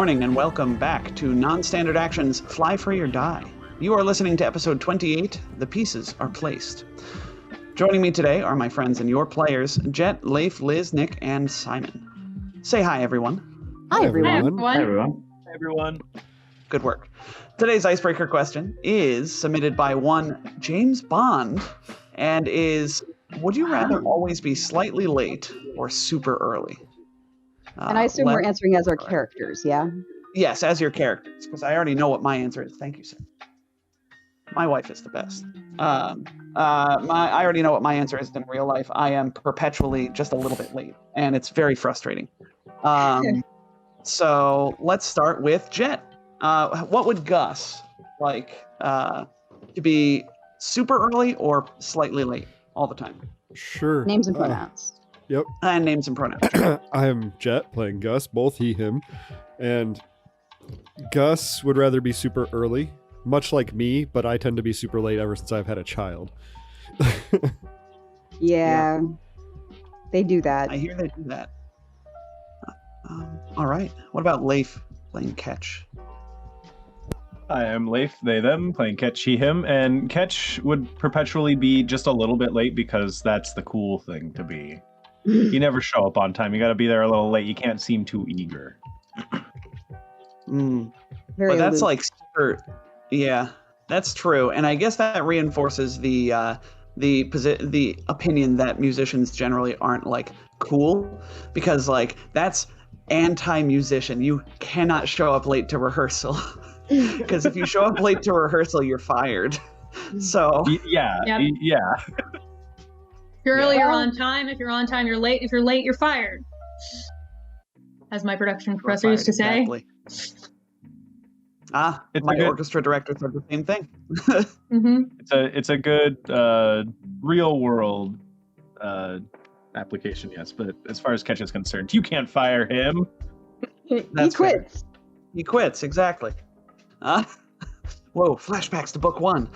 morning and welcome back to Non-Standard Actions Fly Free or Die. You are listening to episode 28, The Pieces Are Placed. Joining me today are my friends and your players, Jet, Leif, Liz, Nick, and Simon. Say hi, everyone. Hi, everyone. Hi, everyone. Good work. Today's icebreaker question is submitted by one James Bond and is, would you rather always be slightly late or super early? And I assume we're answering as our characters, yeah? Yes, as your characters, because I already know what my answer is. Thank you, sir. My wife is the best. I already know what my answer is in real life. I am perpetually just a little bit late, and it's very frustrating. So let's start with Jet. What would Gus like to be super early or slightly late all the time? Sure. Names and pronouns. Yep. And names and pronouns. I am Jet, playing Gus, both he, him. And Gus would rather be super early, much like me, but I tend to be super late ever since I've had a child. Yeah. They do that. I hear they do that. All right. What about Leif playing Catch? I am Leif, they, them, playing Ketch, he, him, and Ketch would perpetually be just a little bit late because that's the cool thing to be. You never show up on time. You got to be there a little late. You can't seem too eager. Very But that's aloof. like super. Yeah, that's true, and I guess that reinforces the opinion that musicians generally aren't like cool, because like that's anti-musician. You cannot show up late to rehearsal, because if you show up late to rehearsal, you're fired. So Yeah. Yep. Yeah. If you're early, you're on time. If you're on time, you're late. If you're late, you're fired. As my production professor used to say. Exactly. It's My a good- orchestra director said the same thing. Mm-hmm. It's a good real world application, yes. But as far as Ketch is concerned, you can't fire him. He That's fair. quits. He quits, exactly. Whoa, flashbacks to book one.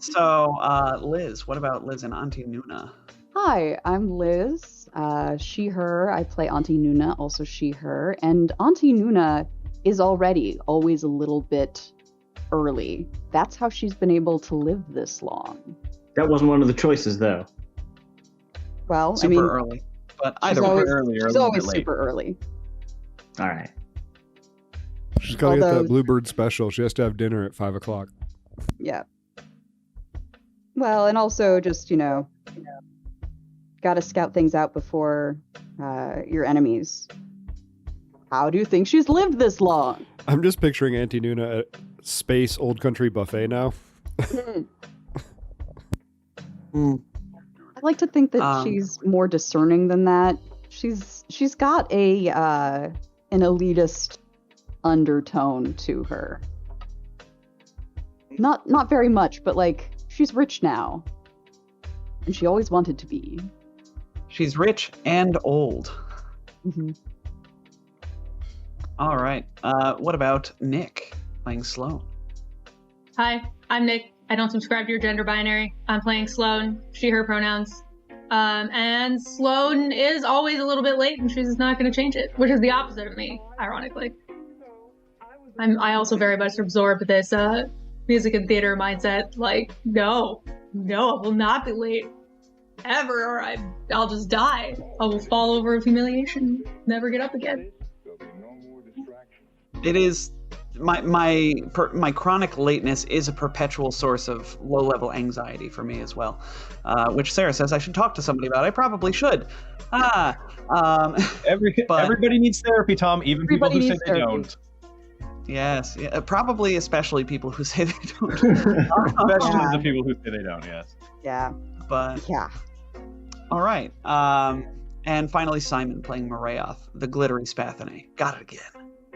So, Liz, what about Liz and Auntie Nuna? Hi, I'm Liz. She, her. I play Auntie Nuna, also she, her. And Auntie Nuna is already always a little bit early. That's how she's been able to live this long. That wasn't one of the choices, though. Well, Super I mean, early. But she's either way, always, early or a she's little always bit late. super early. All right. She's got to get Although- that Bluebird special. She has to have dinner at 5 o'clock. Yeah. Well, and also just, got to scout things out before your enemies. How do you think she's lived this long? I'm just picturing Auntie Nuna at Space Old Country Buffet now. I like to think that she's more discerning than that. She's got an elitist undertone to her. Not very much, but like she's rich now. And she always wanted to be. she's rich and old. Mm-hmm. All right. What about Nick playing Sloan? Hi, I'm Nick. I don't subscribe to your gender binary. I'm playing Sloan, she, her pronouns. And Sloan is always a little bit late, and she's not going to change it, which is the opposite of me, ironically. I also very much absorb this music and theater mindset. Like, no, I will not be late ever, or I'll just die. I will fall over of humiliation, never get up again. It is my chronic lateness is a perpetual source of low-level anxiety for me as well, which Sarah says I should talk to somebody about. I probably should. Everybody needs therapy, Tom. Even people who Everybody say needs they therapy. don't. Yes, yeah, probably especially people who say they don't. Especially the people who say they don't. Yes. Yeah. But Yeah. all right. And finally, Simon playing Marayoth, the glittery Spathane. Got it again.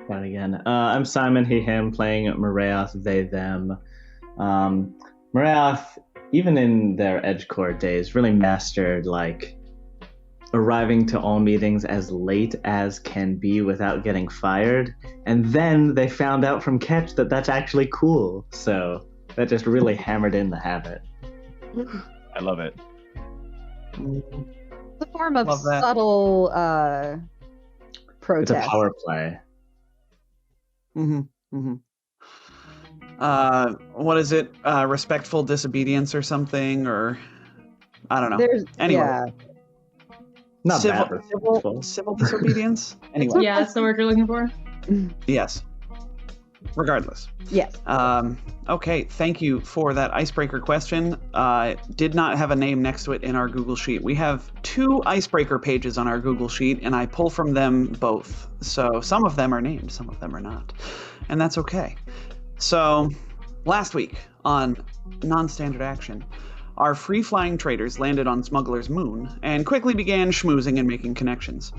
Got it again. I'm Simon, he, him, playing Marayoth, they, them. Marayoth, even in their Edgecore days, really mastered, like, arriving to all meetings as late as can be without getting fired. And then they found out from Ketch that that's actually cool. So that just really hammered in the habit. I love it. It's a form of Love that. subtle It's a Protest. power play. What is it? Respectful disobedience or something, or I don't know. There's Anyway. yeah. Not civil, bad. civil disobedience. Anyway, Yeah, that's the word you're looking for. yes. Regardless. Yes. Okay, thank you for that icebreaker question. Did not have a name next to it in our Google Sheet. We have 2 icebreaker pages on our Google Sheet, and I pull from them both. So some of them are named, some of them are not. And that's okay. So last week on Non-Standard Action, our free-flying traders landed on Smuggler's Moon and quickly began schmoozing and making connections.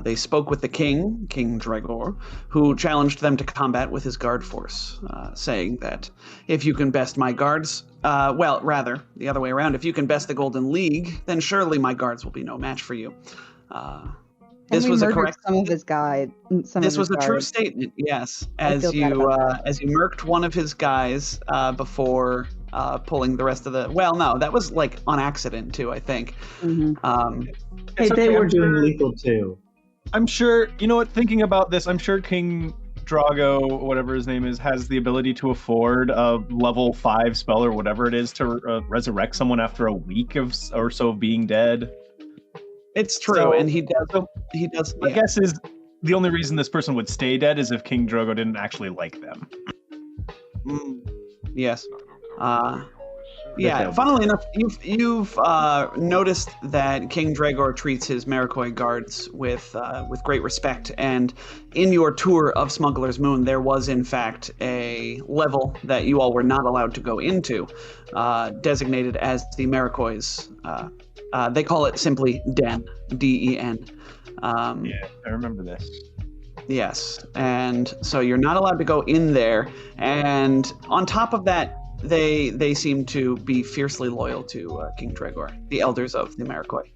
They spoke with the king, King Dregor, who challenged them to combat with his guard force, saying that if you can best my guards, well, rather, the other way around, if you can best the Golden League, then surely my guards will be no match for you. This was a correct. Some of his guide. This was a true statement. Yes, as you murked one of his guys before pulling the rest of the. Well, no, that was like on accident too. I think. Hey, they were doing lethal too. I'm sure. You know what? Thinking about this, I'm sure King Drago, whatever his name is, has the ability to afford a level 5 spell or whatever it is to resurrect someone after a week or so of being dead. It's true, So- and he does. My guess is the only reason this person would stay dead is if King Drogo didn't actually like them. Yes. Yeah. Funnily enough, you've noticed that King Dregor treats his Marikoi guards with great respect, and in your tour of Smuggler's Moon, there was in fact a level that you all were not allowed to go into, designated as the Marikoi's. They call it simply Den, D-E-N. Yeah, I remember this. Yes, and so you're not allowed to go in there. And on top of that, they seem to be fiercely loyal to King Dregor, the elders of the Marikoi.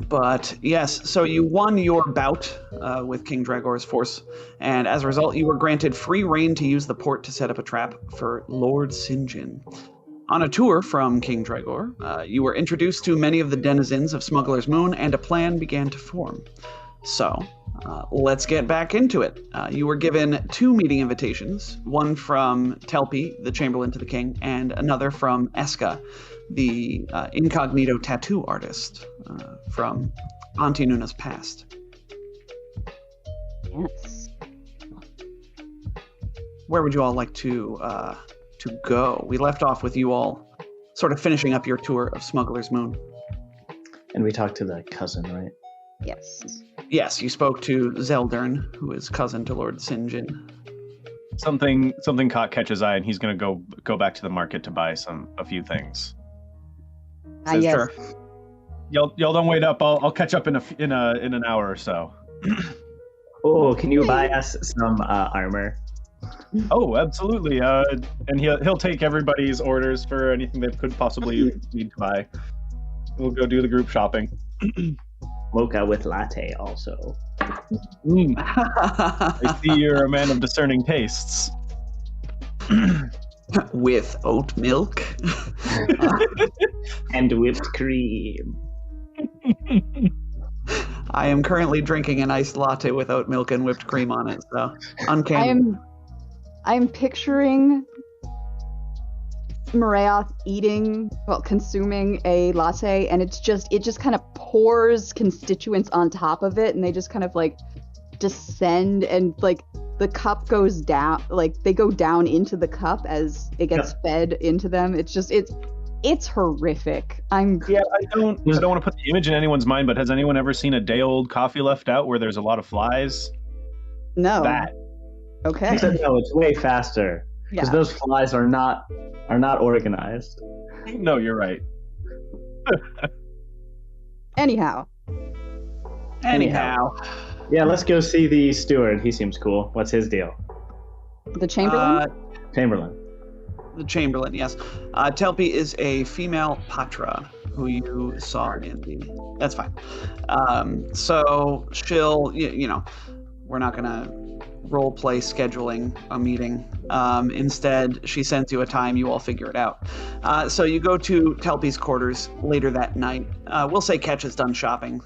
But yes, so you won your bout with King Dregor's force, and as a result, you were granted free reign to use the port to set up a trap for Lord Sinjin. On a tour from King Dregor, you were introduced to many of the denizens of Smuggler's Moon, and a plan began to form. So, let's get back into it. You were given 2 meeting invitations, one from Telpi, the Chamberlain to the King, and another from Eska, the incognito tattoo artist from Auntie Nuna's past. Yes. Where would you all like to go? We left off with you all sort of finishing up your tour of Smuggler's Moon. And we talked to the cousin, right? Yes. Yes, you spoke to Zeldern, who is cousin to Lord Sinjin. Something caught Ketch's eye, and he's gonna go back to the market to buy a few things. Says Yes. Tur. Y'all don't wait up. I'll catch up in an hour or so. Oh, can you buy us some armor? Oh, absolutely. And he'll take everybody's orders for anything they could possibly need to buy. We'll go do the group shopping. Mocha with latte also. I see you're a man of discerning tastes. With oat milk. And whipped cream. I am currently drinking an iced latte with oat milk and whipped cream on it, so uncanny. I'm picturing Marayoth consuming a latte, and it just kind of pours constituents on top of it, and they just kind of like descend, and like the cup goes down, like they go down into the cup as it gets fed into them. It's horrific. I don't want to put the image in anyone's mind, but has anyone ever seen a day-old coffee left out where there's a lot of flies? No. That. Okay. Except no, it's way faster because those flies are not organized. No, you're right. Anyhow. Yeah, let's go see the steward. He seems cool. What's his deal? The Chamberlain? Chamberlain. The Chamberlain, yes. Telpi is a female patra who you saw in the. That's fine. So she'll, you know, we're not gonna role-play scheduling a meeting. Instead, she sends you a time, you all figure it out. So you go to Telpy's quarters later that night. We'll say Ketch is done shopping,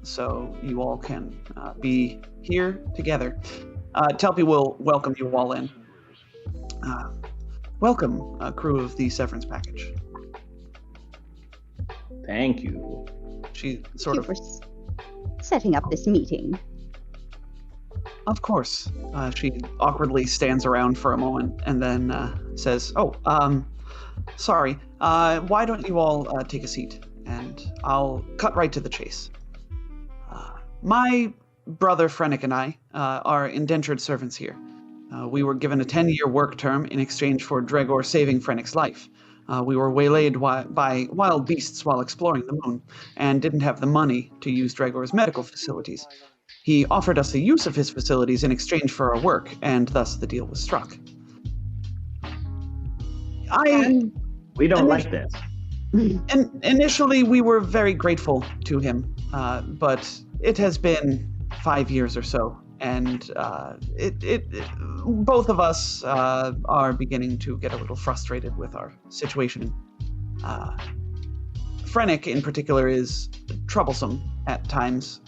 so you all can be here together. Telpy will welcome you all in. Welcome, crew of the Severance Package. Thank you. She Thank you for setting up this meeting. Of course. She awkwardly stands around for a moment and then says, sorry. Why don't you all take a seat? And I'll cut right to the chase. My brother Frennick and I are indentured servants here. We were given a 10-year work term in exchange for Dregor saving Frennick's life. We were waylaid by wild beasts while exploring the moon, and didn't have the money to use Dregor's medical facilities. He offered us the use of his facilities in exchange for our work, and thus the deal was struck. We don't like this. Initially, we were very grateful to him, but it has been 5 years or so, and both of us are beginning to get a little frustrated with our situation. Frennick, in particular, is troublesome at times.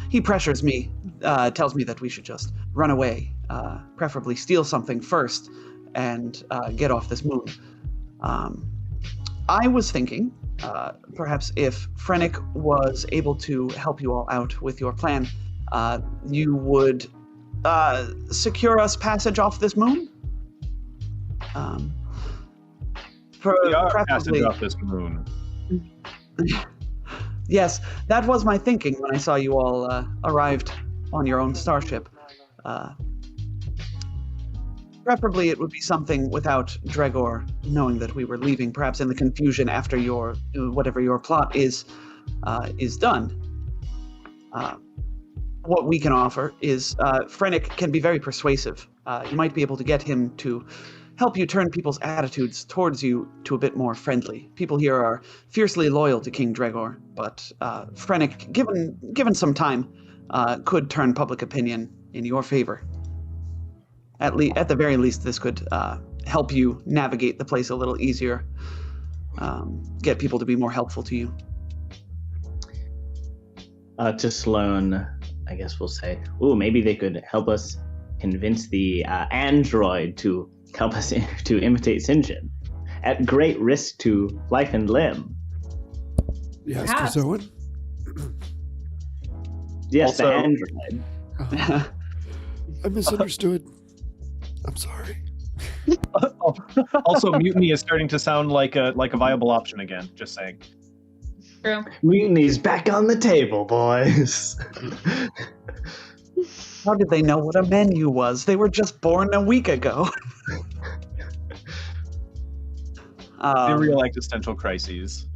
He pressures me, tells me that we should just run away, preferably steal something first, and get off this moon. I was thinking, perhaps if Frennick was able to help you all out with your plan, you would secure us passage off this moon? We are preferably passing off this moon. Yes, that was my thinking when I saw you all arrived on your own starship. Preferably it would be something without Dregor knowing that we were leaving, perhaps in the confusion after whatever your plot is done. What we can offer is Frennick can be very persuasive. You might be able to get him to help you turn people's attitudes towards you to a bit more friendly. People here are fiercely loyal to King Dregor, but Frennick, given some time, could turn public opinion in your favor. At the very least, this could help you navigate the place a little easier, get people to be more helpful to you. To Sloane, I guess we'll say, maybe they could help us convince the android to help us to imitate Sinjin, at great risk to life and limb. Yes, Perhaps. Krazoan? Yes, Also- the android. I misunderstood. I'm sorry. Also, mutiny is starting to sound like a viable option again. Just saying. True. Mutiny's back on the table, boys. How did they know what a menu was? They were just born a week ago. The real existential crises.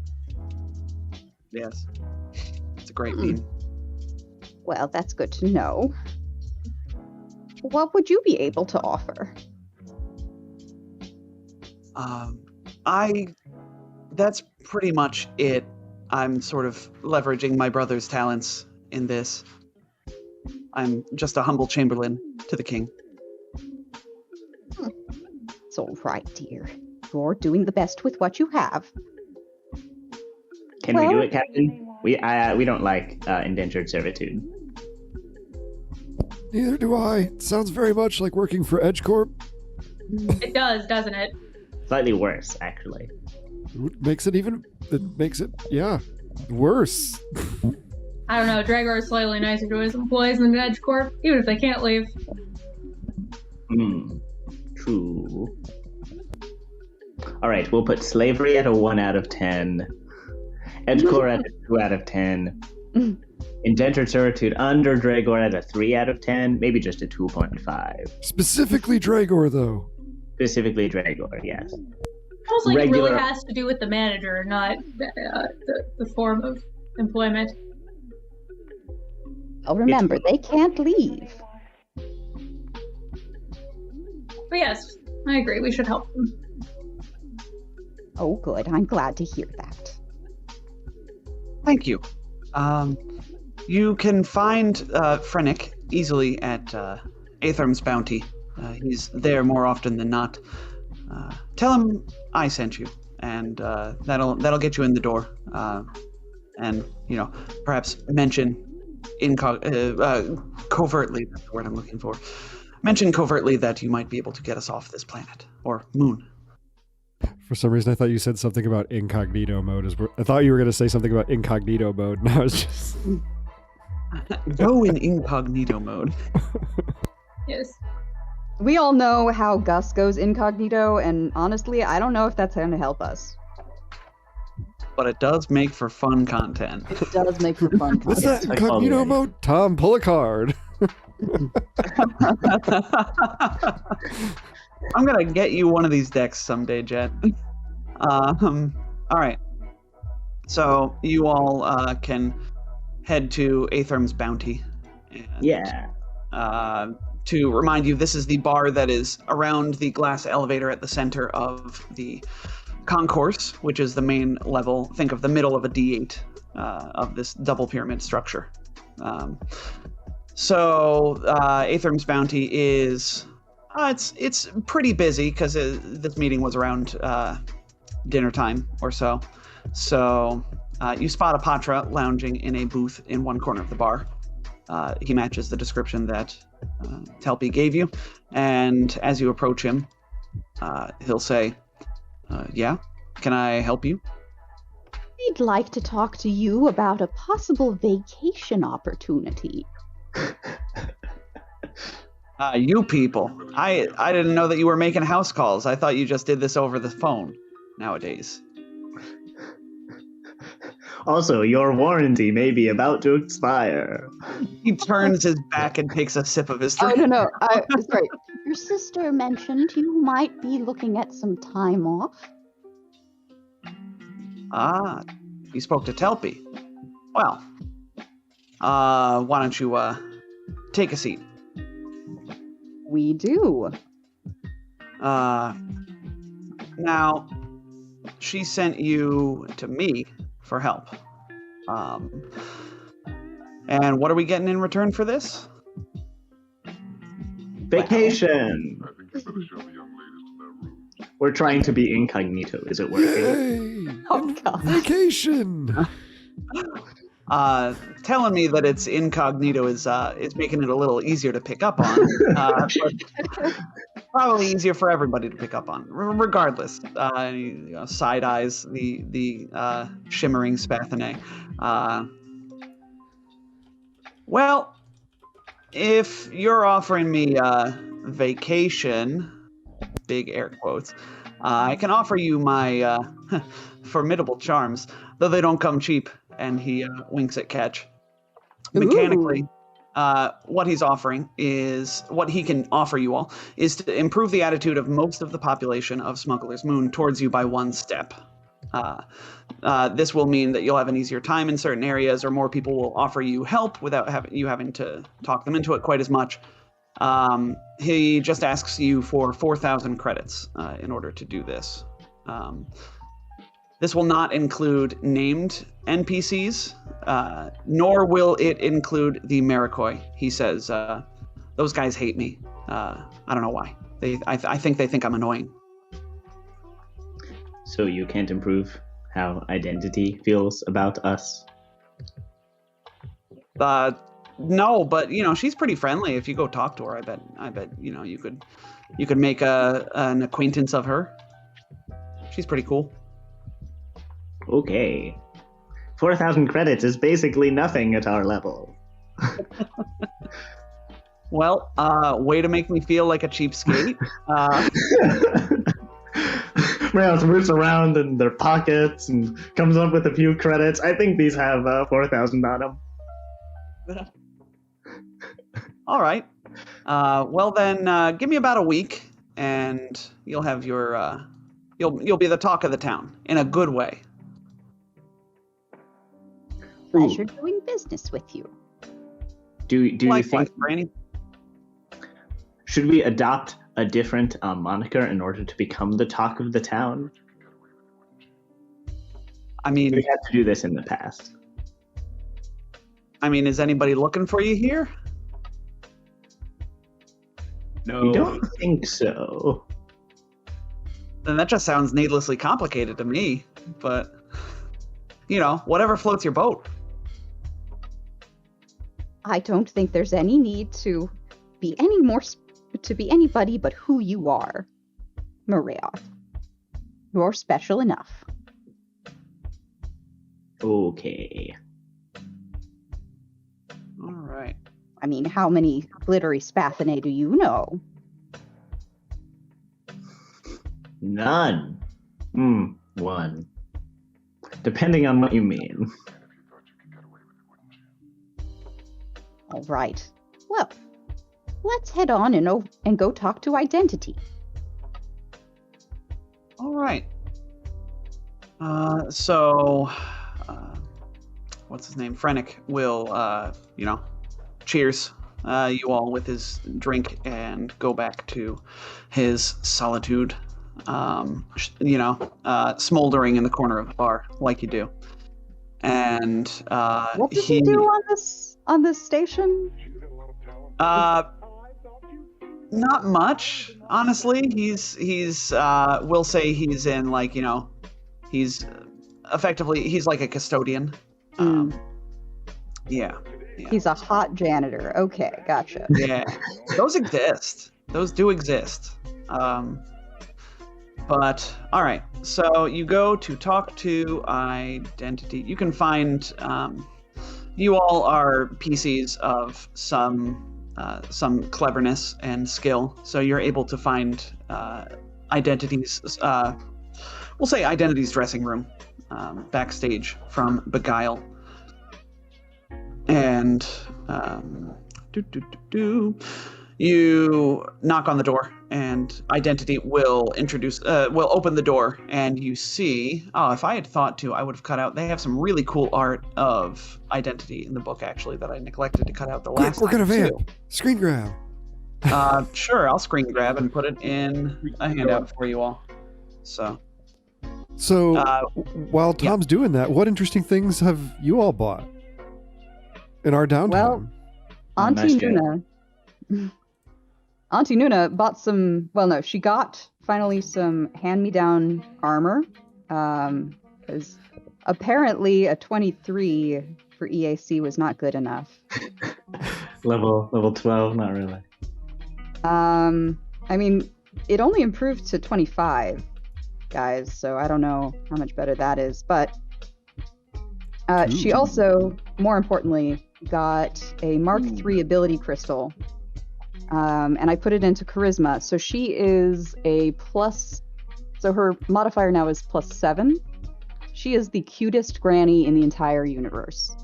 Yes. It's a great meme. Well, that's good to know. What would you be able to offer? That's pretty much it. I'm sort of leveraging my brother's talents in this. I'm just a humble chamberlain to the king. It's all right, dear. You're doing the best with what you have. Can we do it, Captain? We don't like indentured servitude. Neither do I. It sounds very much like working for Edge Corp. It does, doesn't it? Slightly worse, actually. It makes it worse. I don't know. Dregor is slightly nicer to his employees than Edge Corp, even if they can't leave. True. All right, we'll put slavery at a 1 out of 10. Edgecore at a 2 out of 10. Indentured servitude under Dregor at a 3 out of 10. Maybe just a 2.5. Specifically Dregor, though. Specifically Dregor, yes. Almost like it Regular- really has to do with the manager, not the form of employment. Oh, remember, they can't leave. But yes, I agree. We should help them. Oh, good. I'm glad to hear that. Thank you. You can find Frennick easily at Aetherm's Bounty. He's there more often than not. Tell him I sent you, and that'll get you in the door. And perhaps mention covertly. That's the word I'm looking for. Mention covertly that you might be able to get us off this planet or moon. For some reason, I thought you said something about incognito mode. I thought you were going to say something about incognito mode, and I was just... Go in incognito mode. Yes. We all know how Gus goes incognito, and honestly, I don't know if that's going to help us. But it does make for fun content. It does make for fun. What's that incognito mode? Tom, pull a card. I'm gonna get you one of these decks someday, Jet. All right. So you all can head to Aetherm's Bounty. And, to remind you, this is the bar that is around the glass elevator at the center of the concourse, which is the main level. Think of the middle of a D8 of this double pyramid structure. So Aetherm's Bounty is it's pretty busy because this meeting was around dinner time or so. So you spot a Patra lounging in a booth in one corner of the bar. He matches the description that Telpi gave you, and as you approach him, he'll say, yeah, can I help you? I'd like to talk to you about a possible vacation opportunity. You people. I didn't know that you were making house calls. I thought you just did this over the phone nowadays. Also, your warranty may be about to expire. He turns his back and takes a sip of his drink. Oh, no. Sorry. Your sister mentioned you might be looking at some time off. Ah, you spoke to Telpi. Well, why don't you take a seat? We do. Now, she sent you to me for help. And what are we getting in return for this? Vacation! We're trying to be incognito. Is it working? Yay! Oh, God. Vacation! Telling me that it's incognito is making it a little easier to pick up on. But probably easier for everybody to pick up on, regardless. Side eyes the shimmering Spathine. Well, if you're offering me vacation, big air quotes, I can offer you my formidable charms, though they don't come cheap. And he winks at Ketch. Mechanically, what he's offering is, what he can offer you all, is to improve the attitude of most of the population of Smuggler's Moon towards you by one step. This will mean that you'll have an easier time in certain areas, or more people will offer you help without having to talk them into it quite as much. He just asks you for 4,000 credits in order to do this. This will not include named NPCs, nor will it include the Marikoi. He says, those guys hate me. I don't know why. I think they think I'm annoying. So you can't improve how Identity feels about us? No, but she's pretty friendly. If you go talk to her, I bet you could make an acquaintance of her. She's pretty cool. Okay. 4,000 credits is basically nothing at our level. Well, way to make me feel like a cheapskate. Rails roots around in their pockets and comes up with a few credits. I think these have 4,000 on them. All right. Well then, give me about a week, and you'll have your you'll be the talk of the town in a good way. Pleasure doing business with you. Do you think Brandy? Should we adopt a different moniker in order to become the talk of the town? I mean, We had to do this in the past. is anybody looking for you here? You don't think so? Then that just sounds needlessly complicated to me. But, whatever floats your boat. I don't think there's any need to be anybody but who you are, Maria. You're special enough. Okay. All right. I mean, how many glittery spathinae do you know? None. One. Depending on what you mean. All right. Well, let's head on and go talk to Identity. All right. What's his name? Frennick will, cheers you all with his drink and go back to his solitude, smoldering in the corner of the bar like you do. And What did he do on this station? Not much, honestly. He's we'll say he's in he's effectively he's like a custodian. Yeah. He's a hot janitor. Okay, gotcha. Yeah. Those exist. Those do exist. But all right. So you go to talk to Identity. You can find you all are PCs of some cleverness and skill, so you're able to find Identity's we'll say Identity's dressing room backstage from Beguile. And you knock on the door, and Identity will open the door, and you see. Oh, if I had thought to, I would have cut out. They have some really cool art of Identity in the book, actually, that I neglected to cut out the last. Quick, we're gonna time, vamp. too. Screen grab. Sure, I'll screen grab and put it in a handout for you all. So while Tom's doing that, what interesting things have you all bought in our downtime? Well, Auntie Nuna bought some. Well, no, she got finally some hand-me-down armor, because apparently a 23 for EAC was not good enough. level 12, not really. I mean, it only improved to 25, guys. So I don't know how much better that is, but she also, more importantly, got a Mark III ability crystal. And I put it into charisma. So she is a plus. So her modifier now is +7. She is the cutest granny in the entire universe.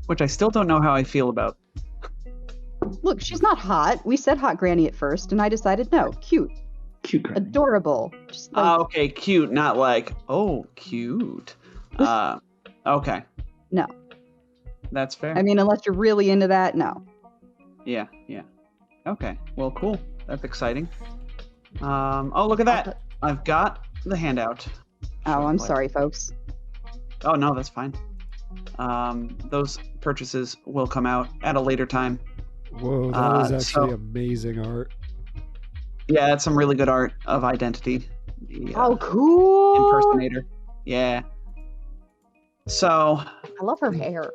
Which I still don't know how I feel about. Look, she's not hot. We said hot granny at first, and I decided no, cute. Cute granny. Adorable. Just like, Okay, cute, not like, oh, cute. Okay. No. That's fair. I mean, unless you're really into that, no. Yeah. Okay, well, cool. That's exciting. Oh, look at that. I've got the handout. Oh, I'm sorry, folks. Oh, no, that's fine. Those purchases will come out at a later time. Whoa, that is actually amazing art. Yeah, it's some really good art of Identity. The, Oh, cool. impersonator. Yeah. So I love her hair.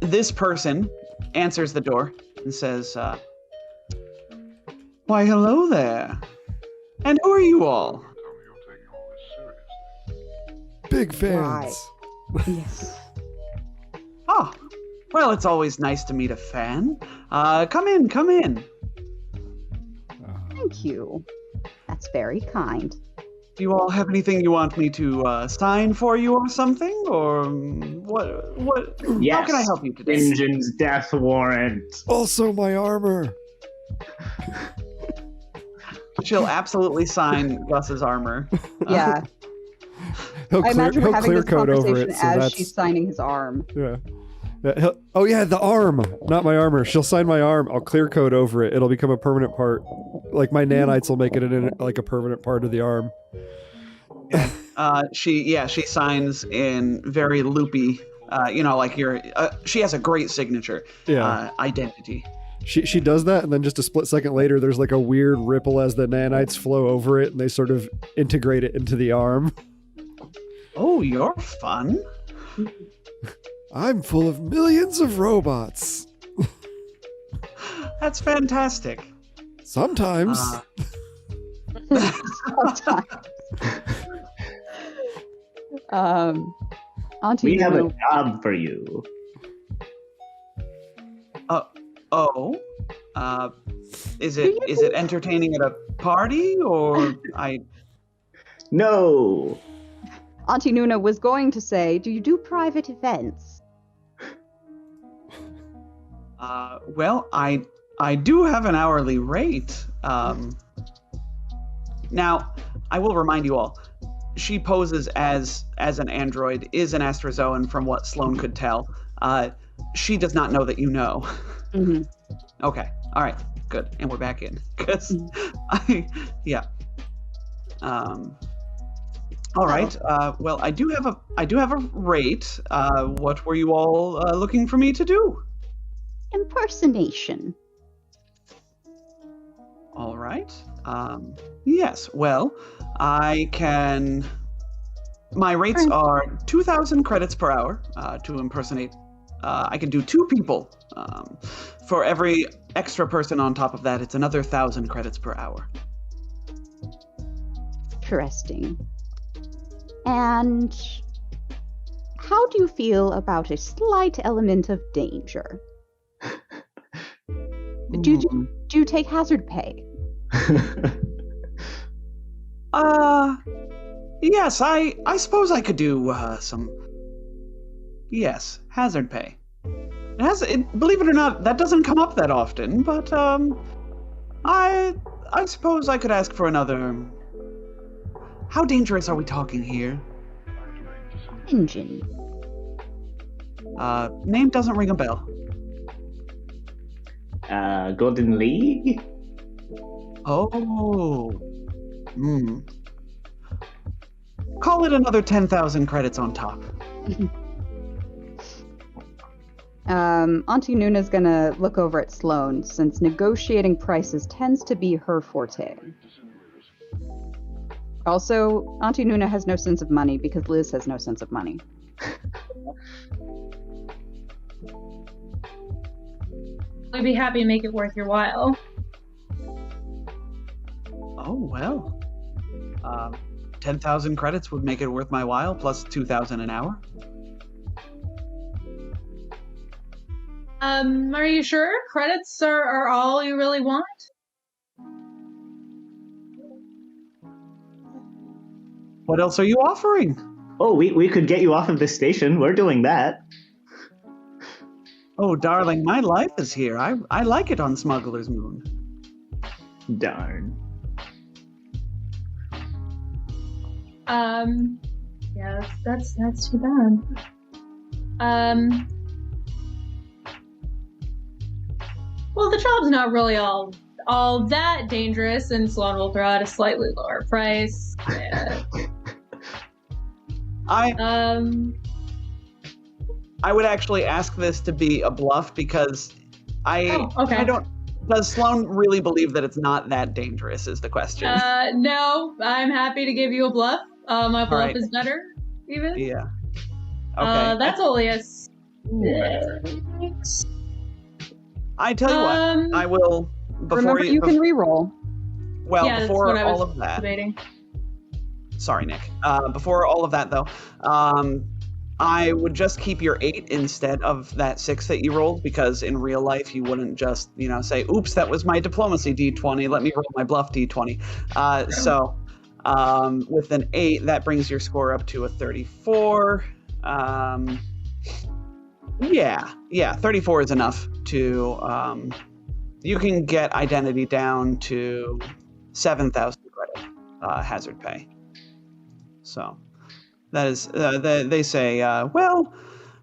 this person answers the door and says, why, hello there. And who are you all? Big fans. Yes. Oh, well, it's always nice to meet a fan. Come in. Thank you. That's very kind. Do you all have anything you want me to sign for you or something? Or what? Yes. How can I help you today? Sinjin's death warrant. Also, my armor. She'll absolutely sign Gus's armor. Yeah. I imagine we're having this conversation as she's signing his arm. Yeah. Oh yeah, the arm, not my armor. She'll sign my arm. I'll clear code over it. It'll become a permanent part. Like my nanites will make it like a permanent part of the arm. She signs in very loopy. Like she has a great signature. Yeah. Identity. She does that, and then just a split second later, there's like a weird ripple as the nanites flow over it, and they sort of integrate it into the arm. Oh, you're fun. I'm full of millions of robots. That's fantastic. Sometimes. Sometimes. Auntie We have a Luna, job for you. Is it entertaining at a party or No. Auntie Nuna was going to say, do you do private events? Well, I do have an hourly rate. Now, I will remind you all, she poses as an android, is an Astrozoan from what Sloane could tell. She does not know that you know. Mm-hmm. Okay. All right. Good. And we're back in. Because yeah. All right. Well, I do have a rate. What were you all looking for me to do? Impersonation. All right. Yes. Well, I can. My rates are 2,000 credits per hour to impersonate. I can do 2 people. For every extra person on top of that, it's another 1,000 credits per hour. Interesting. And how do you feel about a slight element of danger? Do you take hazard pay? Yes, I suppose I could do some. Yes, hazard pay. Believe it or not, that doesn't come up that often, but I suppose I could ask for another. How dangerous are we talking here? Sinjin. Name doesn't ring a bell. Golden League? Oh. Call it another 10,000 credits on top. Auntie Nuna's gonna look over at Sloane, since negotiating prices tends to be her forte. Also, Auntie Nuna has no sense of money because Liz has no sense of money. I'd be happy to make it worth your while. Oh, well. 10,000 credits would make it worth my while, plus 2,000 an hour. Are you sure? Credits are all you really want? What else are you offering? Oh, we could get you off of this station. We're doing that. Oh, darling, my life is here. I like it on Smuggler's Moon. Darn. Yeah, that's too bad. Well, the job's not really all that dangerous, and Sloane will throw out a slightly lower price. Yeah. I would actually ask this to be a bluff because Okay. I don't. Does Sloane really believe that it's not that dangerous? Is the question. No, I'm happy to give you a bluff. My bluff right. is better, even. Yeah. Okay. That's only a. I tell you what, I will. Before Remember, you can reroll. Well, Yeah, that's before what I all was of that. debating. Sorry, Nick. Before all of that, though, I would just keep your 8 instead of that 6 that you rolled, because in real life you wouldn't just, say, "Oops, that was my diplomacy D20. Let me roll my bluff D20." So, with an 8, that brings your score up to a 34. Yeah, 34 is enough to. You can get identity down to 7,000 credit hazard pay. So. That is, they say, well,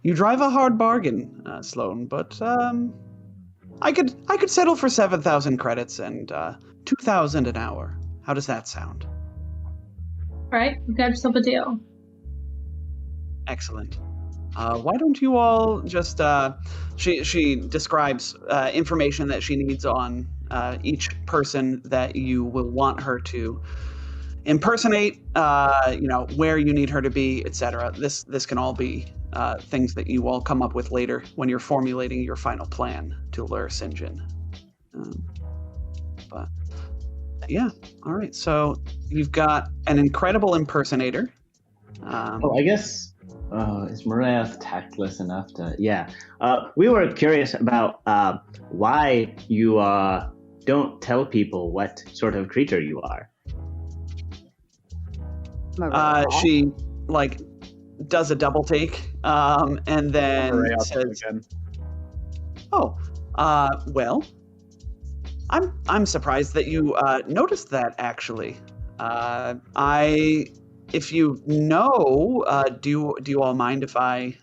you drive a hard bargain, Sloane, but I could settle for 7,000 credits and 2,000 an hour. How does that sound? All right, you got yourself a deal. Excellent. why don't you all just, she describes information that she needs on each person that you will want her to impersonate, where you need her to be, etc. This can all be things that you all come up with later when you're formulating your final plan to lure Sinjin. But yeah, all right. So you've got an incredible impersonator. I guess is Mariah tactless enough to? Yeah. We were curious about why you don't tell people what sort of creature you are. She does a double take, and then Mariah says, again. "Oh, well, I'm surprised that you noticed that. Actually, if you know, do you all mind if I,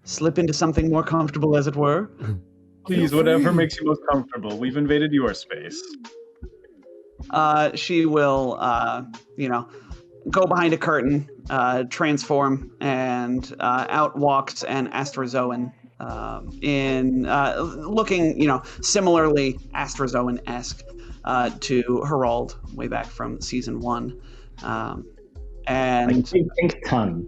slip into something more comfortable, as it were?" Please, whatever makes you most comfortable. We've invaded your space. She will, go behind a curtain, transform, and out walks an Astrozoan, looking, similarly Astrozoan-esque to Herald way back from season 1. And Like big pink tongue.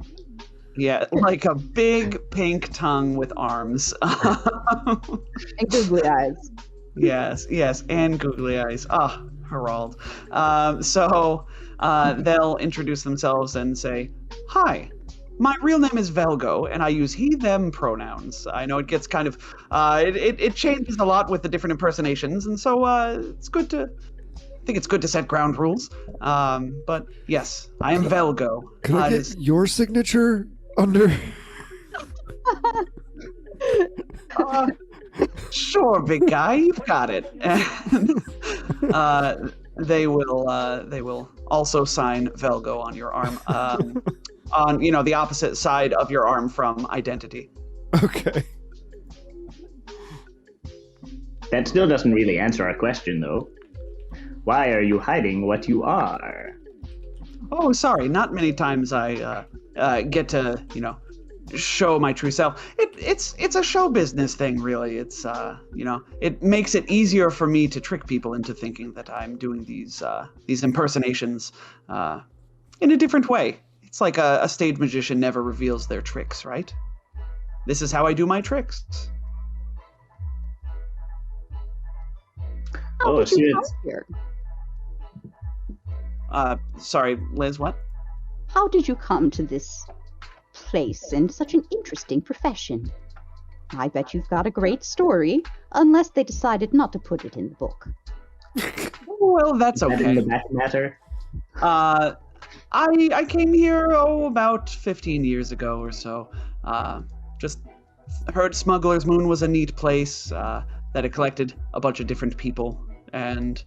yeah, like a big pink tongue with arms. And googly eyes. Yes, and googly eyes. Herald. So they'll introduce themselves and say, "Hi, my real name is Velgo, and I use he/them pronouns." I know it gets kind of, it changes a lot with the different impersonations, and so I think it's good to set ground rules. But yes, I am Velgo. Could I get your signature under? Sure, big guy, you've got it. And they will also sign Velgo on your arm, on the opposite side of your arm from identity. Okay. That still doesn't really answer our question, though. Why are you hiding what you are? Oh, sorry, not many times I get to show my true self. It's a show business thing, really. It's it makes it easier for me to trick people into thinking that I'm doing these impersonations in a different way. It's like a stage magician never reveals their tricks, right? This is how I do my tricks. How did you come here? Sorry, Liz, what? How did you come to this place in such an interesting profession? I bet you've got a great story, unless they decided not to put it in the book. Well, that's okay. The back matter? I came here, about 15 years ago or so. Just heard Smuggler's Moon was a neat place, that it collected a bunch of different people. And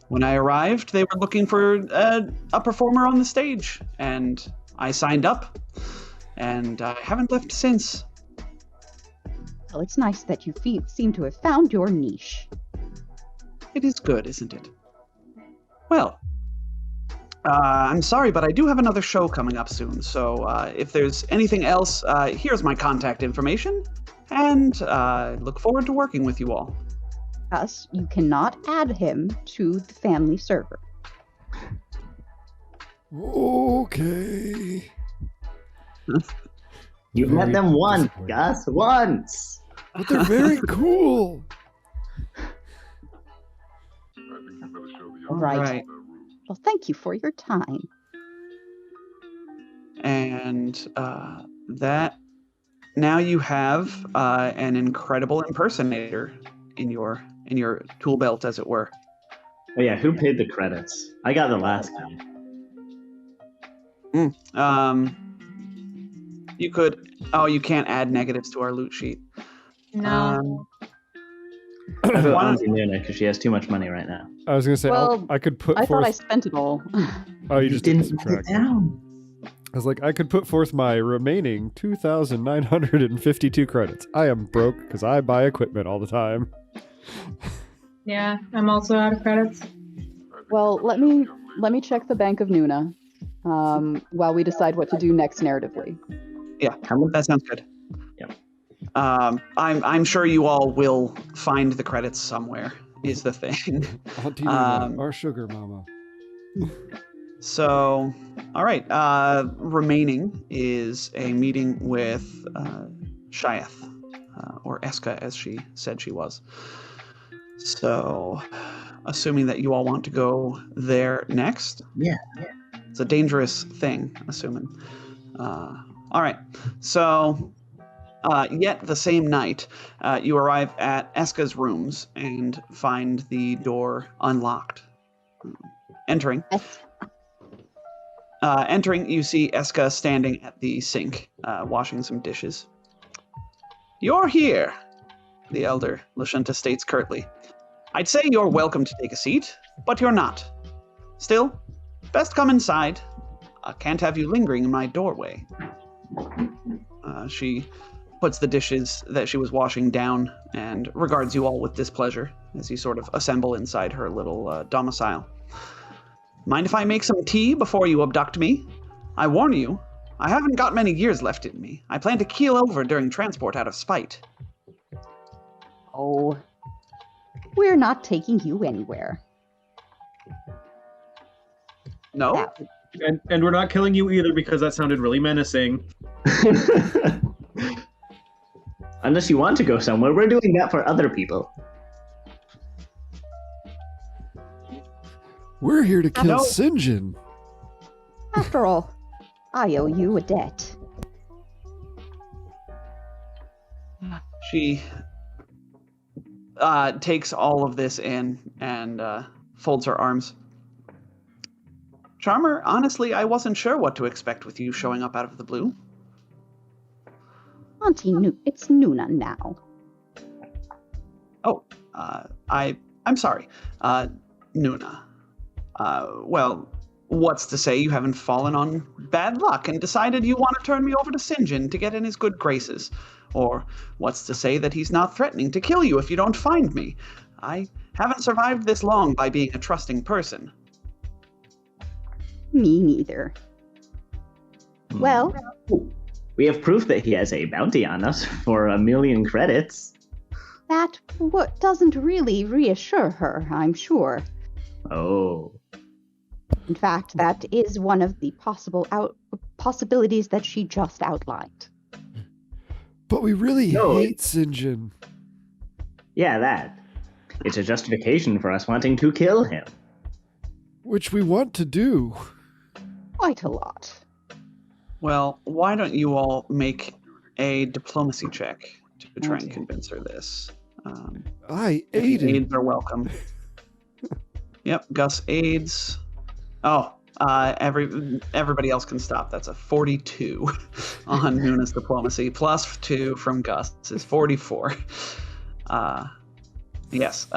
when I arrived, they were looking for a performer on the stage. And I signed up, and I haven't left since. Well, it's nice that you seem to have found your niche. It is good, isn't it? Well, I'm sorry, but I do have another show coming up soon, so if there's anything else, here's my contact information, and look forward to working with you all. Thus, you cannot add him to the family server. Okay. You've met them once, Gus, once. But they're very cool. All right. Well, thank you for your time. And that now you have an incredible impersonator in your tool belt, as it were. Oh yeah, who paid the credits? I got the last time. You could. Oh, you can't add negatives to our loot sheet. No. I put Auntie Nuna because she has too much money right now. I was gonna say I could put I forth. thought I spent it all. Oh, you just didn't write subtract. it down. I was like, I could put forth my remaining 2,952 credits. I am broke because I buy equipment all the time. Yeah, I'm also out of credits. Well, let me check the Bank of Nuna. while we decide what to do next narratively. Yeah, How much? that sounds good. Yeah. I'm sure you all will find the credits somewhere, is the thing. Auntie Nina, our sugar mama. So, all right. Remaining is a meeting with Shiath, or Eska, as she said she was. So, assuming that you all want to go there next. Yeah. It's a dangerous thing, assuming. All right. So, yet the same night, you arrive at Eska's rooms and find the door unlocked. Entering, you see Eska standing at the sink, washing some dishes. "You're here," the elder Lashunta states curtly. "I'd say you're welcome to take a seat, but you're not. Still, best come inside. I can't have you lingering in my doorway." She puts the dishes that she was washing down and regards you all with displeasure as you sort of assemble inside her little domicile. "Mind if I make some tea before you abduct me? I warn you, I haven't got many years left in me. I plan to keel over during transport out of spite." Oh, we're not taking you anywhere. No? That would And we're not killing you either because that sounded really menacing. Unless you want to go somewhere, we're doing that for other people. We're here to kill No. Sinjin. After all, I owe you a debt. She takes all of this in and folds her arms. "Charmer, honestly, I wasn't sure what to expect with you showing up out of the blue." It's Nuna now. "Oh, I'm sorry. Nuna. Well, what's to say you haven't fallen on bad luck and decided you want to turn me over to Sinjin to get in his good graces? Or what's to say that he's not threatening to kill you if you don't find me? I haven't survived this long by being a trusting person." Me neither. Well, We have proof that he has a bounty on us for 1,000,000 credits. that doesn't really reassure her, I'm sure. Oh. In fact, that is one of the possibilities that she just outlined. But we really No. hate Sinjin. Yeah, that. It's a justification for us wanting to kill him. Which we want to do. Quite a lot. Well, why don't you all make a diplomacy check to try and Okay. convince her this? I ate it. Aids are welcome. Yep, Gus aids. Oh, everybody else can stop. That's a 42 on Nuna's diplomacy. Plus 2 from Gus is 44. Yes.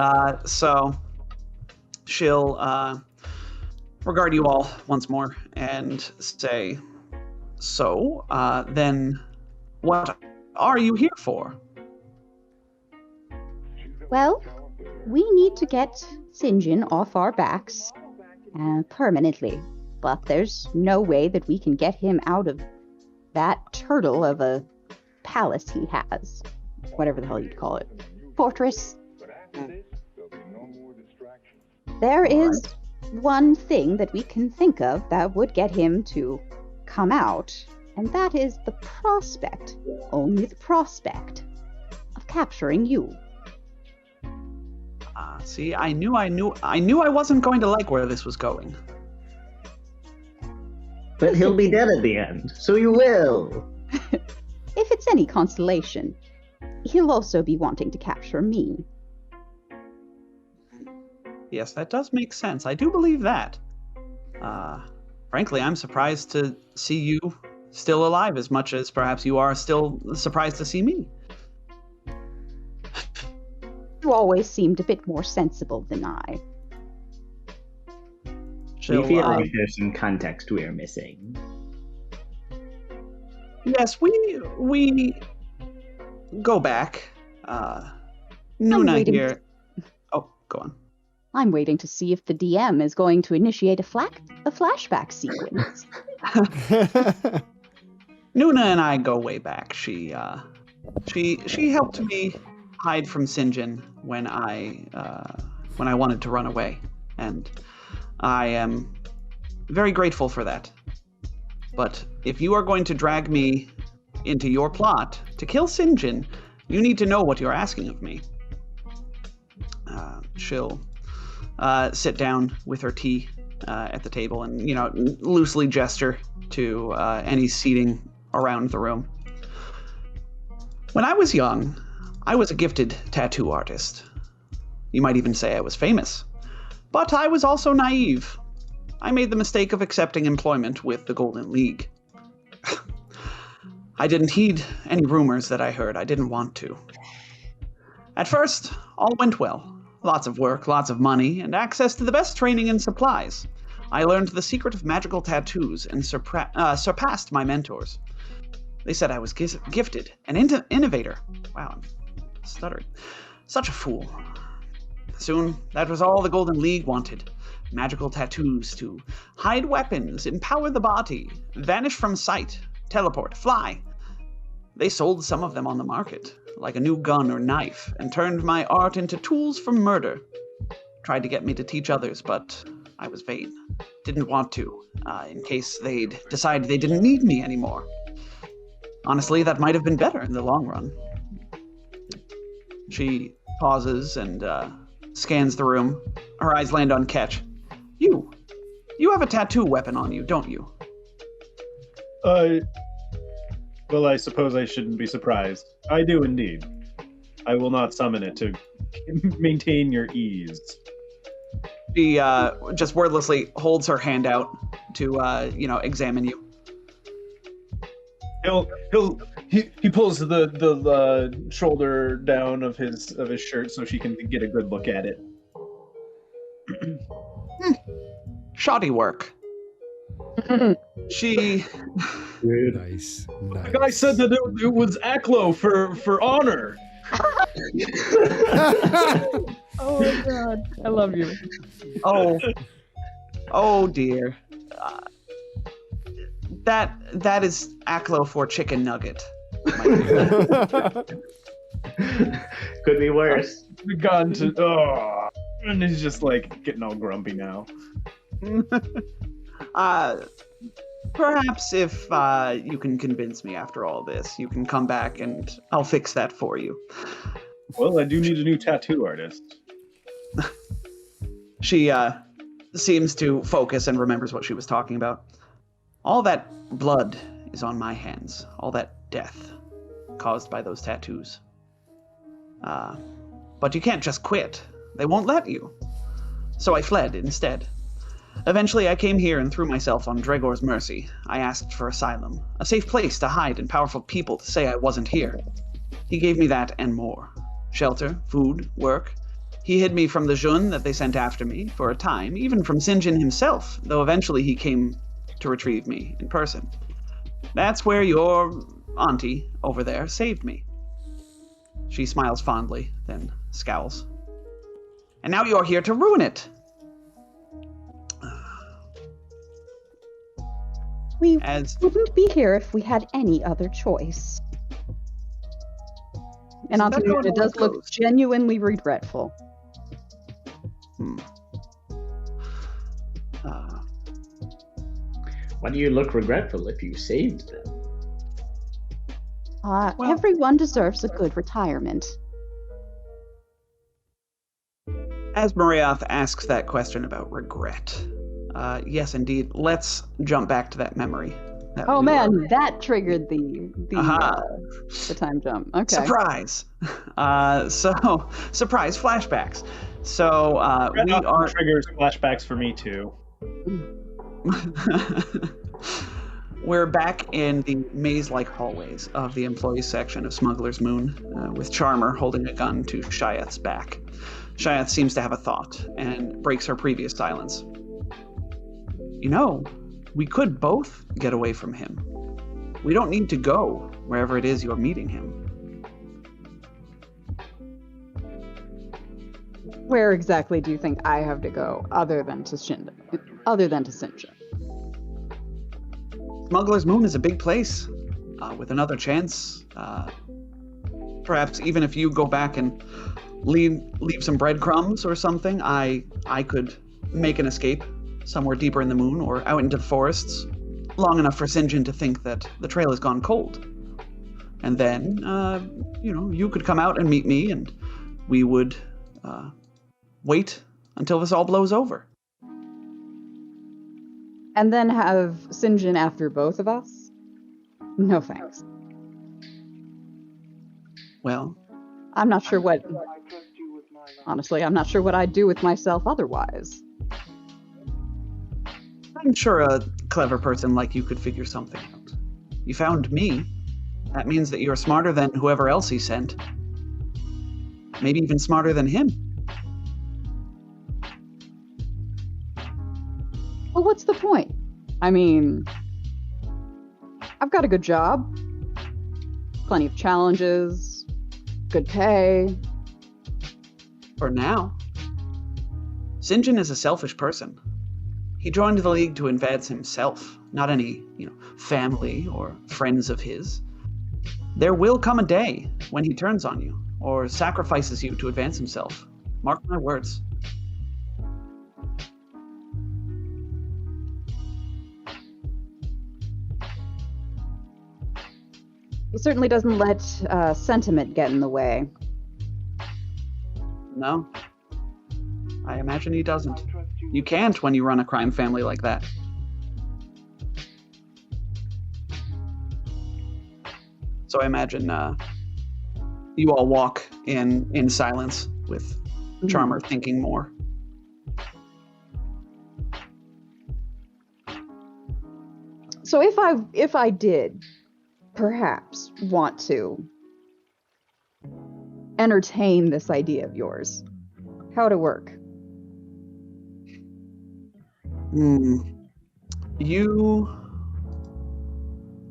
So she'll regard you all once more and say, "So, then what are you here for?" Well, we need to get Sinjin off our backs permanently, but there's no way that we can get him out of that turtle of a palace he has. Whatever the hell you'd call it. Fortress. There is one thing that we can think of that would get him to come out, and that is the prospect, only the prospect, of capturing you. See, I knew I wasn't going to like where this was going. But he'll be dead at the end, so you will. If it's any consolation, he'll also be wanting to capture me. Yes, that does make sense. I do believe that. Frankly, I'm surprised to see you still alive as much as perhaps you are still surprised to see me. You always seemed a bit more sensible than I. She'll, We feel like there's some context we're missing. yes, we go back. Nuna waiting. here. Oh, go on. I'm waiting to see if the DM is going to initiate a flashback sequence. Nuna and I go way back. She helped me hide from Sinjin when I wanted to run away, and I am very grateful for that. But if you are going to drag me into your plot to kill Sinjin, you need to know what you're asking of me. She'll sit down with her tea at the table and, loosely gesture to any seating around the room. When I was young, I was a gifted tattoo artist. You might even say I was famous. But I was also naive. I made the mistake of accepting employment with the Golden League. I didn't heed any rumors that I heard. I didn't want to. At first, all went well. Lots of work, lots of money, and access to the best training and supplies. I learned the secret of magical tattoos and surpassed my mentors. They said I was gifted, an innovator. Wow, I'm stuttering. Such a fool. Soon, that was all the Golden League wanted. Magical tattoos to hide weapons, empower the body, vanish from sight, teleport, fly. They sold some of them on the market, like a new gun or knife, and turned my art into tools for murder. Tried to get me to teach others, but I was vain. Didn't want to, in case they'd decide they didn't need me anymore. Honestly, that might have been better in the long run. She pauses and scans the room. Her eyes land on Ketch. You have a tattoo weapon on you, don't you? Well, I suppose I shouldn't be surprised. I do indeed. I will not summon it to maintain your ease. She just wordlessly holds her hand out to, examine you. He pulls the shoulder down of his shirt so she can get a good look at it. Shoddy work. She... Nice. The guy said that it was Aklo for honor. Oh my god, I love you. Oh dear. That is Aklo for chicken nugget. Could be worse. We've gone to and he's just like getting all grumpy now. Perhaps if you can convince me after all this, you can come back and I'll fix that for you. Well, I do need a new tattoo artist. She seems to focus and remembers what she was talking about. All that blood is on my hands. All that death caused by those tattoos. But you can't just quit. They won't let you. So I fled instead. Eventually, I came here and threw myself on Dregor's mercy. I asked for asylum, a safe place to hide and powerful people to say I wasn't here. He gave me that and more. Shelter, food, work. He hid me from the Jun that they sent after me for a time, even from Sinjin himself, though eventually he came to retrieve me in person. That's where your auntie over there saved me. She smiles fondly, then scowls. And now you're here to ruin it. We wouldn't be here if we had any other choice. And Auntie Nuna does look genuinely regretful. Why do you look regretful if you saved them? Everyone deserves a good retirement. As Mariath asks that question about regret, yes, indeed. Let's jump back to that memory. That triggered the time jump. Okay. Surprise! Surprise flashbacks. So we are triggers flashbacks for me too. We're back in the maze-like hallways of the employees section of Smuggler's Moon, with Charmer holding a gun to Shyath's back. Shyath seems to have a thought and breaks her previous silence. We could both get away from him. We don't need to go wherever it is you're meeting him. Where exactly do you think I have to go, other than to Sinjin? Smuggler's Moon is a big place. With another chance, perhaps even if you go back and leave some breadcrumbs or something, I could make an escape somewhere deeper in the moon or out into the forests, long enough for Sinjin to think that the trail has gone cold. And then, you could come out and meet me, and we would wait until this all blows over. And then have Sinjin after both of us? No thanks. Well, I'm not sure what... Honestly, I'm not sure what I'd do with myself otherwise. I'm sure a clever person like you could figure something out. You found me. That means that you're smarter than whoever else he sent. Maybe even smarter than him. Well, what's the point? I mean, I've got a good job, plenty of challenges, good pay. For now. Sinjin is a selfish person. He joined the League to advance himself, not any, family or friends of his. There will come a day when he turns on you, or sacrifices you to advance himself. Mark my words. He certainly doesn't let sentiment get in the way. No. I imagine he doesn't. You can't when you run a crime family like that. So I imagine you all walk in silence with Charmer thinking more. So if I did perhaps want to entertain this idea of yours, how would it work?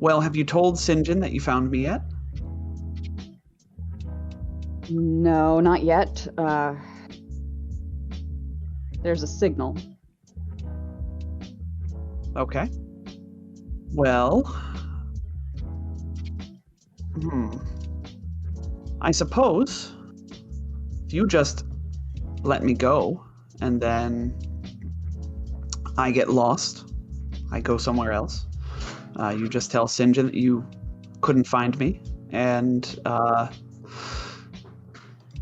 Well, have you told Sinjin that you found me yet? No, not yet. There's a signal. Okay. Well... I suppose if you just let me go and then I get lost, I go somewhere else, you just tell Sinjin that you couldn't find me, and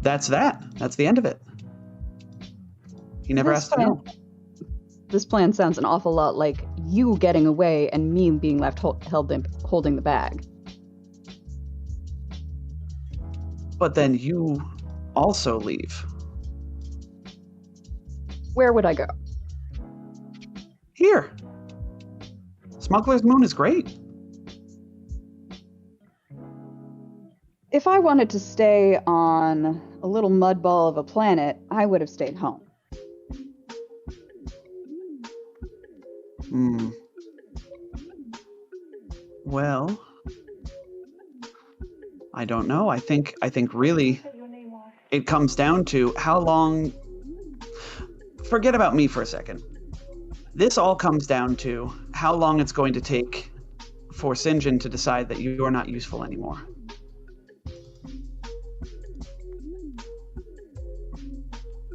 that's that. That's the end of it. He never has to know. This plan sounds an awful lot like you getting away and me being left holding the bag. But then you also leave. Where would I go? Here. Smuggler's Moon is great. If I wanted to stay on a little mudball of a planet, I would have stayed home. Well, I don't know. I think really it comes down to how long... Forget about me for a second. This all comes down to how long it's going to take for Sinjin to decide that you're not useful anymore.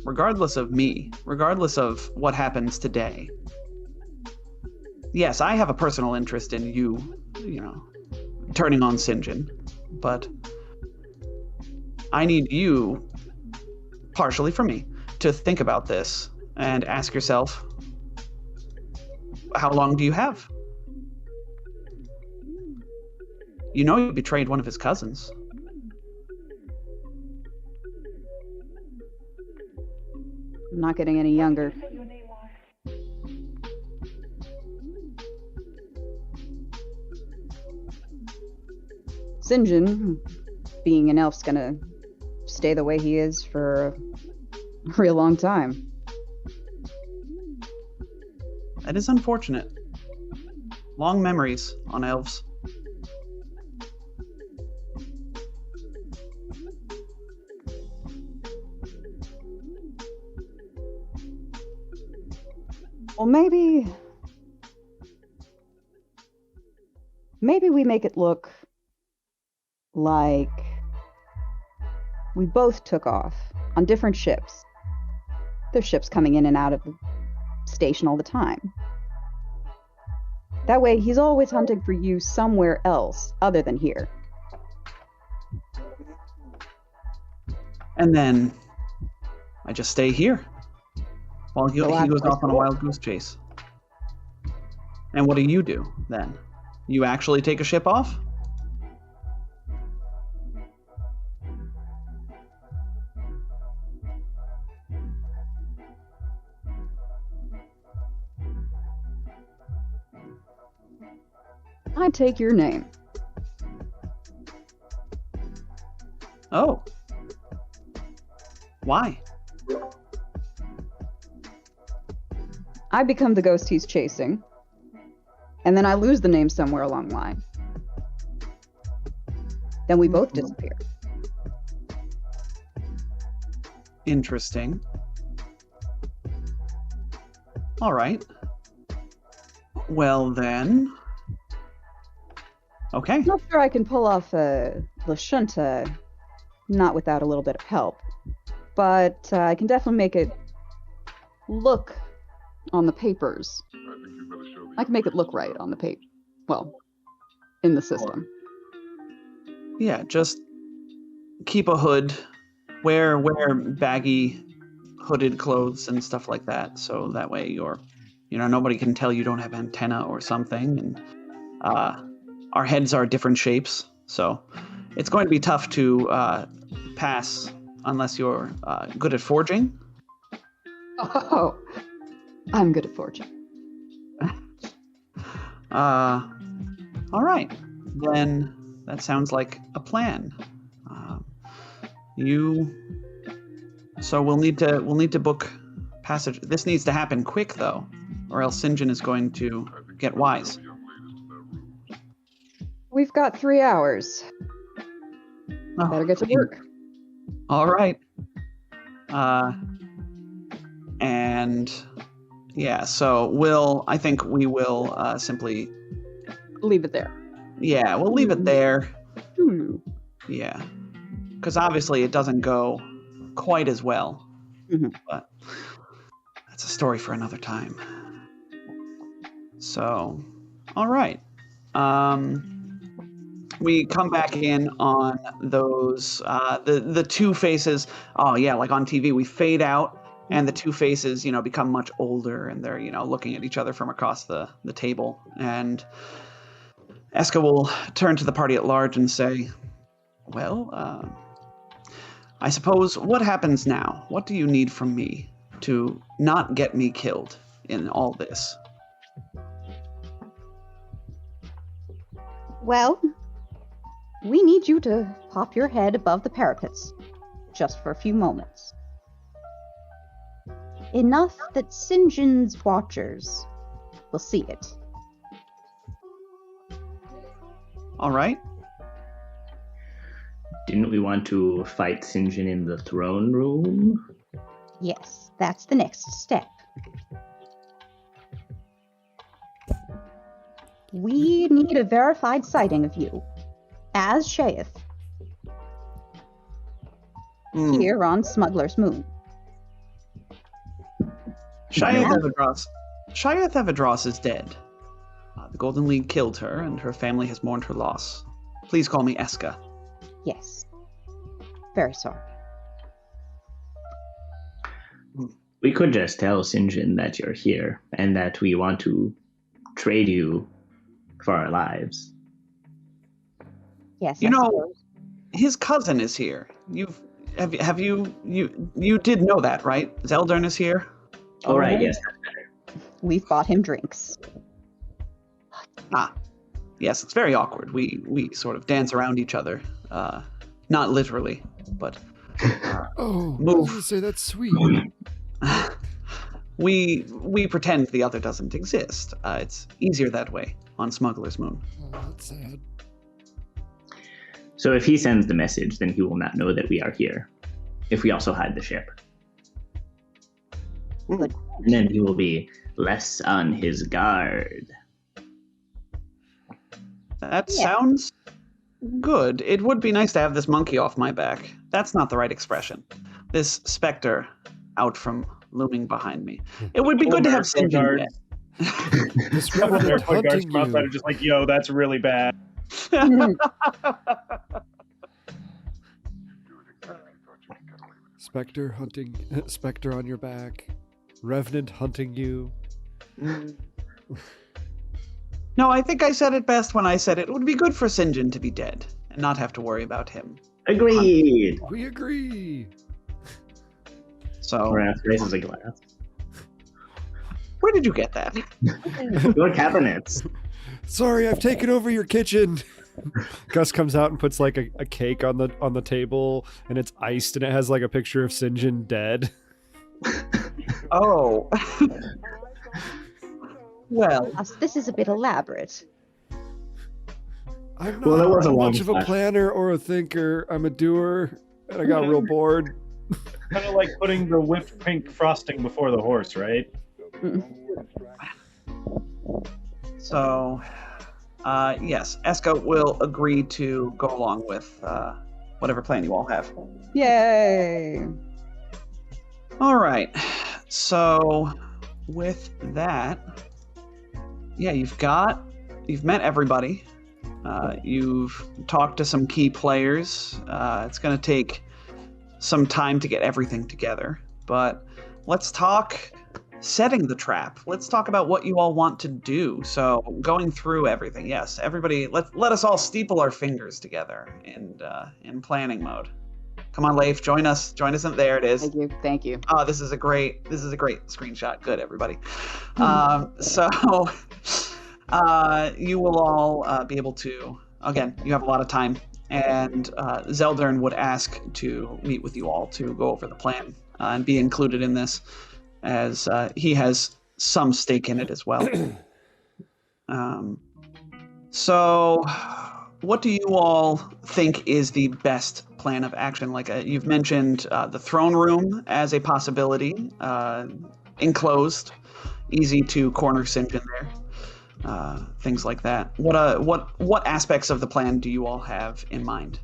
Regardless of me, regardless of what happens today. Yes, I have a personal interest in you, turning on Sinjin, but I need you, partially for me, to think about this and ask yourself, how long do you have? You know you betrayed one of his cousins. I'm not getting any younger. Sinjin, being an elf's gonna stay the way he is for a real long time. That is unfortunate. Long memories on elves. Well, maybe we make it look like we both took off on different ships. There's ships coming in and out of the station all the time. That way, he's always hunting for you somewhere else other than here. And then I just stay here while he goes off on a wild goose chase. And what do you do then? You actually take a ship off? I take your name. Oh. Why? I become the ghost he's chasing. And then I lose the name somewhere along the line. Then we both disappear. Interesting. All right. Well then. Okay. I'm not sure I can pull off Lashunta, not without a little bit of help. But I can definitely make it look on the papers. I can make it look right on the page. Well, in the system. Yeah, just keep a hood. Wear baggy hooded clothes and stuff like that, so that way nobody can tell you don't have antenna or something. And our heads are different shapes, so it's going to be tough to pass unless you're good at forging. Oh, I'm good at forging. All right, then that sounds like a plan. So we'll need to book passage. This needs to happen quick though, or else Sinjin is going to get wise. We've got 3 hours. Better get to work. All right. And yeah, so I think we will simply leave it there. Yeah, we'll leave it there. Ooh. Yeah, because obviously it doesn't go quite as well. Mm-hmm. But that's a story for another time. So, all right. We come back in on those the two faces. Oh yeah, like on TV, we fade out, and the two faces, become much older, and they're looking at each other from across the table. And Eska will turn to the party at large and say, "Well, I suppose what happens now? What do you need from me to not get me killed in all this?" Well, we need you to pop your head above the parapets, just for a few moments. Enough that Sinjin's watchers will see it. All right. Didn't we want to fight Sinjin in the throne room? Yes, that's the next step. We need a verified sighting of you, as Shaeth, here on Smuggler's Moon. Shaeth Evidros is dead. The Golden League killed her, and her family has mourned her loss. Please call me Eska. Yes. Very sorry. We could just tell Sinjin that you're here, and that we want to trade you for our lives. Yes. His cousin is here. You did know that, right? Zeldern is here. Oh, right, yes. We've bought him drinks. Yes, it's very awkward. We sort of dance around each other, not literally, but move. You say that's sweet. We pretend the other doesn't exist. It's easier that way on Smuggler's Moon. Oh, that's sad. So if he sends the message, then he will not know that we are here. If we also hide the ship. Good. And then he will be less on his guard. That sounds good. It would be nice to have this monkey off my back. That's not the right expression. This specter out from looming behind me. It would be good to have Sinjin dead. This Couple revenant airport guards hunting from outside are you. just like, yo, that's really bad. Spectre hunting, spectre on your back, revenant hunting you. No, I think I said it best when I said it would be good for Sinjin to be dead and not have to worry about him. Agreed. We agree. So, Wrath raises a glass. where did you get that? Your cabinets. Sorry, I've taken over your kitchen. Gus comes out and puts like a cake on the table, and it's iced, and it has like a picture of Sinjin dead. Oh. Well, This is a bit elaborate. I'm Well, that not was a long much of a flash. planner or a thinker. I'm a doer, and I got real bored. Kind of like putting the whipped pink frosting before the horse, right? so, yes, Eska will agree to go along with whatever plan you all have. Yay! All right. So, with that, yeah, you've met everybody. You've talked to some key players. It's going to take some time to get everything together, but let's talk setting the trap. Let's talk about what you all want to do. So, going through everything. Yes, everybody, let us all steeple our fingers together in planning mode. Come on, Leif, join us. Join us in there. It is. Thank you. Oh, this is a great screenshot. Good, everybody. So you will all be able to, again, you have a lot of time, and Zeldern would ask to meet with you all to go over the plan and be included in this, as he has some stake in it as well. So what do you all think is the best plan of action? Like you've mentioned the throne room as a possibility, enclosed, easy to corner Sinjin there, things like that. What aspects of the plan do you all have in mind?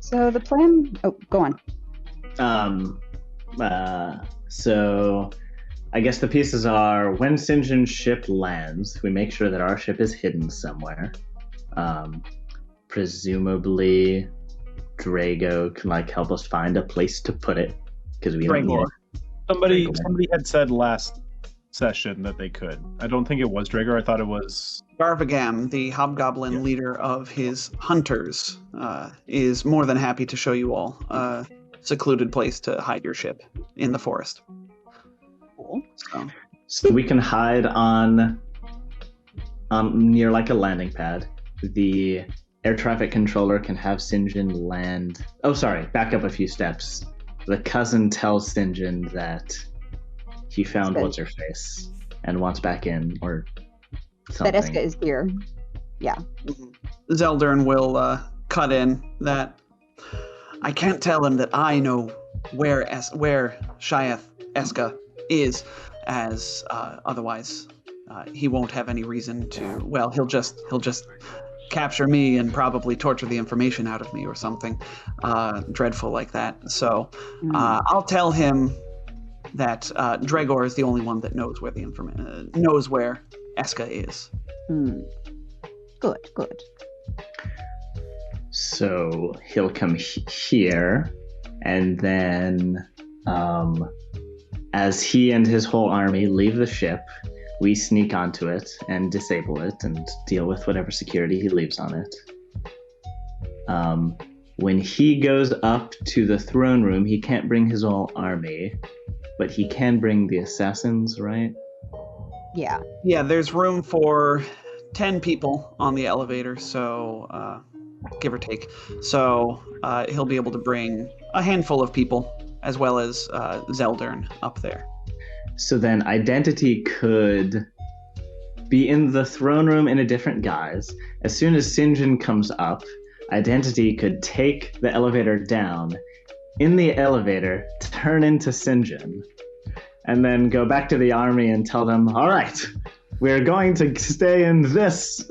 So the plan. Oh, go on. So I guess the pieces are when Sinjin's ship lands, we make sure that our ship is hidden somewhere. Presumably Drago can help us find a place to put it, because we don't know. Somebody had said last session that they could. I don't think it was Drago. I thought it was Garvagam, the hobgoblin leader of his hunters, is more than happy to show you all a secluded place to hide your ship in the forest. Cool. So we can hide on near a landing pad. The air traffic controller can have Sinjin land. Oh, sorry, back up a few steps. The cousin tells Sinjin that he found what's her face and wants back in, or something. That Eska is here. Yeah. Zeldern will cut in that I can't tell him that I know where Shayath Eska is, as otherwise he won't have any reason to. Well, he'll just capture me and probably torture the information out of me or something dreadful like that. So I'll tell him that Dregor is the only one that knows where the knows where Eska is. Good. So he'll come here, and then as he and his whole army leave the ship, we sneak onto it and disable it and deal with whatever security he leaves on it. When he goes up to the throne room, he can't bring his whole army, but he can bring the assassins, right? Yeah. Yeah, there's room for 10 people on the elevator, so give or take. So he'll be able to bring a handful of people, as well as Zeldern up there. So then Identity could be in the throne room in a different guise. As soon as Sinjin comes up, Identity could take the elevator down, in the elevator, turn into Sinjin, and then go back to the army and tell them, all right, we're going to stay in this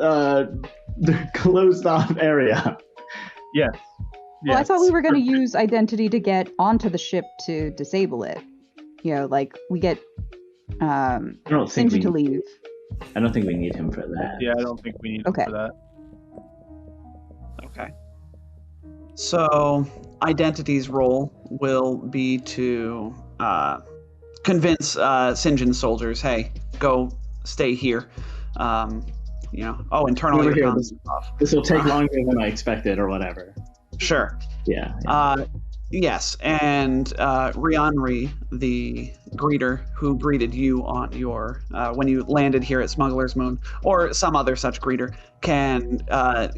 closed off area. Yeah. Well, I thought we were going to use identity to get onto the ship to disable it. You know, like we get Sinjin to leave. I don't think we need him for that. Yeah, I don't think we need him for that. Okay. So, Identity's role will be to convince Sinjin soldiers, hey, go stay here. Internally Over here, this will take longer than I expected or whatever. Sure. Yeah. Yes, and Rianri, the greeter who greeted you on your when you landed here at Smuggler's Moon, or some other such greeter, can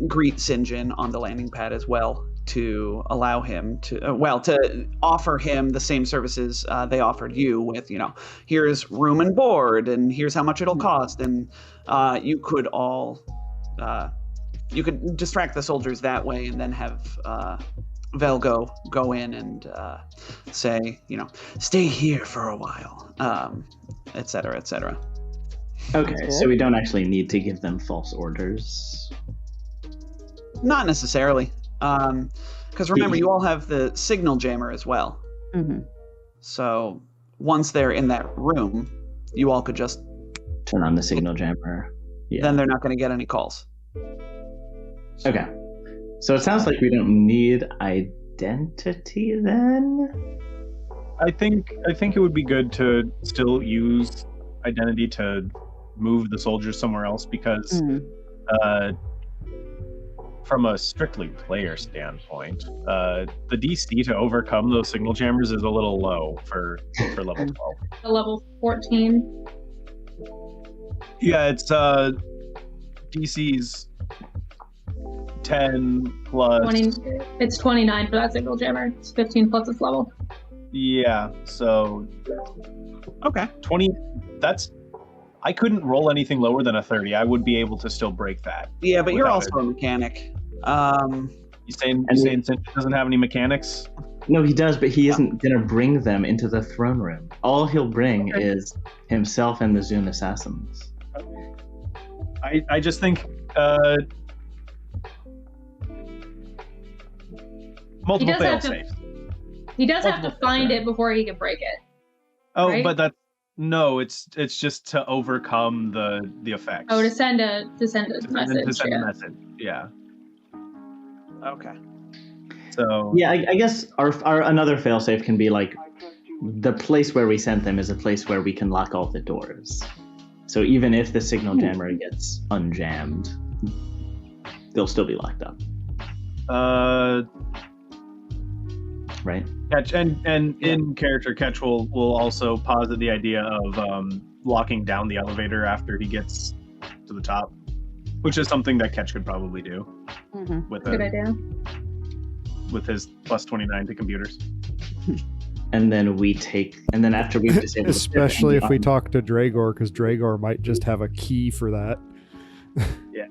greet Sinjin on the landing pad as well to allow him to to offer him the same services they offered you with, here's room and board, and here's how much it'll cost, and you could all you could distract the soldiers that way, and then have Velgo go in and say, stay here for a while, et cetera, et cetera. Okay, so we don't actually need to give them false orders? Not necessarily. Because remember, you all have the signal jammer as well. Mm-hmm. So once they're in that room, you all could just turn on the signal jammer. Yeah. Then they're not going to get any calls. Okay. So it sounds like we don't need identity then? I think it would be good to still use identity to move the soldiers somewhere else, because from a strictly player standpoint, the DC to overcome those signal jammers is a little low for level 12. A level 14. Yeah, it's DC's 10 plus 20. It's 29 for that signal jammer. It's 15 plus its level. Yeah, so okay, 20. I couldn't roll anything lower than a 30. I would be able to still break that. Yeah, but you're also a mechanic. You saying Sinjin doesn't have any mechanics? No, he does, but he isn't gonna bring them into the throne room. All he'll bring is himself and the Zune assassins. I just think multiple fail safes. He does have to find it before he can break it. Oh, right? but it's just to overcome the effects. Oh, to send a message. To send a message. Yeah. Okay. So yeah, I guess our another failsafe can be like the place where we sent them is a place where we can lock all the doors. So even if the signal jammer gets unjammed, they'll still be locked up. Right. Ketch and in character, Ketch will also posit the idea of locking down the elevator after he gets to the top, which is something that Ketch could probably do. Mm-hmm. Good idea. With his plus 29 to computers. And then after we've disabled especially if we talk to Dragor, because Dragor might just have a key for that. Yeah.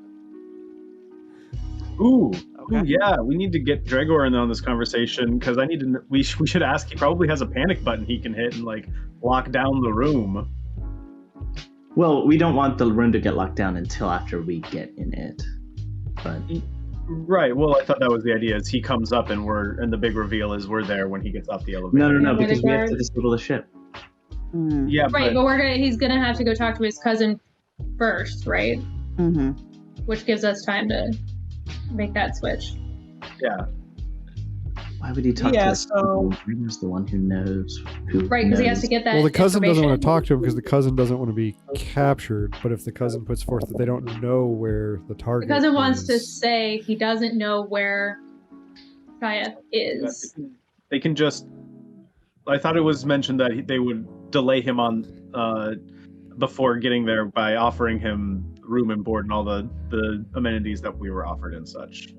Ooh. Okay. Ooh, yeah, we need to get Dragor in on this conversation, because I need to. We should ask. He probably has a panic button he can hit and lock down the room. Well, we don't want the room to get locked down until after we get in it. But right. Well, I thought that was the idea. Is he comes up and the big reveal is we're there when he gets off the elevator. No, because we have to disable the ship. Yeah. Right, but he's gonna have to go talk to his cousin first, right? Mm-hmm. Which gives us time to make that switch. Yeah. Why would he talk to his cousin? He's the one who knows. Right, because he has to get that. Well, the cousin doesn't want to talk to him because the cousin doesn't want to be captured. But if the cousin puts forth that they don't know where the target the cousin wants to say he doesn't know where Kaya is. They can just. I thought it was mentioned that they would delay him on before getting there by offering him room and board and all the amenities that we were offered and such.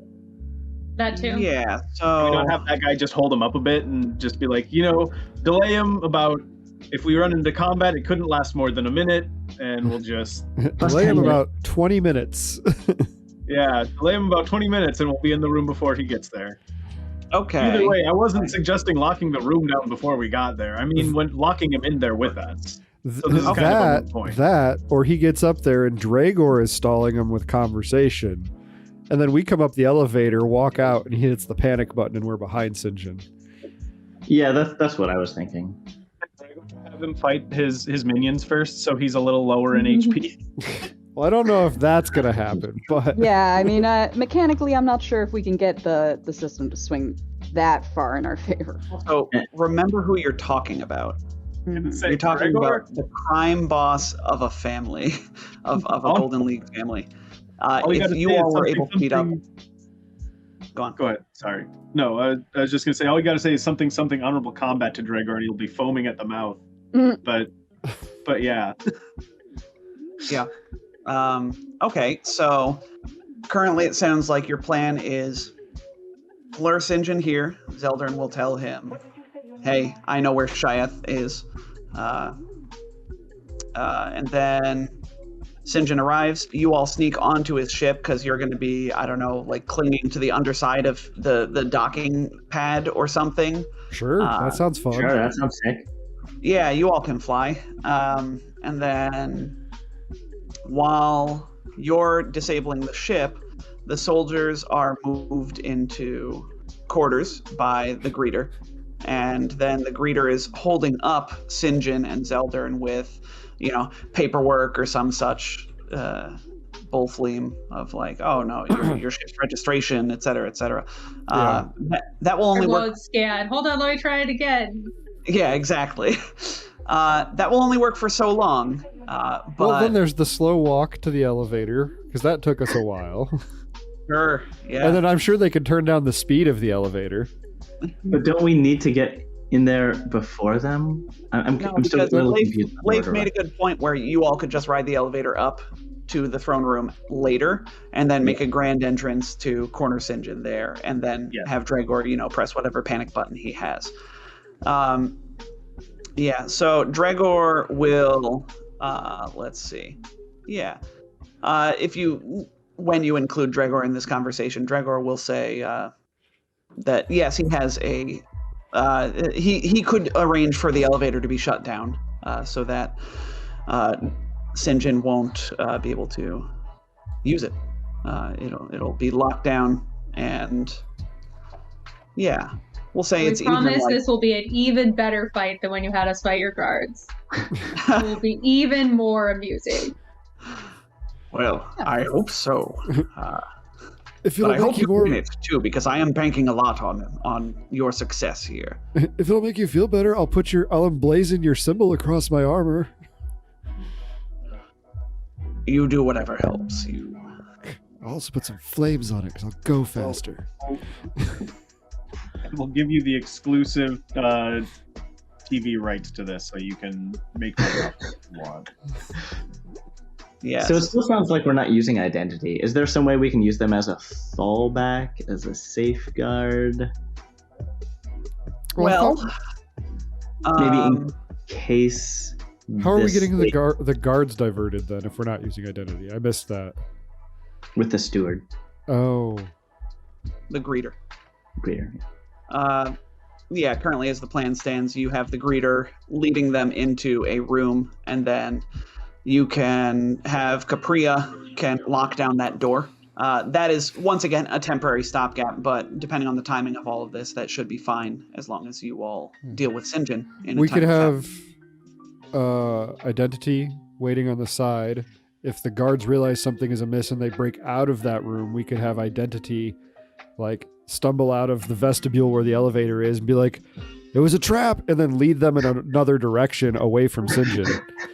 That too. Yeah, We so don't have that guy just hold him up a bit and just be like, delay him about. If we run into combat, it couldn't last more than a minute, and we'll just delay him about 20 minutes. delay him about 20 minutes, and we'll be in the room before he gets there. Okay. Either way, I wasn't suggesting locking the room down before we got there. I mean, when locking him in there with us. So this is kind of a moot point. That, or he gets up there and Dragor is stalling him with conversation. And then we come up the elevator, walk out, and he hits the panic button and we're behind Sinjin. Yeah, that's what I was thinking. Have him fight his minions first, so he's a little lower in HP. Well, I don't know if that's going to happen, but... Yeah, I mean, mechanically, I'm not sure if we can get the system to swing that far in our favor. So remember who you're talking about. Say, You're talking Gregor? about the crime boss of a family, of a Golden League family. If you all were able to beat up... Go on. Go ahead. Sorry. No, I was just going to say, all you got to say is something honorable combat to Dregor, and he'll be foaming at the mouth. But yeah. Yeah. Okay, so currently it sounds like your plan is lure Sinjin here. Zeldern will tell him, hey, I know where Shayeth is. And then Sinjin arrives. You all sneak onto his ship because you're going to be, I don't know, like clinging to the underside of the docking pad or something. Sure, that sounds fun. Sure, that sounds sick. Yeah, you all can fly. And then while you're disabling the ship, the soldiers are moved into quarters by the greeter. And then the greeter is holding up Sinjin and Zeldern with, paperwork or some such bullfleam of like, oh no, your ship's registration, et cetera, et cetera. Yeah. That will only work. Scan. Hold on, let me try it again. Yeah, exactly. That will only work for so long. But Well, then there's the slow walk to the elevator, because that took us a while. sure, yeah. And then I'm sure they could turn down the speed of the elevator. But don't we need to get in there before them? I'm still because really confused. Leif made a good point where you all could just ride the elevator up to the throne room later and then make a grand entrance to corner Sinjin there and then have Dragor, press whatever panic button he has. Yeah, so Dragor will, let's see. Yeah. When you include Dragor in this conversation, Dragor will say that, yes, he has he could arrange for the elevator to be shut down so that Sinjin won't be able to use it. It'll be locked down and, yeah. We'll say it's even promise this will be an even better fight than when you had us fight your guards. It will be even more amusing. Well, I hope so. If But I it'll hope make you you more, win it too, because I am banking a lot on your success here. if it'll make you feel better, I'll emblazon your symbol across my armor. You do whatever helps you. I'll also put some flames on it because I'll go faster. We'll give you the exclusive TV rights to this, so you can make that up if you want. Yes. So it still sounds like we're not using identity. Is there some way we can use them as a fallback, as a safeguard? Well, Maybe in case. How are we this- getting the guards diverted then if we're not using identity? I missed that. with the steward? Oh. the greeter. Greater. Yeah, currently as the plan stands, you have the greeter leading them into a room, and then you can have Capria can lock down that door. That is, once again, a temporary stopgap, but depending on the timing of all of this, that should be fine as long as you all deal with Sinjin. We could have identity waiting on the side. If the guards realize something is amiss and they break out of that room, we could have identity like stumble out of the vestibule where the elevator is and be like, it was a trap, and then lead them in another direction away from Sinjin.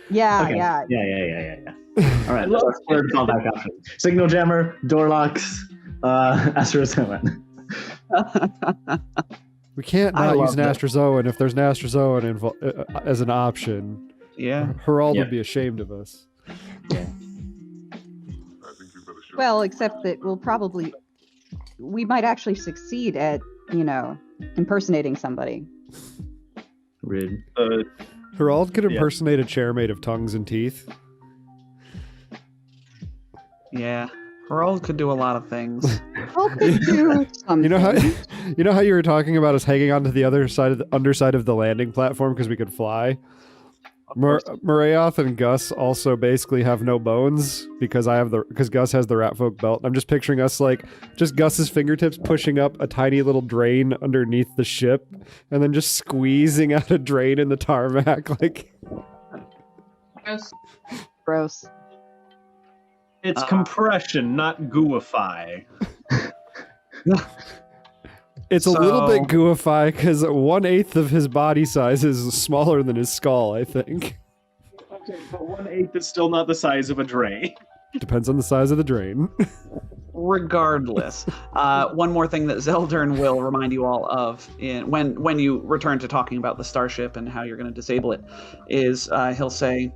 Yeah, Okay. yeah. Yeah. All right, that's our third callback option. Signal jammer, door locks, Astrozoan. We can't I not love use an Astrozoan if there's an Astrozoan as an option. Yeah. Herald Yeah. would be ashamed of us. Well, except that we might actually succeed at, impersonating somebody. Rude. Herald could Yeah. impersonate a chair made of tongues and teeth. Yeah. Pearl could do a lot of things. Pearl could do something. You know how you were talking about us hanging onto the other side of the underside of the landing platform because we could fly? Marayoth and Gus also basically have no bones because Gus has the Ratfolk belt. I'm just picturing us like just Gus's fingertips pushing up a tiny little drain underneath the ship and then just squeezing out a drain in the tarmac like Gross. It's compression, not gooify. It's a little bit gooify because 1/8 of his body size is smaller than his skull, I think. Okay, but 1/8 is still not the size of a drain. Depends on the size of the drain. Regardless, one more thing that Zeldern will remind you all of when you return to talking about the starship and how you're going to disable it is he'll say,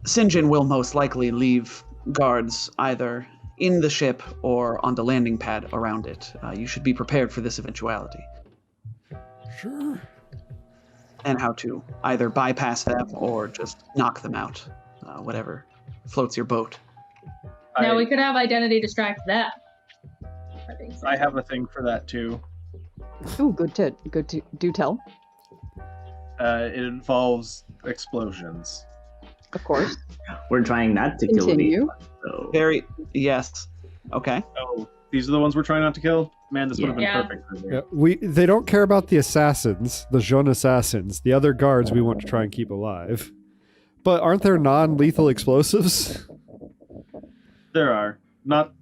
Sinjin will most likely leave guards either in the ship or on the landing pad around it. You should be prepared for this eventuality. Sure. And how to either bypass them or just knock them out. Whatever floats your boat. Now we could have identity distract them. I have a thing for that too. Ooh, good to do tell. It involves explosions. Of course. We're trying not to kill Continue. So. Yes. Okay. Oh, these are the ones we're trying not to kill? Man, this would have been Yeah. perfect for me. Yeah, they don't care about the assassins, the Jeune assassins. The other guards we want to try and keep alive. But aren't there non-lethal explosives? There are. Not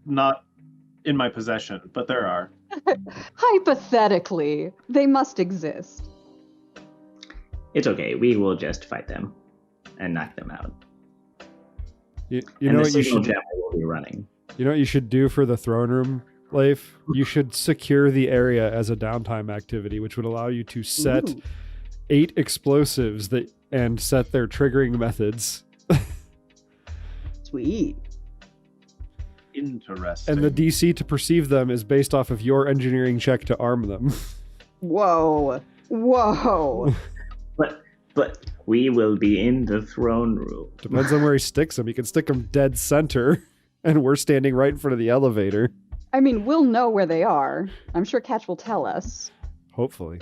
in my possession, but there are. Hypothetically, they must exist. It's okay. We will just fight them and knock them out. You And know the what you signal should jammer will be running. You know what you should do for the throne room, Leif? You should secure the area as a downtime activity, which would allow you to set Ooh. 8 explosives and set their triggering methods. Sweet. Interesting. And the DC to perceive them is based off of your engineering check to arm them. Whoa. Whoa. But we will be in the throne room. Depends on where he sticks them. He can stick them dead center, and we're standing right in front of the elevator. I mean, we'll know where they are. I'm sure Catch will tell us. Hopefully.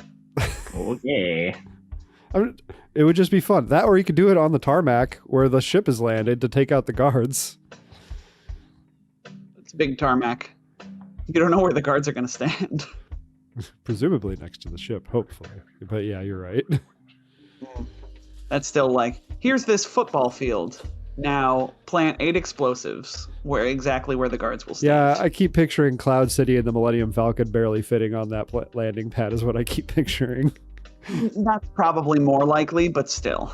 Okay. It would just be fun. That, or you could do it on the tarmac where the ship is landed to take out the guards. It's a big tarmac. You don't know where the guards are going to stand. Presumably next to the ship, hopefully. But yeah, you're right. That's still like, here's this football field. Now plant 8 explosives exactly where the guards will stand. Yeah, I keep picturing Cloud City and the Millennium Falcon barely fitting on that landing pad is what I keep picturing. That's probably more likely, but still.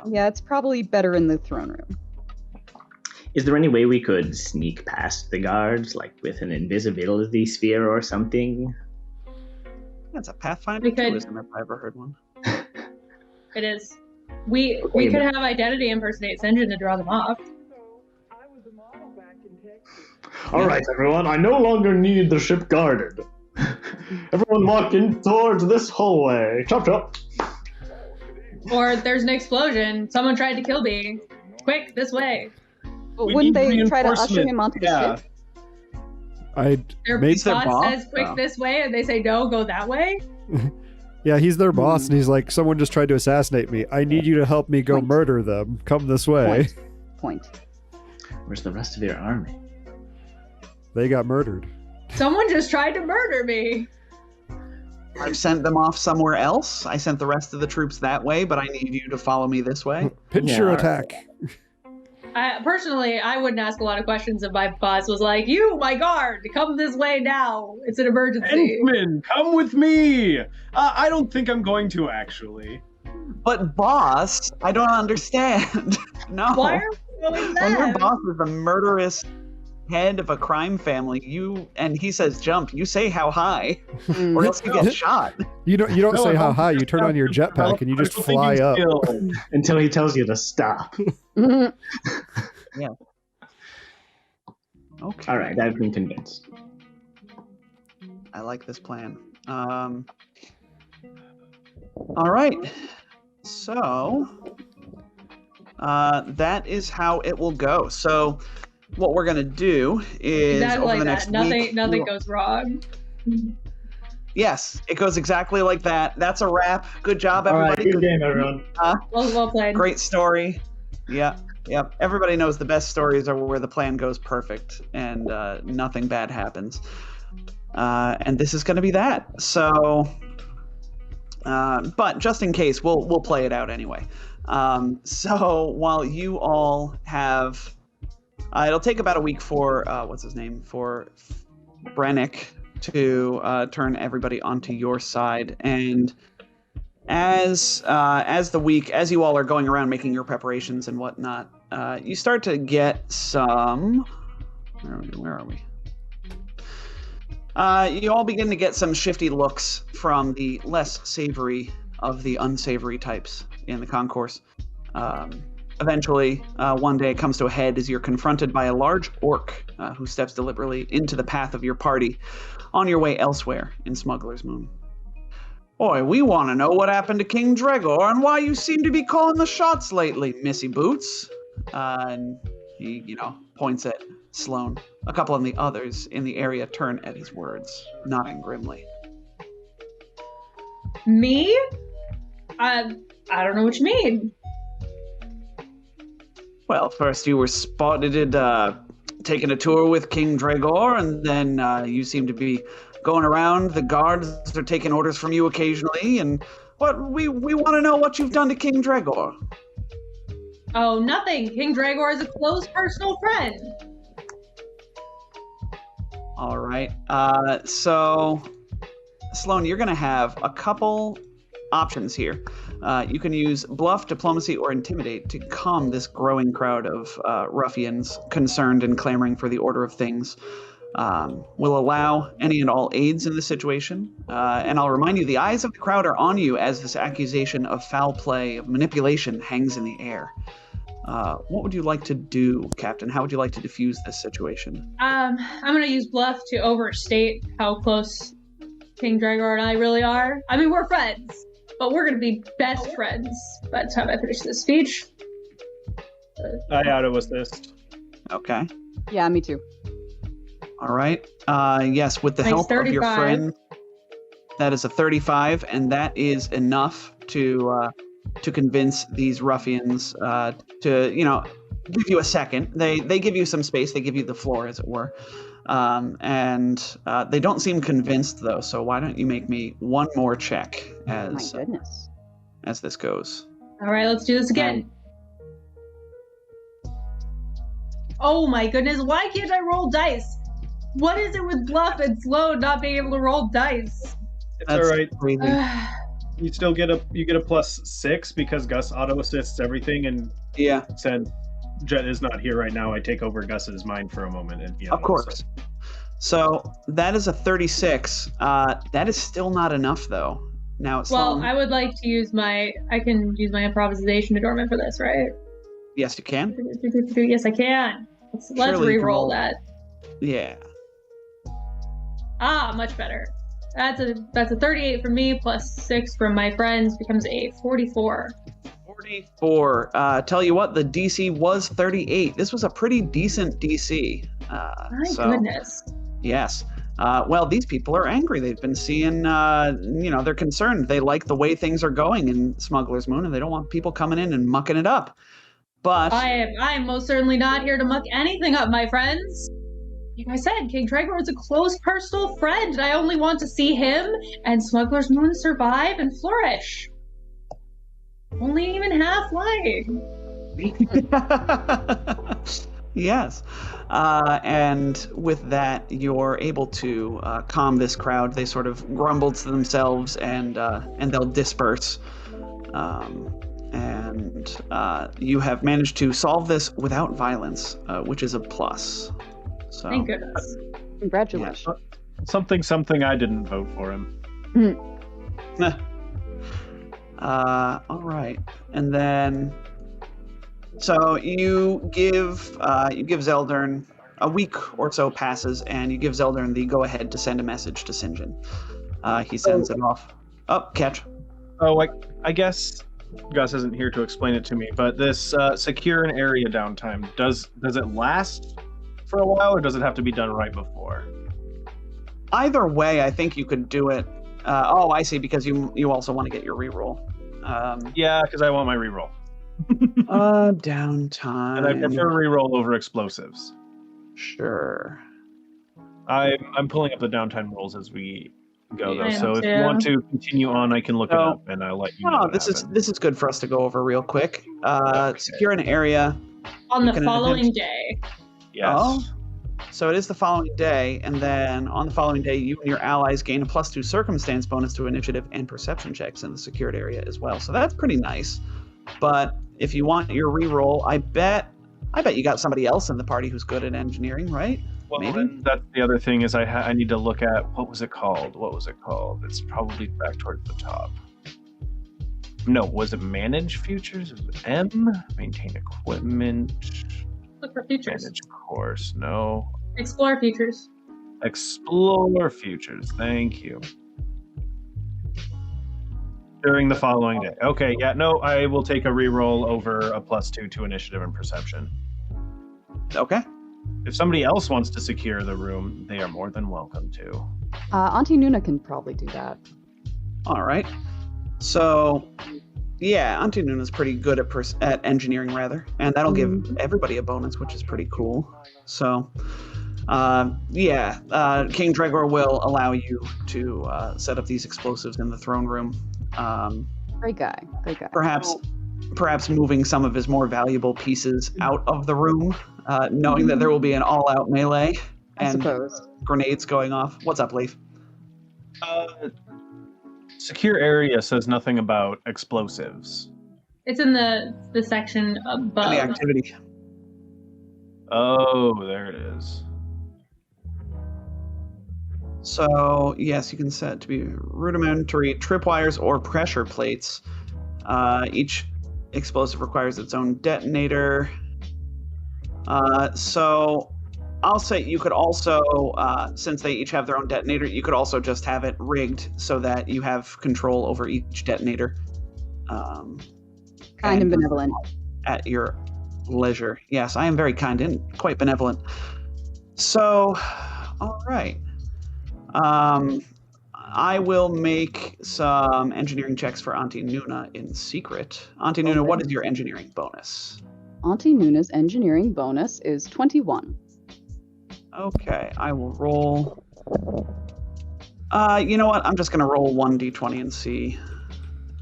Yeah, it's probably better in the throne room. Is there any way we could sneak past the guards, like with an invisibility sphere or something? That's a Pathfinder tourism if I ever heard one. It is. We could have identity impersonate Sinjin to draw them off. All right, everyone. I no longer need the ship guarded. Everyone walk in towards this hallway. Chop chop. Or there's an explosion. Someone tried to kill me. Quick, this way. But We wouldn't need they try to usher reinforcement. him onto the Yeah. ship? Their Maybe their boss boss? says quick Oh. this way, and they say no, go that way. Yeah, he's their boss, and he's like, someone just tried to assassinate me. I need you to help me go Point. murder them. Come this way. Point. Where's the rest of your army? They got murdered. Someone just tried to murder me. I've sent them off somewhere else. I sent the rest of the troops that way, but I need you to follow me this way. Pinch Yeah, your alright. attack. Personally, I wouldn't ask a lot of questions if my boss was like, "You, my guard, come this way now. It's an emergency." Henchman, come with me! I don't think I'm going to, actually. But boss, I don't understand. No. Why are we going When your that? boss is a murderous head of a crime family, and he says jump, you say how high, or else you get shot. You don't No, say I how don't high. You think turn on your that's jetpack and you just critical fly thinking up. skill. Until he tells you to stop. Okay. All right, I've been convinced. I like this plan. All right. So that is how it will go. So what we're gonna do is Exactly over like the that. next week. Nothing goes wrong. Yes, it goes exactly like that. That's a wrap. Good job, All right, everybody. good game, everyone. Well played. Great story. Yep. Everybody knows the best stories are where the plan goes perfect and nothing bad happens. And this is going to be that. So, but just in case, we'll play it out anyway. So while you all have, it'll take about a week for for Brennick to turn everybody onto your side, and as you all are going around making your preparations and whatnot, you start to get some. Where are we? You all begin to get some shifty looks from the less savory of the unsavory types in the concourse. Eventually, one day it comes to a head as you're confronted by a large orc who steps deliberately into the path of your party on your way elsewhere in Smuggler's Moon. Boy, we want to know what happened to King Dregor and why you seem to be calling the shots lately, Missy Boots. And he, points at Sloane. A couple of the others in the area turn at his words, nodding grimly. Me? I don't know what you mean. Well, first you were spotted taking a tour with King Dregor, and then you seem to be going around. The guards are taking orders from you occasionally, and we want to know what you've done to King Dregor. Oh, nothing. King Dregor is a close personal friend. All right. So, Sloane, you're going to have a couple options here. You can use bluff, diplomacy, or intimidate to calm this growing crowd of ruffians concerned and clamoring for the order of things. We'll allow any and all aids in the situation. And I'll remind you, the eyes of the crowd are on you as this accusation of foul play, of manipulation hangs in the air. What would you like to do, Captain? How would you like to defuse this situation? I'm going to use bluff to overstate how close King Dregor and I really are. I mean, we're friends, but we're going to be best friends by the time I finish this speech. I auto-assist. Okay. Yeah, me too. All right. Yes, with the Nice, help of your 35. friend, that is a 35, and that is enough to convince these ruffians to, give you a second. They give you some space. They give you the floor, as it were. And they don't seem convinced, though, so why don't you make me one more check My goodness. as this goes. All right, let's do this again. Oh my goodness, why can't I roll dice? What is it with Bluff and Sloane not being able to roll dice? It's all right. Crazy. You still get a +6 because Gus auto assists everything, and Yeah, since Jet is not here right now, I take over Gus's mind for a moment and of course. So that is a 36. That is still not enough, though. Now, Well, I would like to use I can use my improvisation adornment for this, right? yes, you can. Yes, I can. Let's Surely you can re-roll roll. that. Yeah. Much better. That's a 38 from me plus 6 from my friends becomes a 44. 44. Tell you what, the DC was 38. This was a pretty decent DC. My goodness. Yes. Well, these people are angry. They've been seeing, they're concerned. They like the way things are going in Smuggler's Moon, and they don't want people coming in and mucking it up. But I am most certainly not here to muck anything up, my friends. Like I said, King Dregor is a close personal friend, and I only want to see him and Smuggler's Moon survive and flourish. Only even half lying. yes. And with that, you're able to calm this crowd. They sort of grumble to themselves, and they'll disperse. And you have managed to solve this without violence, which is a plus. So, Thank goodness. Congratulations. something I didn't vote for him. All right, and then so you give Zeldern a week or so passes, and you give Zeldern the go ahead to send a message to Sinjin. He sends it off. Oh, catch. Oh, I guess Gus isn't here to explain it to me, but this secure an area downtime, does it last for a while, or does it have to be done right before? Either way, I think you could do it. Oh, I see, because you also want to get your reroll. Yeah, because I want my reroll. Downtime. And I prefer reroll over explosives. Sure. I'm pulling up the downtime rolls as we go, though. I So am if you want too. to continue on, I can look it So- up, and I'll let you know. No, what this happened. is good for us to go over real quick. Okay. Secure an area. On the can following event- day. Yes. Oh. So it is the following day, and then on the following day, you and your allies gain a +2 circumstance bonus to initiative and perception checks in the secured area as well. So that's pretty nice. But if you want your reroll, I bet you got somebody else in the party who's good at engineering, right? Well, Maybe. and that's the other thing is I need to look at what was it called? It's probably back towards the top. No, was it manage futures? Was it M? Maintain equipment. Look for futures. Manage course. No. Explore futures. Explore futures. Thank you. During the following day. Okay, yeah, no, I will take a reroll over a +2 to initiative and perception. Okay. If somebody else wants to secure the room, they are more than welcome to. Auntie Nuna can probably do that. All right. So, yeah, Auntie Nuna's pretty good at engineering, rather, and that'll give everybody a bonus, which is pretty cool. So, King Dregor will allow you to set up these explosives in the throne room. Great guy. Perhaps moving some of his more valuable pieces out of the room, knowing that there will be an all-out melee I and suppose. grenades going off. What's up, Leaf? Secure area says nothing about explosives. It's in the section above. The activity. Oh, there it is. So, yes, you can set it to be rudimentary tripwires or pressure plates. Each explosive requires its own detonator. So I'll say you could also, since they each have their own detonator, you could also just have it rigged so that you have control over each detonator. Kind and benevolent. At your leisure. Yes, I am very kind and quite benevolent. So, all right. I will make some engineering checks for Auntie Nuna in secret. Auntie Nuna, what is your engineering bonus? Auntie Nuna's engineering bonus is 21. Okay, I will roll. You know what? I'm just going to roll 1d20 and see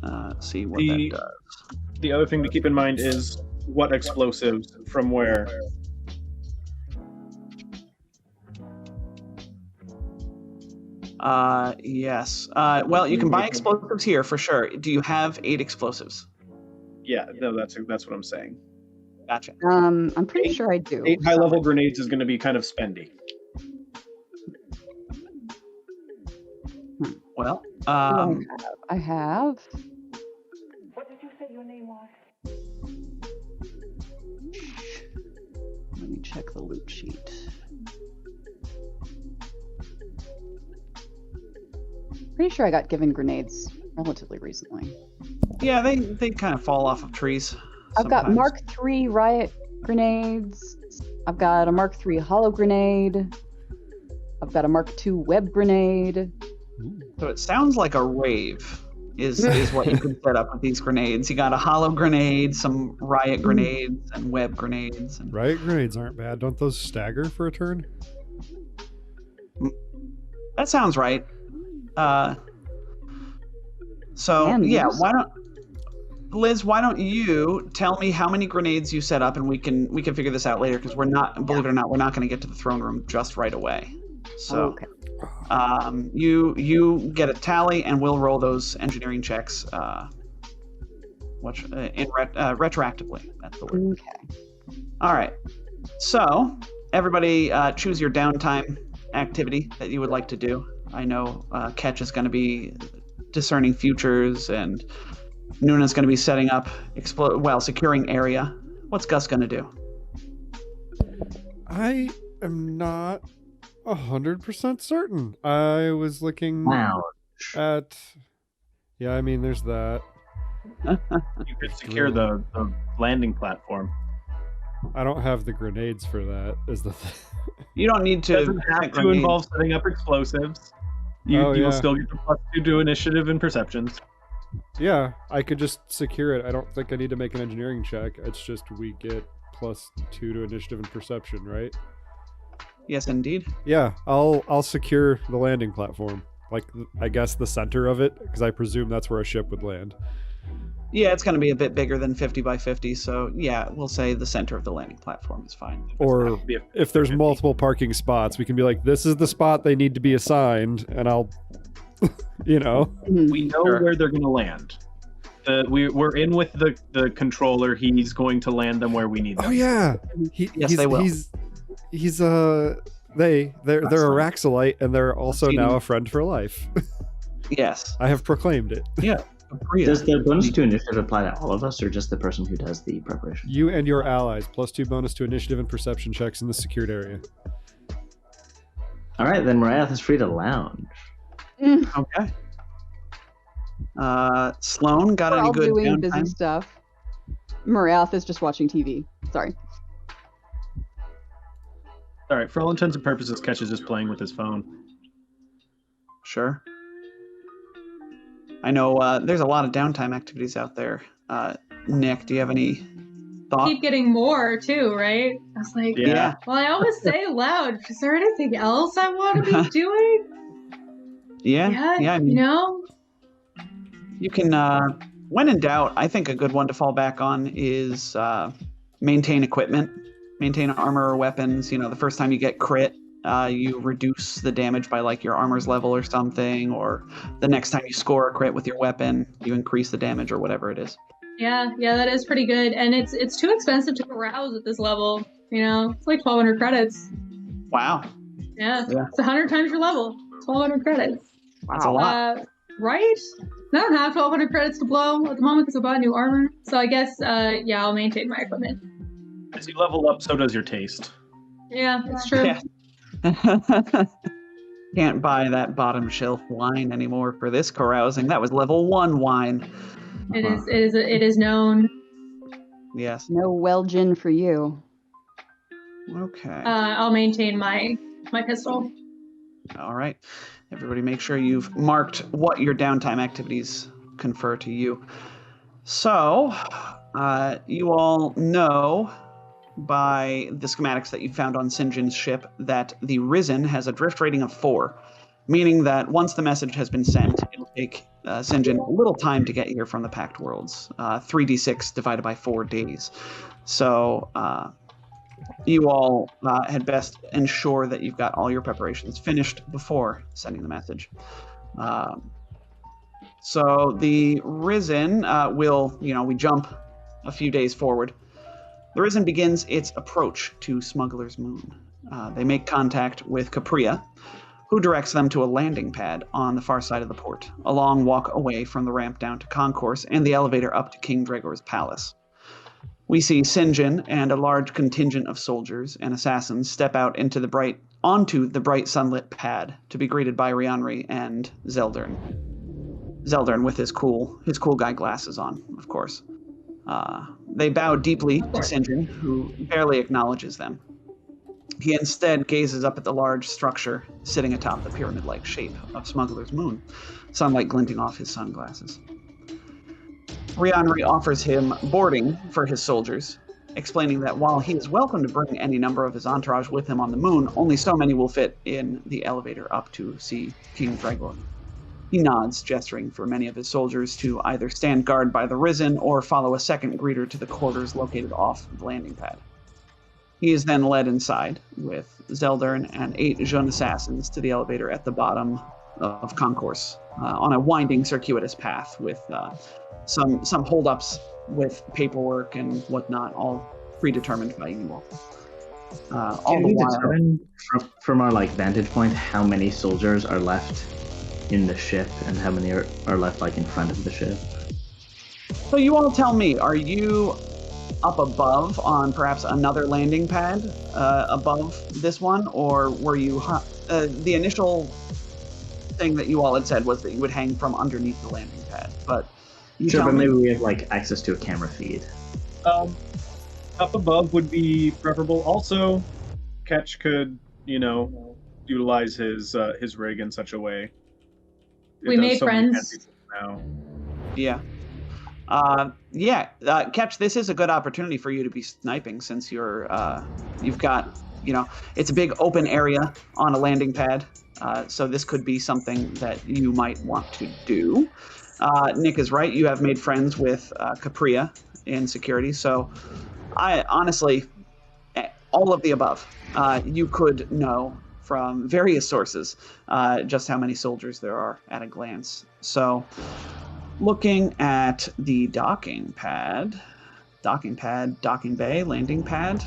what that does. The other thing to keep in mind is what explosives from where. Yes. Well, you can buy explosives here for sure. Do you have 8 explosives? Yeah, no, that's what I'm saying. Gotcha. I'm pretty sure I do. 8 high-level grenades is going to be kind of spendy. Well, I have. What did you say your name was? Let me check the loot sheet. Pretty sure I got given grenades relatively recently. yeah, they kind of fall off of trees. I've got sometimes. Mark III riot grenades. I've got a Mark III hollow grenade. I've got a Mark II web grenade. So it sounds like a rave is what you can set up with these grenades. You got a hollow grenade, some riot grenades, and web grenades. And... Riot grenades aren't bad. Don't those stagger for a turn? That sounds right. So Man, yeah, Liz. Liz, why don't you tell me how many grenades you set up, and we can figure this out later, because we're not, believe it or not, we're not going to get to the throne room just right away. So Okay. you get a tally, and we'll roll those engineering checks retroactively. That's the word. Okay. All right. So everybody choose your downtime activity that you would like to do. I know Ketch is going to be discerning futures, and Nuna's going to be setting up, securing area. What's Gus going to do? I am not 100% certain. I was looking Wow. at... Yeah, I mean, there's that. You could secure the landing platform. I don't have the grenades for that. Is the You don't need It to. doesn't have to involve setting up explosives. You Oh, will yeah. still get the +2 to initiative and perceptions. Yeah, I could just secure it. I don't think I need to make an engineering check. It's just we get +2 to initiative and perception, right? Yes, indeed. Yeah, I'll secure the landing platform. Like, I guess the center of it, because I presume that's where a ship would land. Yeah, it's going to be a bit bigger than 50 by 50, so yeah, we'll say the center of the landing platform is fine. Or Be a- if there's multiple parking spots, we can be like, this is the spot they need to be assigned, and I'll, you know. Mhm. We know Sure. where they're going to land. We're in with the controller. He's going to land them where we need them. Oh yeah, Yes, they will. He's they're Araxolite, and they're also now a friend for life. Yes. I have proclaimed it. Capria. Does the bonus to initiative apply to all of us, or just the person who does the preparation? You and your allies, +2 bonus to initiative and perception checks in the secured area. All right, then Mariath is free to lounge. Okay. Sloan, got We're any all good doing busy downtime? stuff. Mariath is just watching TV. Sorry. All right, for all intents and purposes, Ketch is just playing with his phone. Sure. I know there's a lot of downtime activities out there. Nick, do you have any thought? Keep getting more too, right? I was like, Yeah. well, I always say loud. Is there anything else I want to be doing? Yeah. I mean, you know? you can, when in doubt, I think a good one to fall back on is maintain equipment, maintain armor or weapons. You know, the first time you get crit, you reduce the damage by like your armor's level or something, or the next time you score a crit with your weapon, you increase the damage or whatever it is. Yeah, that is pretty good. And it's too expensive to carouse at this level. You know, it's like 1,200 credits. Wow. Yeah. Yeah. It's 100 times your level. 1,200 credits. That's a lot. Right? I don't have 1,200 credits to blow at the moment because I bought new armor. So I guess, yeah, I'll maintain my equipment. As you level up, so does your taste. Yeah, it's true. Yeah. Can't buy that bottom shelf wine anymore for this carousing. That was level 1 wine. It is known. Yes. No Welgin for you. Okay. I'll maintain my pistol. All right. Everybody make sure you've marked what your downtime activities confer to you. So, you all know by the schematics that you found on Sinjin's ship that the Risen has a drift rating of 4, meaning that once the message has been sent, it'll take Sinjin a little time to get here from the Pact Worlds. 3d6 divided by 4 days. So, you all had best ensure that you've got all your preparations finished before sending the message. So the Risen we jump a few days forward. The Risen begins its approach to Smuggler's Moon. They make contact with Capria, who directs them to a landing pad on the far side of the port, a long walk away from the ramp down to Concourse and the elevator up to King Dregor's palace. We see Sinjin and a large contingent of soldiers and assassins step out onto the bright sunlit pad to be greeted by Rianri and Zeldern. Zeldern with his cool guy glasses on, of course. They bow deeply to Sinjin, who barely acknowledges them. He instead gazes up at the large structure sitting atop the pyramid-like shape of Smuggler's Moon, sunlight glinting off his sunglasses. Rianri offers him boarding for his soldiers, explaining that while he is welcome to bring any number of his entourage with him on the moon, only so many will fit in the elevator up to see King Dregor. He nods, gesturing for many of his soldiers to either stand guard by the Risen or follow a second greeter to the quarters located off the landing pad. He is then led inside with Zeldern and 8 Jeune assassins to the elevator at the bottom of Concourse, on a winding, circuitous path with some holdups with paperwork and whatnot, all predetermined by you all. Can we determine from our vantage point how many soldiers are left in the ship and how many are left in front of the ship? So you all tell me, are you up above on perhaps another landing pad above this one, or were you the initial thing that you all had said was that you would hang from underneath the landing pad, but Sure, but maybe we have access to a camera feed. Up above would be preferable. Also, Ketch could, utilize his rig in such a way. It We does made so many friends. fancy things now. Yeah. Ketch, this is a good opportunity for you to be sniping since you've got, it's a big open area on a landing pad. So this could be something that you might want to do. Nick is right. You have made friends with Capria in security. So I honestly, all of the above, you could know from various sources just how many soldiers there are at a glance. So looking at the docking bay, landing pad,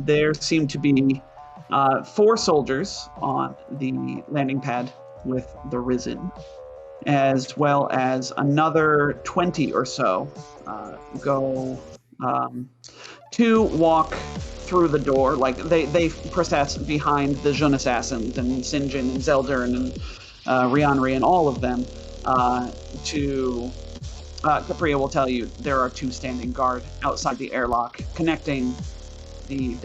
there seem to be 4 soldiers on the landing pad with the Risen, as well as another 20 or so go to walk through the door. Like they process behind the Jun assassins and Sinjin and Zeldern and Rianri and all of them to Capria will tell you there are 2 standing guard outside the airlock connecting the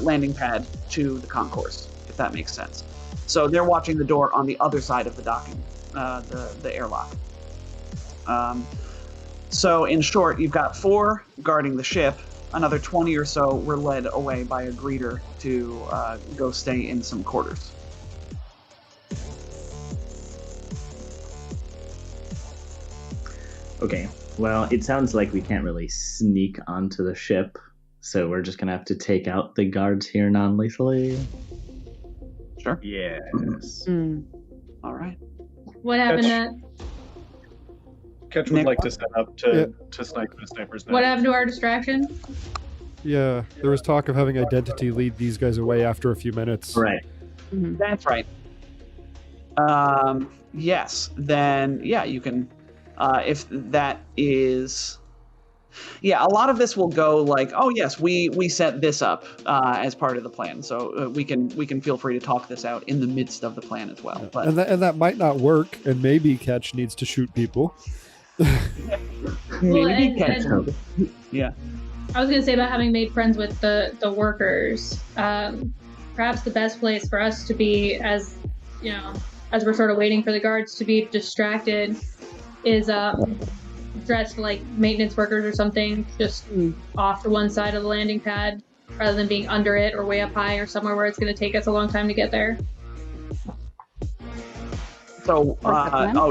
landing pad to the concourse, if that makes sense. So they're watching the door on the other side of the docking, the airlock. So in short, you've got 4 guarding the ship. Another 20 or so were led away by a greeter to go stay in some quarters. Okay, well, it sounds like we can't really sneak onto the ship, so we're just gonna have to take out the guards here non-lethally. Sure. Yes. All right. What happened Catch. Ketch would Nick? like to set up to snipe the snipers now. What happened to our distraction? Yeah, there was talk of having Identity lead these guys away after a few minutes. Right. That's right. Yes. Then, yeah, you can. If that is. Yeah, a lot of this will go like, oh yes, we set this up as part of the plan, so we can feel free to talk this out in the midst of the plan as well. But And that might not work, and maybe Ketch needs to shoot people. maybe and- yeah. I was going to say about having made friends with the workers. Perhaps the best place for us to be, as we're sort of waiting for the guards to be distracted, is dressed like maintenance workers or something, just off to one side of the landing pad, rather than being under it or way up high or somewhere where it's going to take us a long time to get there. So,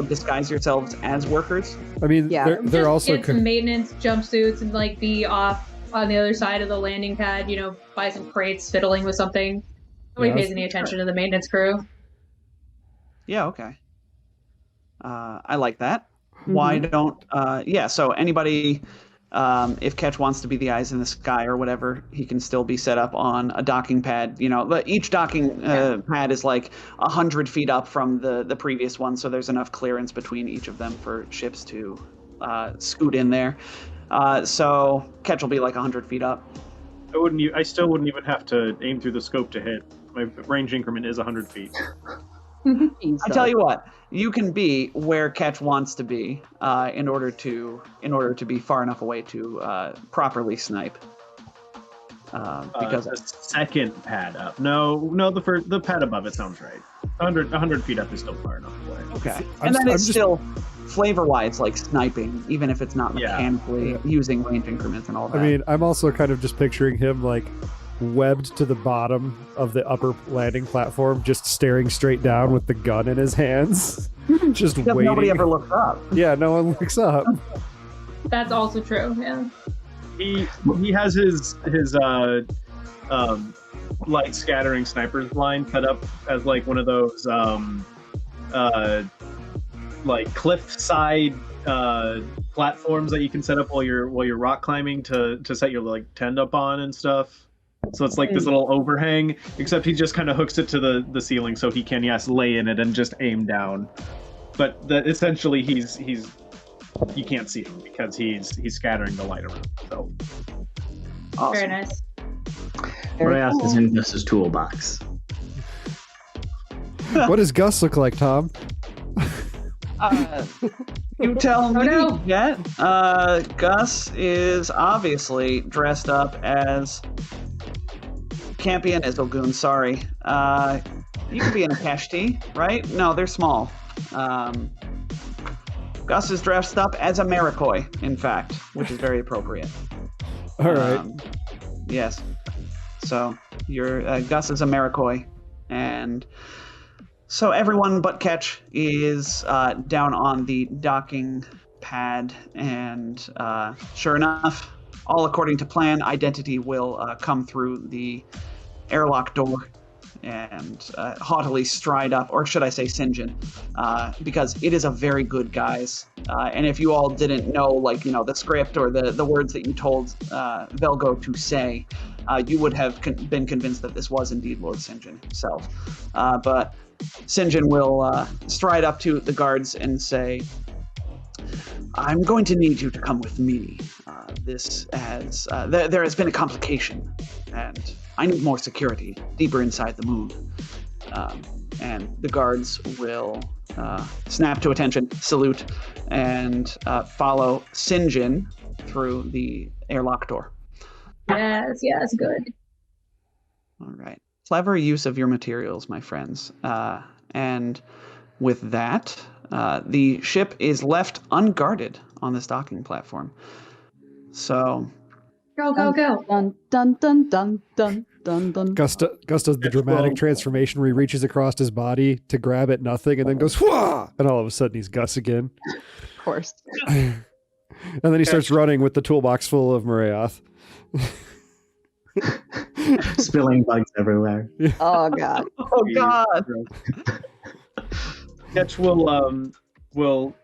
disguise yourselves as workers. I mean, Yeah. they're Just also get some maintenance jumpsuits and like be off on the other side of the landing pad, buy some crates fiddling with something. Nobody Yeah, pays any attention to the maintenance crew. Yeah. Okay. I like that. Why don't so anybody if Ketch wants to be the eyes in the sky or whatever, he can still be set up on a docking pad. But each docking pad is like 100 feet up from the previous one, so there's enough clearance between each of them for ships to scoot in there. So Ketch will be like 100 feet up. I still wouldn't even have to aim through the scope to hit. My range increment is 100 feet. I tell you what, you can be where Ketch wants to be in order to be far enough away to properly snipe. Because the second pad up. No, the pad above it sounds right. 100 feet up is still far enough away. okay, I'm and then just- it's still flavor-wise like sniping, even if it's not Yeah. mechanically using range increments and all that. I mean, I'm also kind of just picturing him like webbed to the bottom of the upper landing platform, just staring straight down with the gun in his hands, just because waiting. nobody ever looks up. Yeah, no one looks up. That's also true, yeah. He has his light scattering snipers line set up as like one of those like cliffside platforms that you can set up while you're rock climbing to set your like tent up on and stuff. So it's like this little overhang, except he just kind of hooks it to the ceiling so he can lay in it and just aim down. But essentially he's you can't see him because he's scattering the light around. So Awesome. Very nice. What I asked is in Gus's toolbox. What does Gus look like, Tom? You tell me, no. Jet. Gus is obviously dressed up as... Can't be an Izzlegoon, sorry. You can be in a Keshti, right? No, they're small. Gus is dressed up as a Marikoi, in fact, which is very appropriate. All right. Yes. So your Gus is a Marikoi, and so everyone but Ketch is down on the docking pad, and sure enough, all according to plan, Identity will come through the airlock door and haughtily stride up, or should I say Sinjin, because it is a very good guise. And if you all didn't know, like, you know, the script or the words that you told Velgo to say, you would have been convinced that this was indeed Lord Sinjin himself. But Sinjin will stride up to the guards and say, I'm going to need you to come with me. There has been a complication, and I need more security deeper inside the moon. And the guards will snap to attention, salute, and follow Sinjin through the airlock door. Yes, good. All right. Clever use of your materials, my friends. And with that, the ship is left unguarded on this docking platform. So... Go. Dun dun dun dun dun dun dun. Gus does the dramatic transformation where he reaches across his body to grab at nothing and then goes, "Whoa!" And all of a sudden he's Gus again. Of course. And then he starts running with the toolbox full of Marayoth. Spilling bugs everywhere. Oh god. Oh god! Ketch will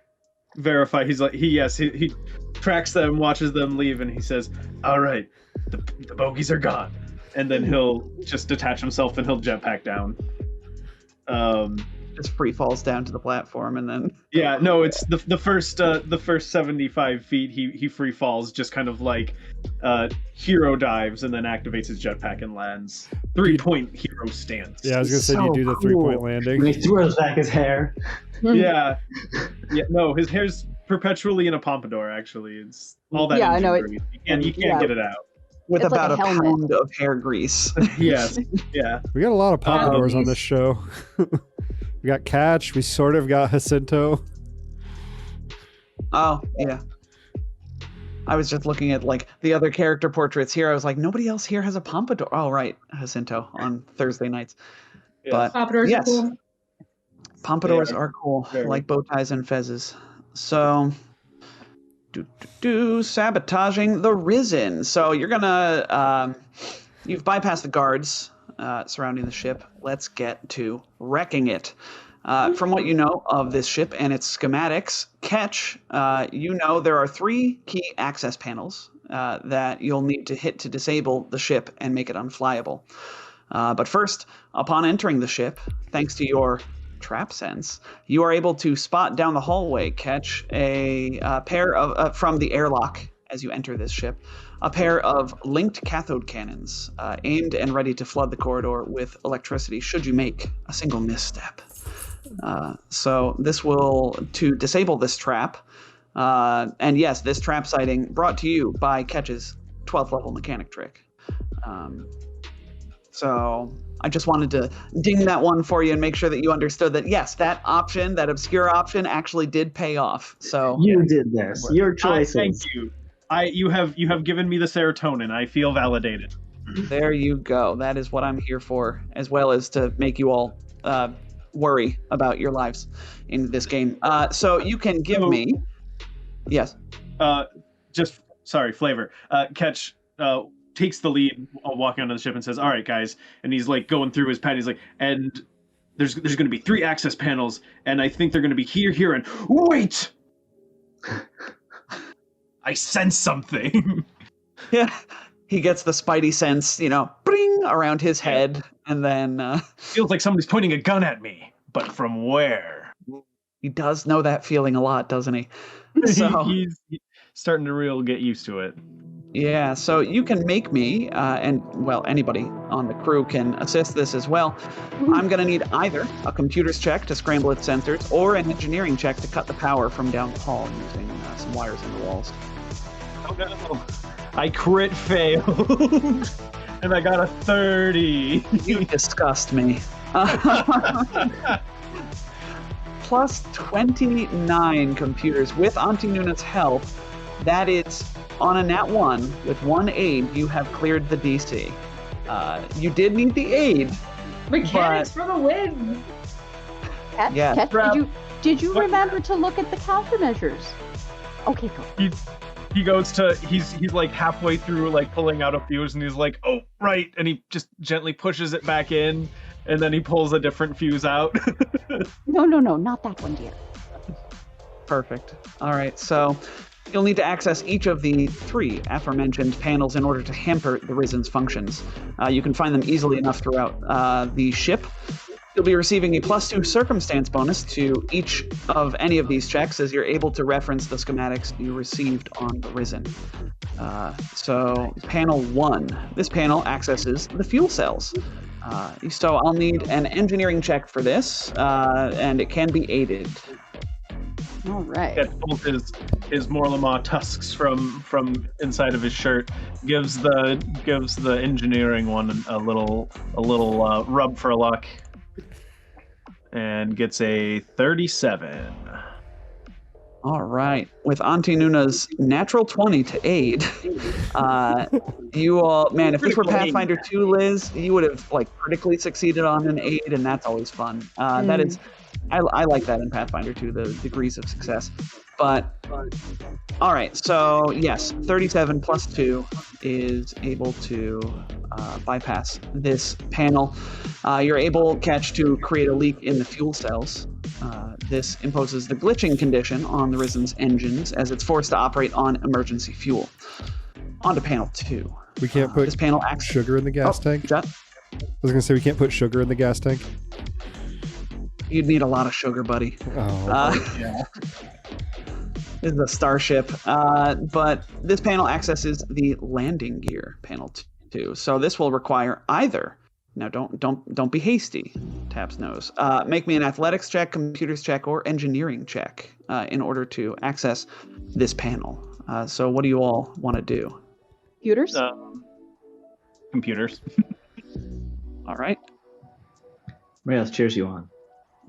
verify. He's like he tracks them, watches them leave, and he says, "All right, the bogies are gone." And then he'll just detach himself and he'll jetpack down. Just free falls down to the platform and then... Yeah, no, it's the first 75 feet he free falls, just kind of like hero dives and then activates his jetpack and lands. 3-point hero stance. Yeah, I was gonna say, do you do the 3-point landing? And he throws back his hair. Yeah. No, his hair's perpetually in a pompadour. Actually, it's all that. Yeah, I know it. You can't get it out. With It's like about a a helmet. pound of hair grease. Yes. Yeah. We got a lot of pompadours on this show. We got Catch. We sort of got Jacinto. Oh, yeah. I was just looking at like the other character portraits here. I was like, nobody else here has a pompadour. Oh, right, Jacinto on Thursday nights. Yes. But Pompadours yes, are cool. pompadours They are cool, very. like bow ties and fezzes. So, sabotaging the Risen. So you're gonna, you've bypassed the guards surrounding the ship. Let's get to wrecking it. From what you know of this ship and its schematics, Ketch, you know there are 3 key access panels that you'll need to hit to disable the ship and make it unflyable. But first, upon entering the ship, thanks to your trap sense, you are able to spot down the hallway, Ketch, a pair of, from the airlock as you enter this ship, a pair of linked cathode cannons aimed and ready to flood the corridor with electricity should you make a single misstep. So this will, to disable this trap, and yes, this trap sighting brought to you by Ketch's 12th level mechanic trick. So I just wanted to ding that one for you and make sure that you understood that, yes, that option, that obscure option actually did pay off. So You did this. Your choices. Thank you. You have given me the serotonin. I feel validated. there you go. That is what I'm here for, as well as to make you all worry about your lives in this game. So you can give me... Yes. Just, sorry, Flavor. Ketch takes the lead walking onto the ship and says, "All right, guys." And he's like going through his pad. He's like, "And there's going to be 3 access panels, and I think they're going to be here, and wait! I sense something." Yeah. He gets the spidey sense, bring around his head, and then Feels like somebody's pointing a gun at me, but from where? he does know that feeling a lot, doesn't he? So He's starting to get used to it. Yeah, so you can make me, and well, anybody on the crew can assist this as well. I'm going to need either a computer's check to scramble its sensors or an engineering check to cut the power from down the hall using some wires in the walls. Oh no! I crit failed, and I got a 30. You disgust me. Plus 29 computers with Auntie Nuna's help. That is, on a nat 1, with 1 aid, you have cleared the DC. You did need the aid. Mechanics for the win! Cat, Yeah. Cat, did you What? remember to look at the countermeasures? Okay, go. He goes to he's like halfway through like pulling out a fuse, and he's like, oh right, and he just gently pushes it back in, and then he pulls a different fuse out. No, not that one, dear. Perfect. All right, so you'll need to access each of the 3 aforementioned panels in order to hamper the Risen's functions. You can find them easily enough throughout the ship. You'll be receiving a +2 circumstance bonus to each of any of these checks as you're able to reference the schematics you received on the Risen. So panel 1. This panel accesses the fuel cells. So I'll need an engineering check for this, and it can be aided. All right. That pulls his Morlama tusks from inside of his shirt, gives the engineering one a little rub for luck, and gets a 37. All right. With Auntie Nuna's natural 20 to aid, you all, man, if this were Pathfinder 2, Liz, you would have like critically succeeded on an aid, and that's always fun. That is, I like that in Pathfinder 2, the degrees of success. But all right, so yes, 37 plus 2 is able to bypass this panel. You're able, Catch, to create a leak in the fuel cells. This imposes the glitching condition on the Risen's engines as it's forced to operate on emergency fuel. On to panel 2. We can't put this panel acts. sugar in the gas tank. Jet? I was gonna say we can't put sugar in the gas tank. You'd need a lot of sugar, buddy. Oh, Yeah. This is a starship, but this panel accesses the landing gear, panel 2. So this will require either. Now, don't be hasty. Taps knows. Make me an athletics check, computers check, or engineering check in order to access this panel. So what do you all want to do? Computers? Computers. All right. What else cheers you on?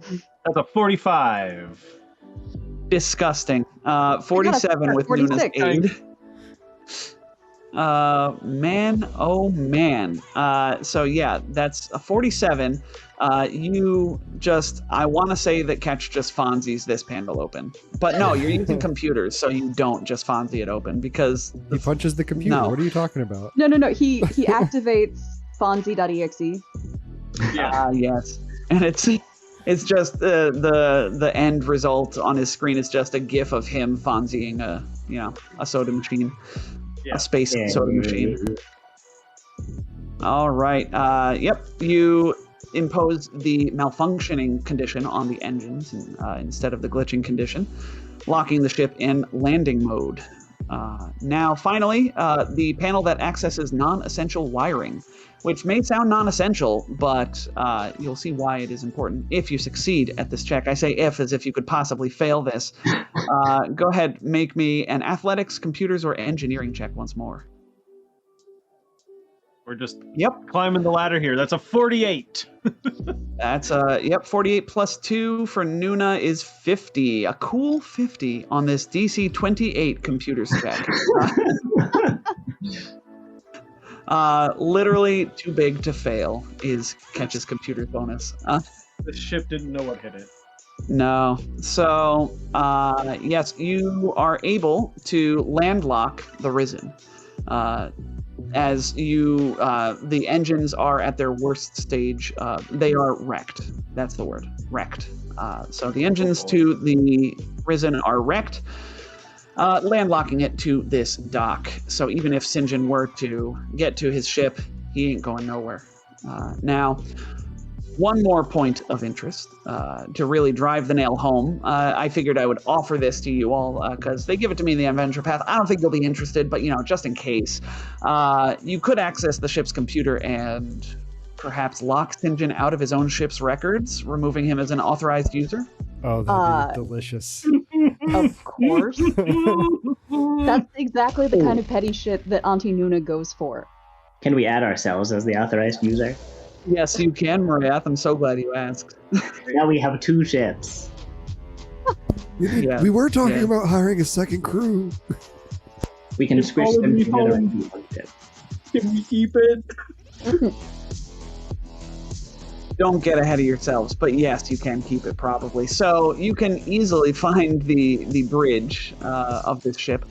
That's a 45. Disgusting. 47 with Nuna's 46. aid. Man, oh man. So yeah, that's a 47. You just, I want to say that Catch just Fonzies this panel open. But no, you're using computers, so you don't just Fonzie it open because he punches the computer. No. What are you talking about? No. He activates Fonzie.exe. yes. And it's just the end result on his screen is just a gif of him Fonzieing a soda machine. A space soda machine. All right. Yep. You impose the malfunctioning condition on the engines instead of the glitching condition, locking the ship in landing mode. Now, finally, the panel that accesses non-essential wiring, which may sound non-essential, but you'll see why it is important if you succeed at this check. I say if as if you could possibly fail this. Go ahead, make me an athletics, computers, or engineering check once more. We're just Yep. climbing the ladder here. That's a 48. That's 48 plus 2 for Nuna is 50. A cool 50 on this DC 28 computers check. Literally too big to fail is Catch's computer bonus. The ship didn't know what hit it. No. So, yes, you are able to landlock the Risen. As you, the engines are at their worst stage. They are wrecked. That's the word. Wrecked. So the engines to the Risen are wrecked, landlocking it to this dock. So even if Sinjin were to get to his ship, he ain't going nowhere. Now, one more point of interest to really drive the nail home. I figured I would offer this to you all because they give it to me in the adventure path. I don't think you'll be interested, but just in case, you could access the ship's computer and perhaps lock Sinjin out of his own ship's records, removing him as an authorized user. Oh, that'd be delicious. Of course. That's exactly the kind of petty shit that Auntie Nuna goes for. Can we add ourselves as the authorized user? Yes, you can, Mariath. I'm so glad you asked. Now we have 2 ships. Yeah. We were talking about hiring a second crew. We can squish them together and keep one ship. Can we keep it? Don't get ahead of yourselves, but yes, you can keep it probably. So you can easily find the bridge of this ship.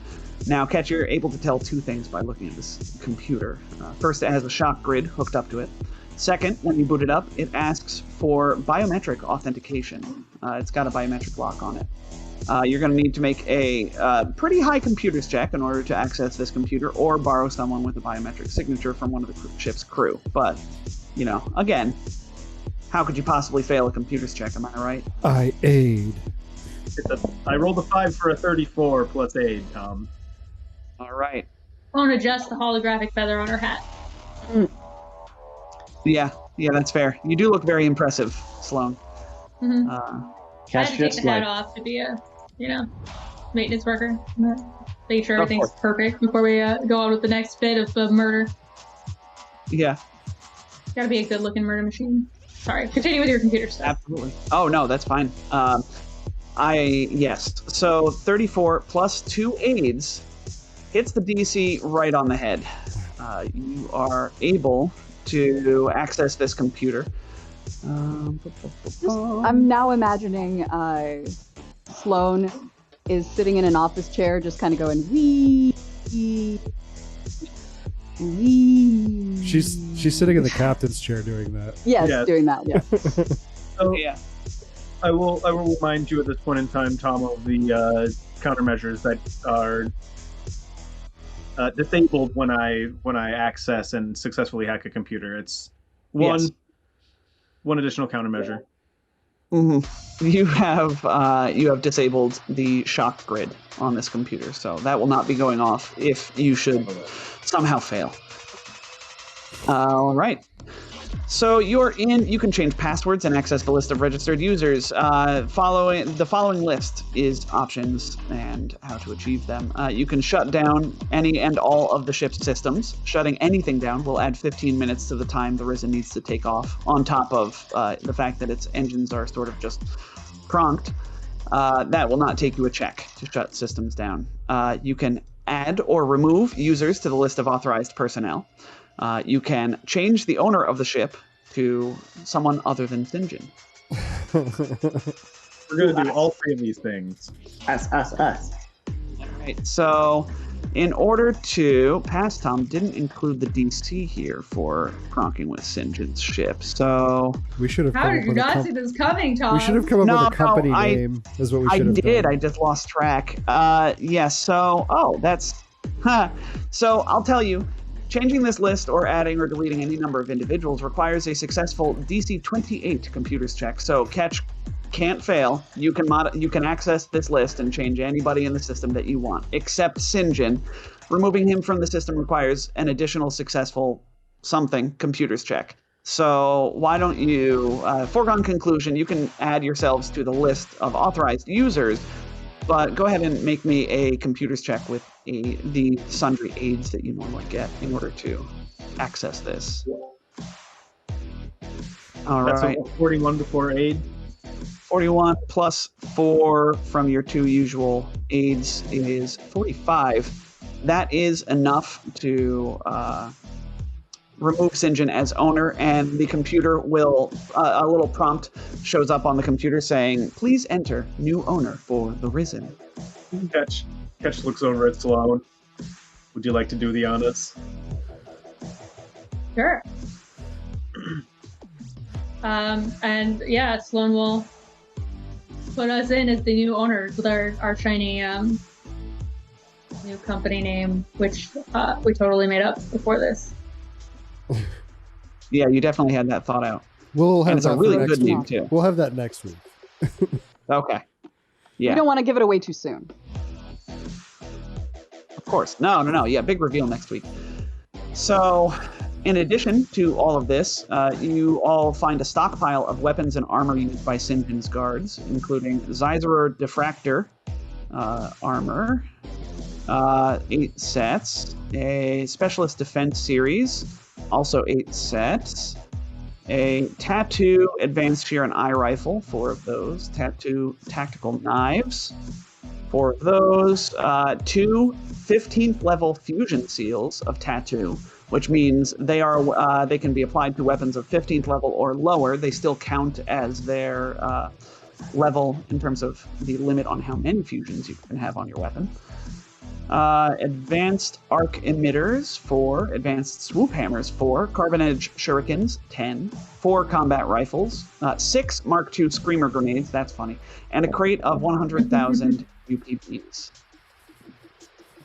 Now, Ketch, you're able to tell 2 things by looking at this computer. First, it has a shock grid hooked up to it. Second, when you boot it up, it asks for biometric authentication. It's got a biometric lock on it. You're going to need to make a pretty high computers check in order to access this computer, or borrow someone with a biometric signature from one of the ship's crew. But, again, how could you possibly fail a computers check, am I right? I aid. I rolled a 5 for a 34 plus aid, Tom. All right. I want to adjust the holographic feather on her hat. Yeah, that's fair. You do look very impressive, Sloan. Mm-hmm. I had to take the hat off to be a, maintenance worker. Make sure everything's perfect before we go on with the next bit of murder. Yeah. Gotta be a good-looking murder machine. Sorry, continue with your computer stuff. Absolutely. Oh, no, that's fine. Yes. So 34 plus 2 aids hits the DC right on the head. You are able to access this computer. I'm now imagining Sloan is sitting in an office chair just kind of going, wee. She's sitting in the captain's chair doing that. Yes, doing that, yeah. So, yeah. I will remind you at this point in time, Tom, of the countermeasures that are disabled when I access and successfully hack a computer. It's one additional countermeasure. Mm-hmm. You have disabled the shock grid on this computer, so that will not be going off if you should somehow fail. All right. So you can change passwords and access the list of registered users. The following list is options and how to achieve them. You can shut down any and all of the ship's systems. Shutting anything down will add 15 minutes to the time the Risen needs to take off, on top of the fact that its engines are sort of just pronked. That will not take you a check to shut systems down. You can add or remove users to the list of authorized personnel. You can change the owner of the ship to someone other than Sinjin. We're going to do all 3 of these things. Us. All right, so in order to pass, Tom didn't include the DC here for pronking with Sinjin's ship, so... We should have How did you not see this coming, Tom? We should have come up with a company name, is what we should have done. I did, I just lost track. So I'll tell you, changing this list or adding or deleting any number of individuals requires a successful DC 28 computers check. So Catch can't fail. You can access this list and change anybody in the system that you want, except Sinjin. Removing him from the system requires an additional successful computers check. So why don't you, foregone conclusion, you can add yourselves to the list of authorized users, but go ahead and make me a computers check with the sundry aids that you normally get in order to access this. All right. That's 41 before aid. 41 plus 4 from your 2 usual aids is 45. That is enough to remove Sinjin as owner, and the computer will, a little prompt shows up on the computer saying, please enter new owner for the Risen. Catch looks over at Sloan. Would you like to do the honors? Sure. Sloan will put us in as the new owners with our shiny new company name, which we totally made up before this. Yeah, you definitely had that thought out. We'll have And it's that a for really next good name, week. too. We'll have that next week. Okay. We Yeah, don't want to give it away too soon. of course. No. Yeah, big reveal next week. So, in addition to all of this, you all find a stockpile of weapons and armor used by Sinjin's guards, including Zyzerer Diffractor armor, 8 sets, a Specialist Defense series, also 8 sets, a Tattoo Advanced Shear and Eye Rifle, 4 of those, Tattoo Tactical Knives, 4 of those, 2 15th level fusion seals of Tattoo, which means they can be applied to weapons of 15th level or lower. They still count as their level in terms of the limit on how many fusions you can have on your weapon. Advanced arc emitters 4, advanced swoop hammers 4, carbon edge shurikens 10, 4 combat rifles, 6 Mark II screamer grenades, that's funny, and a crate of 100,000 UPBs.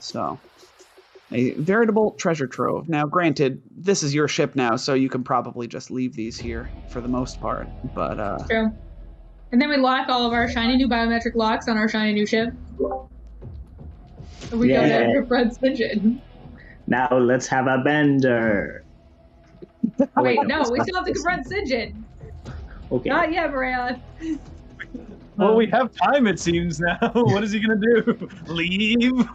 So, a veritable treasure trove. Now, granted, this is your ship now, so you can probably just leave these here for the most part, but True. And then we lock all of our shiny new biometric locks on our shiny new ship. We go to confront Sinjin. Now let's have a bender. Wait, no, we still have to confront Sinjin. Okay. Not yet, Maria. Well, we have time, it seems now. What is he gonna do? Leave?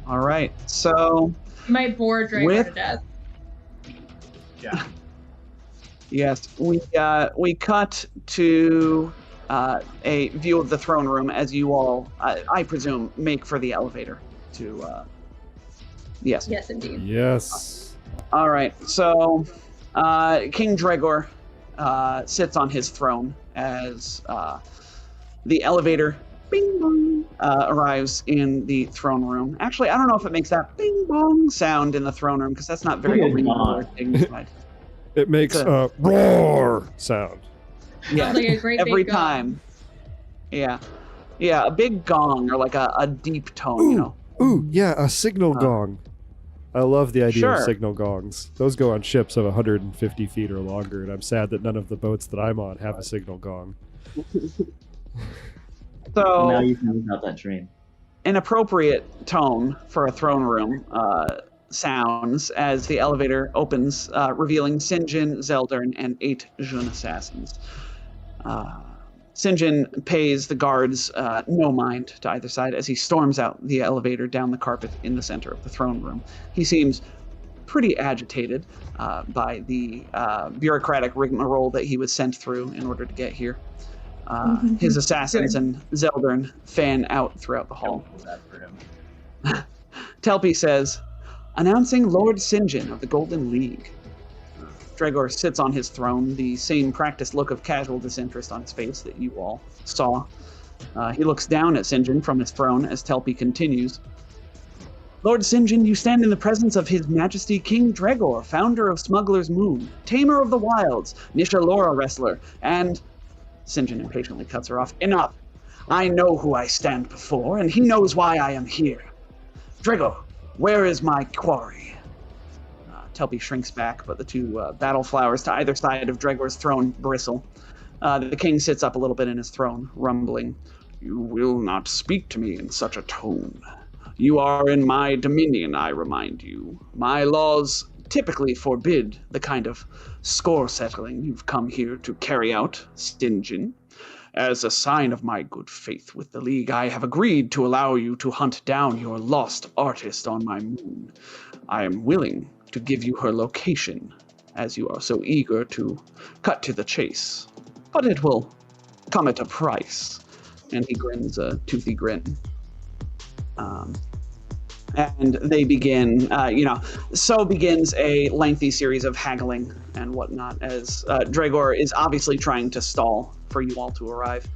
all right. So, You might bore Draco to death. Yeah. yes, we cut to a view of the throne room as you all, I presume, make for the elevator to. Yes. Yes, indeed. Yes. All right. So, King Dregor sits on his throne as the elevator bing bong arrives in the throne room. Actually, I don't know if it makes that bing bong sound in the throne room because that's not very Bing regal bong. or dignified. It makes a roar sound. Yeah, Sounds like a great every big gong. time. Yeah, a big gong or like a deep tone, you know. Ooh, yeah, a signal gong. I love the idea of Sure. signal gongs. Those go on ships of 150 feet or longer, and I'm sad that none of the boats that I'm on have a signal gong. So, Now you can live out that dream. an appropriate tone for a throne room sounds as the elevator opens, revealing Sinjin, Zeldern, and 8 Jun assassins. Sinjin pays the guards no mind to either side as he storms out the elevator down the carpet in the center of the throne room. He seems pretty agitated by the bureaucratic rigmarole that he was sent through in order to get here. His assassins and Zeldern fan out throughout the hall. For him. Telpi says, announcing Lord Sinjin of the Golden League. Dregor sits on his throne, the same practiced look of casual disinterest on his face that you all saw. He looks down at Sinjin from his throne as Telpi continues. Lord Sinjin, you stand in the presence of His Majesty King Dregor, founder of Smuggler's Moon, tamer of the wilds, Nishalora wrestler, and... Sinjin impatiently cuts her off. Enough! I know who I stand before, and he knows why I am here. Dregor, where is my quarry? Telpi shrinks back, but the two battle flowers to either side of Dregor's throne bristle. The king sits up a little bit in his throne, rumbling. You will not speak to me in such a tone. You are in my dominion, I remind you. My laws typically forbid the kind of score settling you've come here to carry out, Sinjin. As a sign of my good faith with the League, I have agreed to allow you to hunt down your lost artist on my moon. I am willing to give you her location, as you are so eager to cut to the chase. But it will come at a price. And he grins a toothy grin. And they begin, so begins a lengthy series of haggling and whatnot, as Dregor is obviously trying to stall for you all to arrive.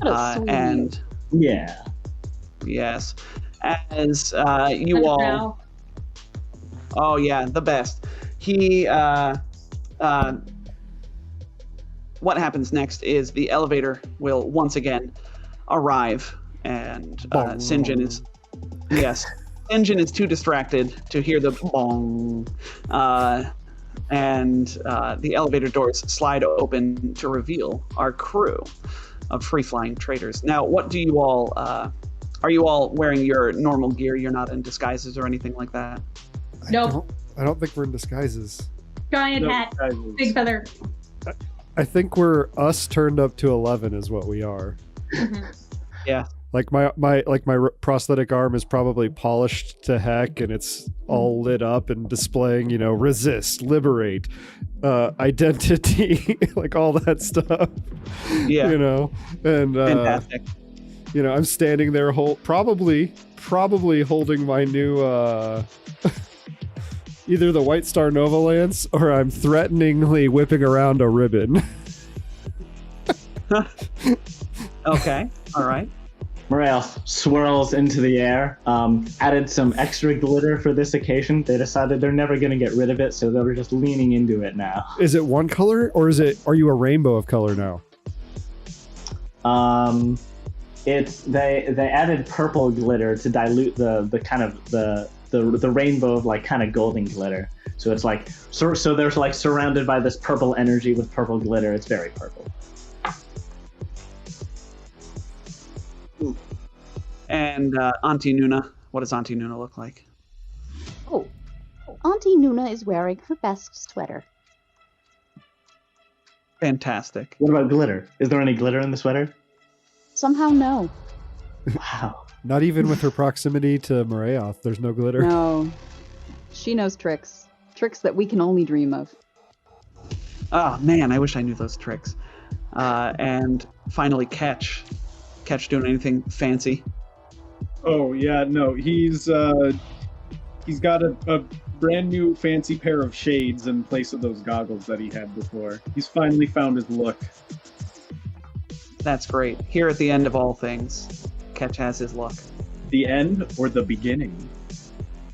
And Yeah. yes, as you all... Now. Oh yeah, the best. He, what happens next is the elevator will once again arrive, and Sinjin is, yes, Sinjin is too distracted to hear the bong. and the elevator doors slide open to reveal our crew of free-flying traders. Now, what do you all... are you all wearing your normal gear? You're not in disguises or anything like that? Nope. I don't think we're in disguises. Giant hat, big feather. I think we're us turned up to 11 is what we are. Yeah. Like my prosthetic arm is probably polished to heck, and it's all lit up and displaying, resist, liberate, identity, like all that stuff. Yeah. And Fantastic. I'm standing there, probably holding my new either the White Star Nova Lance, or I'm threateningly whipping around a ribbon. Okay. All right. Morale swirls into the air. Added some extra glitter for this occasion. They decided they're never going to get rid of it, so they're just leaning into it now. Is it one color, or are you a rainbow of color now? It's they added purple glitter to dilute the kind of the rainbow of like kind of golden glitter. So it's like so they're like surrounded by this purple energy with purple glitter. It's very purple. And Auntie Nuna, what does Auntie Nuna look like? Oh, Auntie Nuna is wearing her best sweater. Fantastic. What about glitter? Is there any glitter in the sweater? Somehow, no. Wow. Not even with her proximity to Moraoth, there's no glitter. No. She knows tricks. Tricks that we can only dream of. Oh, man, I wish I knew those tricks. And finally, Ketch. Ketch doing anything fancy? Oh yeah, no, he's got a brand new fancy pair of shades in place of those goggles that he had before. He's finally found his look. That's great. Here at the end of all things, Ketch has his luck. The end or the beginning?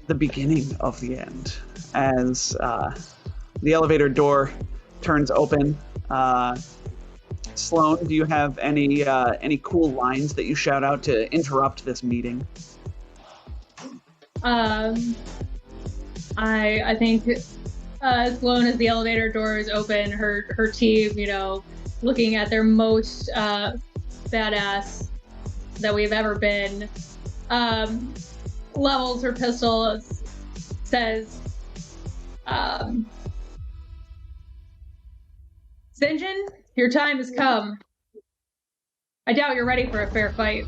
The beginning of the end. As the elevator door turns open, Sloan, do you have any cool lines that you shout out to interrupt this meeting? I think Sloan, as the elevator doors open, her team, looking at their most badass that we've ever been, levels her pistol, says, Sinjin, your time has come. I doubt you're ready for a fair fight.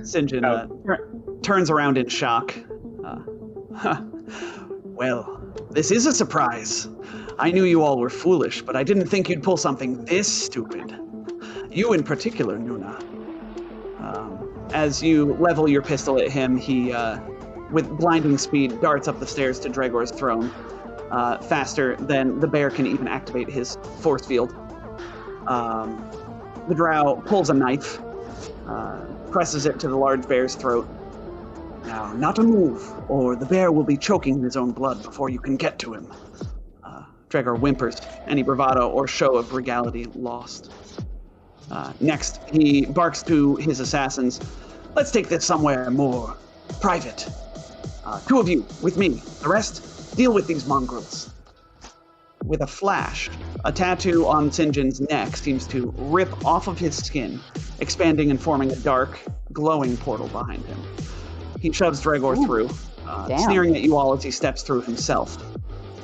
Sinjin turns around in shock. Well, this is a surprise. I knew you all were foolish, but I didn't think you'd pull something this stupid. You in particular, Nuna. As you level your pistol at him, he, with blinding speed, darts up the stairs to Dregor's throne, faster than the bear can even activate his force field. The drow pulls a knife, presses it to the large bear's throat. Now, not a move, or the bear will be choking his own blood before you can get to him. Dregor whimpers, any bravado or show of regality lost. Next, he barks to his assassins, let's take this somewhere more private. 2 of you, with me. The rest, deal with these mongrels. With a flash, a tattoo on Sinjin's neck seems to rip off of his skin, expanding and forming a dark, glowing portal behind him. He shoves Dregor through, sneering at you all as he steps through himself,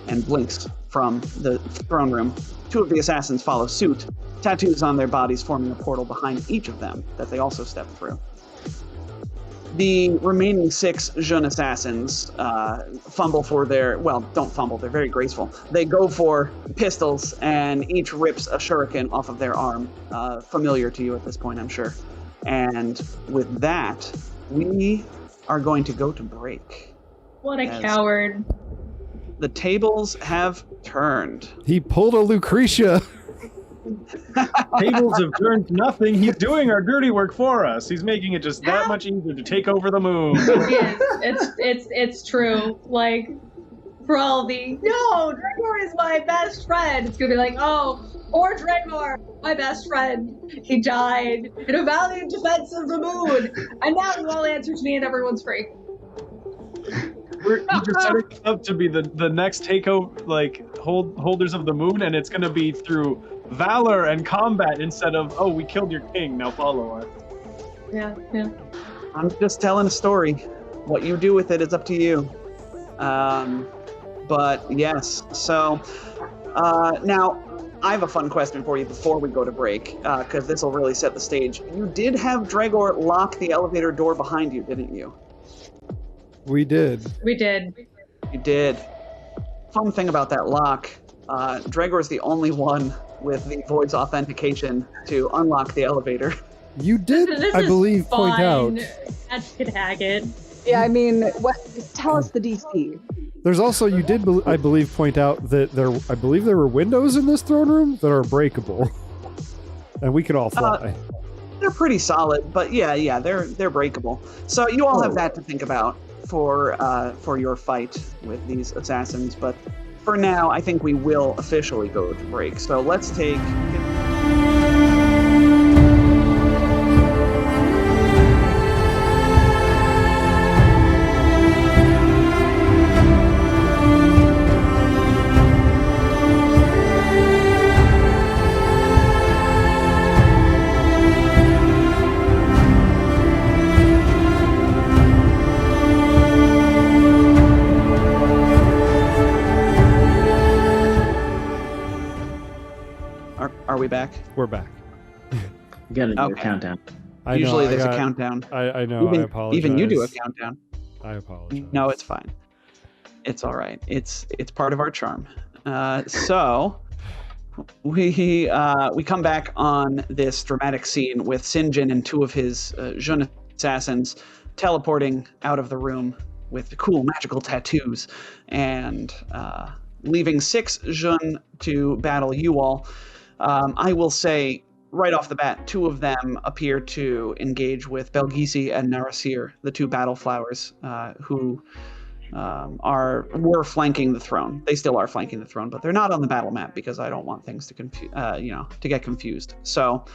and blinks from the throne room. 2 of the assassins follow suit, tattoos on their bodies forming a portal behind each of them that they also step through. The remaining 6 Jeune assassins fumble for don't fumble, they're very graceful. They go for pistols, and each rips a shuriken off of their arm, familiar to you at this point, I'm sure. And with that, we are going to go to break. What a coward. The tables have turned. He pulled a Lucretia. Tables have turned to nothing. He's doing our dirty work for us. He's making it just that much easier to take over the moon. It's true. Like, for all the, no, Dregor is my best friend. It's gonna be like, oh, poor Dregor, my best friend. He died in a valiant defense of the moon. And now you all answer to me and everyone's free. We're just setting it up to be the next takeover, like holders of the moon, and it's gonna be through valor and combat instead of we killed your king, now follow us. Yeah. I'm just telling a story. What you do with it is up to you. But yes, so now I have a fun question for you before we go to break, because this will really set the stage. You did have Dregor lock the elevator door behind you, didn't you? We did. We did. You did. Fun thing about that lock, Dregor is the only one with the Void's authentication to unlock the elevator. You did, This I is believe, point out. Cats could hack it. Yeah, I mean, tell us the DC. There's also, you did, I believe, point out that I believe there were windows in this throne room that are breakable. And we can all fly. They're pretty solid, but yeah, they're breakable. So you all have that to think about for your fight with these assassins. But for now, I think we will officially go to break. So let's take. Are we back? We're back. You gotta do a Okay. countdown. Usually there's a countdown. I know, I apologize. Even you do a countdown. I apologize. No, it's fine. It's all right. It's part of our charm. So we come back on this dramatic scene with Sinjin and two of his jeune assassins teleporting out of the room with cool magical tattoos and leaving 6 jeune to battle you all. I will say right off the bat, 2 of them appear to engage with Belgisi and Narasir, the 2 battle flowers, who were flanking the throne. They still are flanking the throne, but they're not on the battle map because I don't want things to to get confused. So,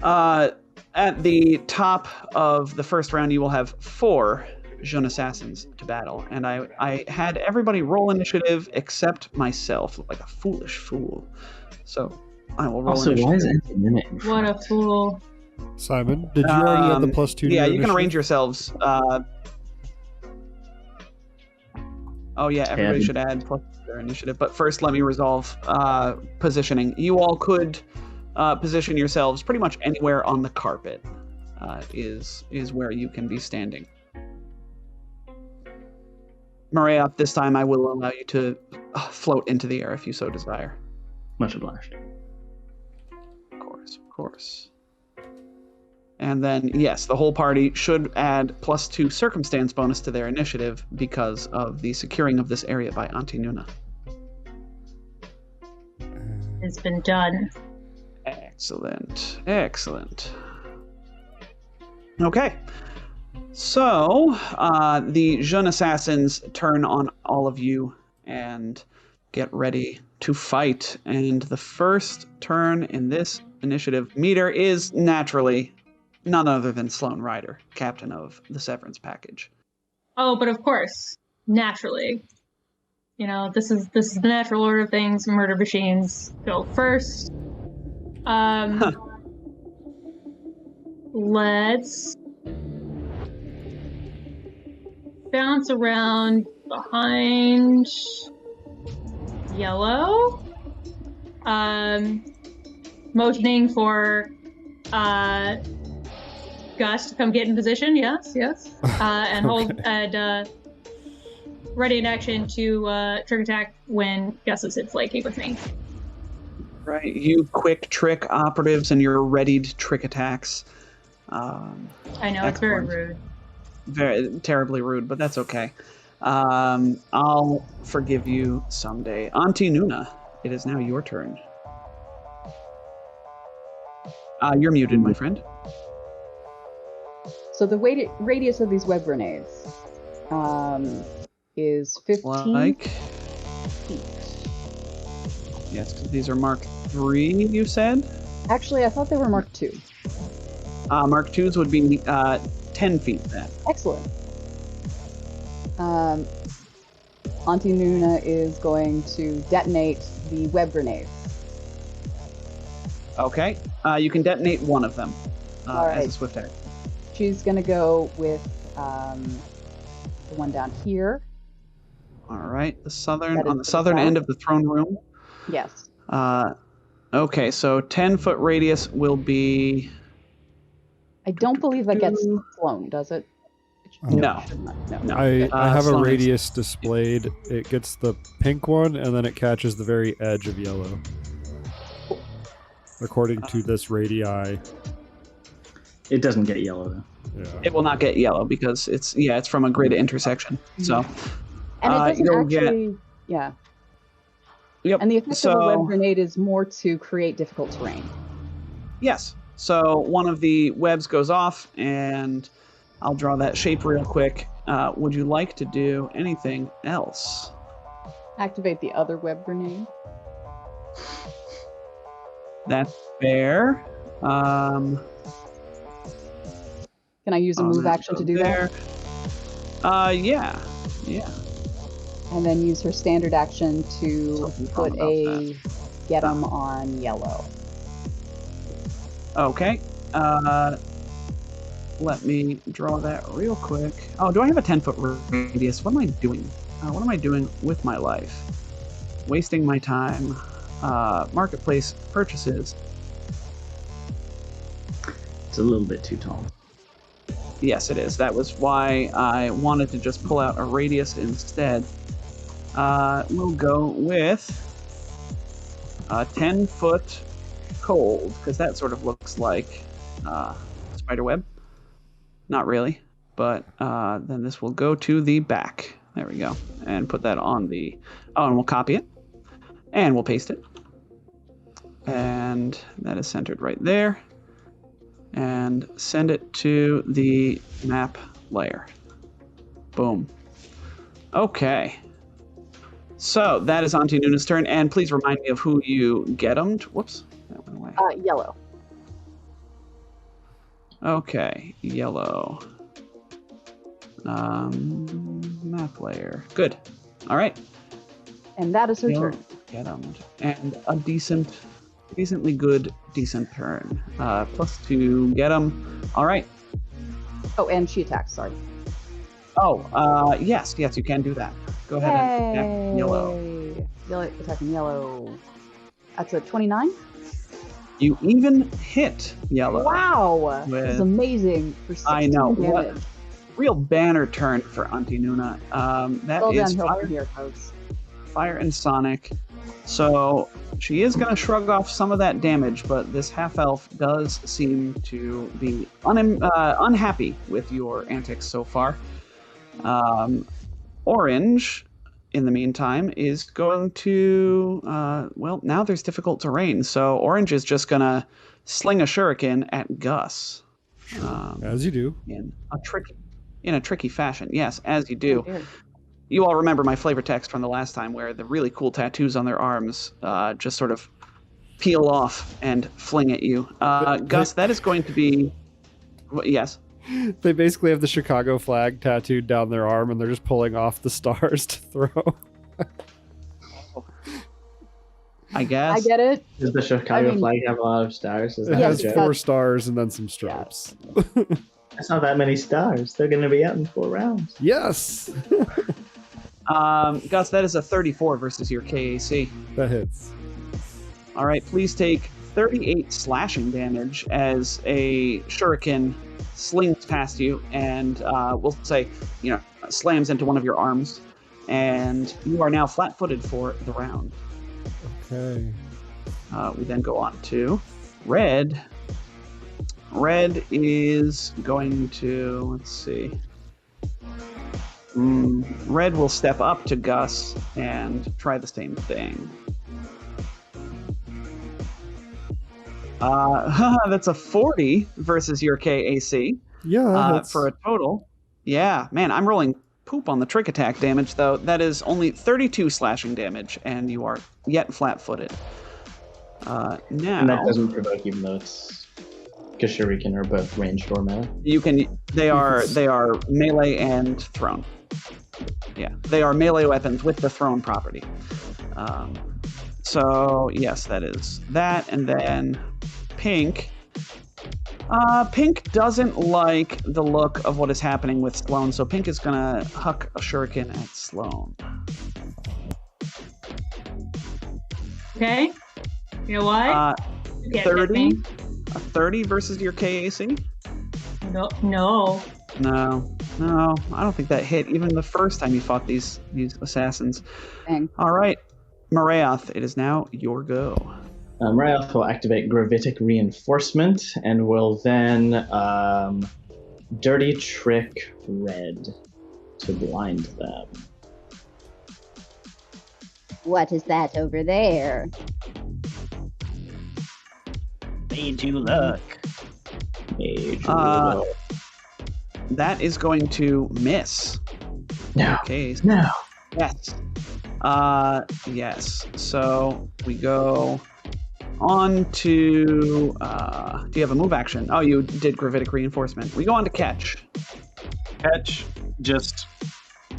at the top of the first round, you will have 4 jeune assassins to battle, and I had everybody roll initiative except myself, like a foolish fool. So I will roll Also, initiative. why is Anti-Minute in front? What a fool. Simon, did you already have the +2 to Yeah, your you can arrange initiative? yourselves. Oh yeah, everybody 10. should add plus their initiative. But first, let me resolve positioning. You all could position yourselves pretty much anywhere on the carpet. Is where you can be standing. Maria, this time I will allow you to float into the air if you so desire. Much obliged. Of course. And then, yes, the whole party should add +2 circumstance bonus to their initiative because of the securing of this area by Auntie Nuna. It's been done. Excellent. Okay. So, the jeune assassins turn on all of you and get ready to fight. And the first turn in this initiative meter is naturally none other than Sloane Ryder, captain of the Severance package. Oh, but of course, naturally. You know, this is the natural order of things. Murder machines go first. Let's bounce around behind yellow. Motioning for Gus to come get in position. Yes. And hold and ready in action to trick attack when Gus is in flanking with me. Right, you quick trick operatives and your readied trick attacks. I know, it's very rude. Very terribly rude, but that's okay. I'll forgive you someday. Auntie Nuna, it is now your turn. You're muted, my friend. So the radius of these web grenades is 15 Like, feet. yes, 'cause these are Mark III, you said? Actually, I thought they were Mark II. Mark IIs would be 10 feet then. Excellent. Auntie Nuna is going to detonate the web grenades. Okay. You can detonate one of them All right. as a swift action. She's going to go with the one down here. All right. That is On the to southern the end south? of the throne room. Yes. Okay, so 10-foot radius will be... I don't believe that gets Sloan, does it? No. No. No. I have a Sloan is- radius displayed. It gets the pink one, and then it catches the very edge of yellow. According to this radii. It doesn't get yellow though. Yeah. It will not get yellow because it's from a grid intersection. So And it doesn't you'll actually... Yeah. Yep. And the effect of a So web grenade is more to create difficult terrain. yes. So one of the webs goes off, and I'll draw that shape real quick. Would you like to do anything else? Activate the other web grenade. That's fair. Can I use a move action to do that? Yeah. And then use her standard action to Something put wrong about a get 'em on yellow. Okay. Let me draw that real quick. Oh, do I have a 10-foot radius? What am I doing? What am I doing with my life? Wasting my time. Marketplace purchases. It's a little bit too tall. Yes, it is. That was why I wanted to just pull out a radius instead. We'll go with a 10-foot cold, because that sort of looks like spider web. Not really, but then this will go to the back. There we go. And put that on the... Oh, and we'll copy it. And we'll paste it. And that is centered right there. And send it to the map layer. Boom. Okay. So that is Auntie Nuna's turn, and please remind me of who you get 'em. Whoops, that went away. Yellow. Okay, yellow. Map layer. Good. All right. And that is her Yellow, turn. get 'em. And a decently good, decent turn. +2, get 'em. All right. Oh, and she attacks, sorry. Oh, yes, you can do that. Go ahead and attack yellow. Yellow attacking yellow. That's a 29. You even hit yellow. Wow, With- that's amazing for 16 I know. What damage. real banner turn for Auntie Nuna. That Well is downhill fire, from here, folks. fire and sonic. So she is going to shrug off some of that damage, but this half elf does seem to be unhappy with your antics so far. Orange, in the meantime, is going to now there's difficult terrain, so Orange is just going to sling a shuriken at Gus. As you do. In a tricky fashion. Yes, as you do. Oh, dear. You all remember my flavor text from the last time where the really cool tattoos on their arms just sort of peel off and fling at you. Gus, that is going to be... Yes? They basically have the Chicago flag tattooed down their arm, and they're just pulling off the stars to throw. I guess. I get it. Does the Chicago I mean- flag have a lot of stars? Is It that Yes, has a joke? 4 stars and then some stripes. That's not that many stars. They're going to be out in 4 rounds. Yes! Gus, that is a 34 versus your KAC. That hits. All right, please take 38 slashing damage as a shuriken slings past you and we'll say, slams into one of your arms. And you are now flat-footed for the round. Okay. We then go on to Red. Red is going to, let's see. Red will step up to Gus and try the same thing. That's a 40 versus your KAC Yeah, that's... for a total. Yeah, man, I'm rolling poop on the trick attack damage, though. That is only 32 slashing damage, and you are yet flat-footed. Now, And that doesn't provoke even though it's Because Shuriken are both ranged or melee. You can. They are melee and thrown. Yeah, they are melee weapons with the thrown property. So yes, that is that, and then Pink. Pink doesn't like the look of what is happening with Sloane, so Pink is gonna huck a shuriken at Sloane. Okay. You know what? You can't hit 30. me. A 30 versus your KAC? No. No, I don't think that hit even the first time you fought these assassins. Dang. All right, Marayoth, it is now your go. Marayoth will activate Gravitic Reinforcement and will then Dirty Trick Red to blind them. What is that over there? Made you look. That is going to miss. No. Okay. No. Yes. Yes. So we go on to. Do you have a move action? Oh, you did Gravitic Reinforcement. We go on to Catch. Catch just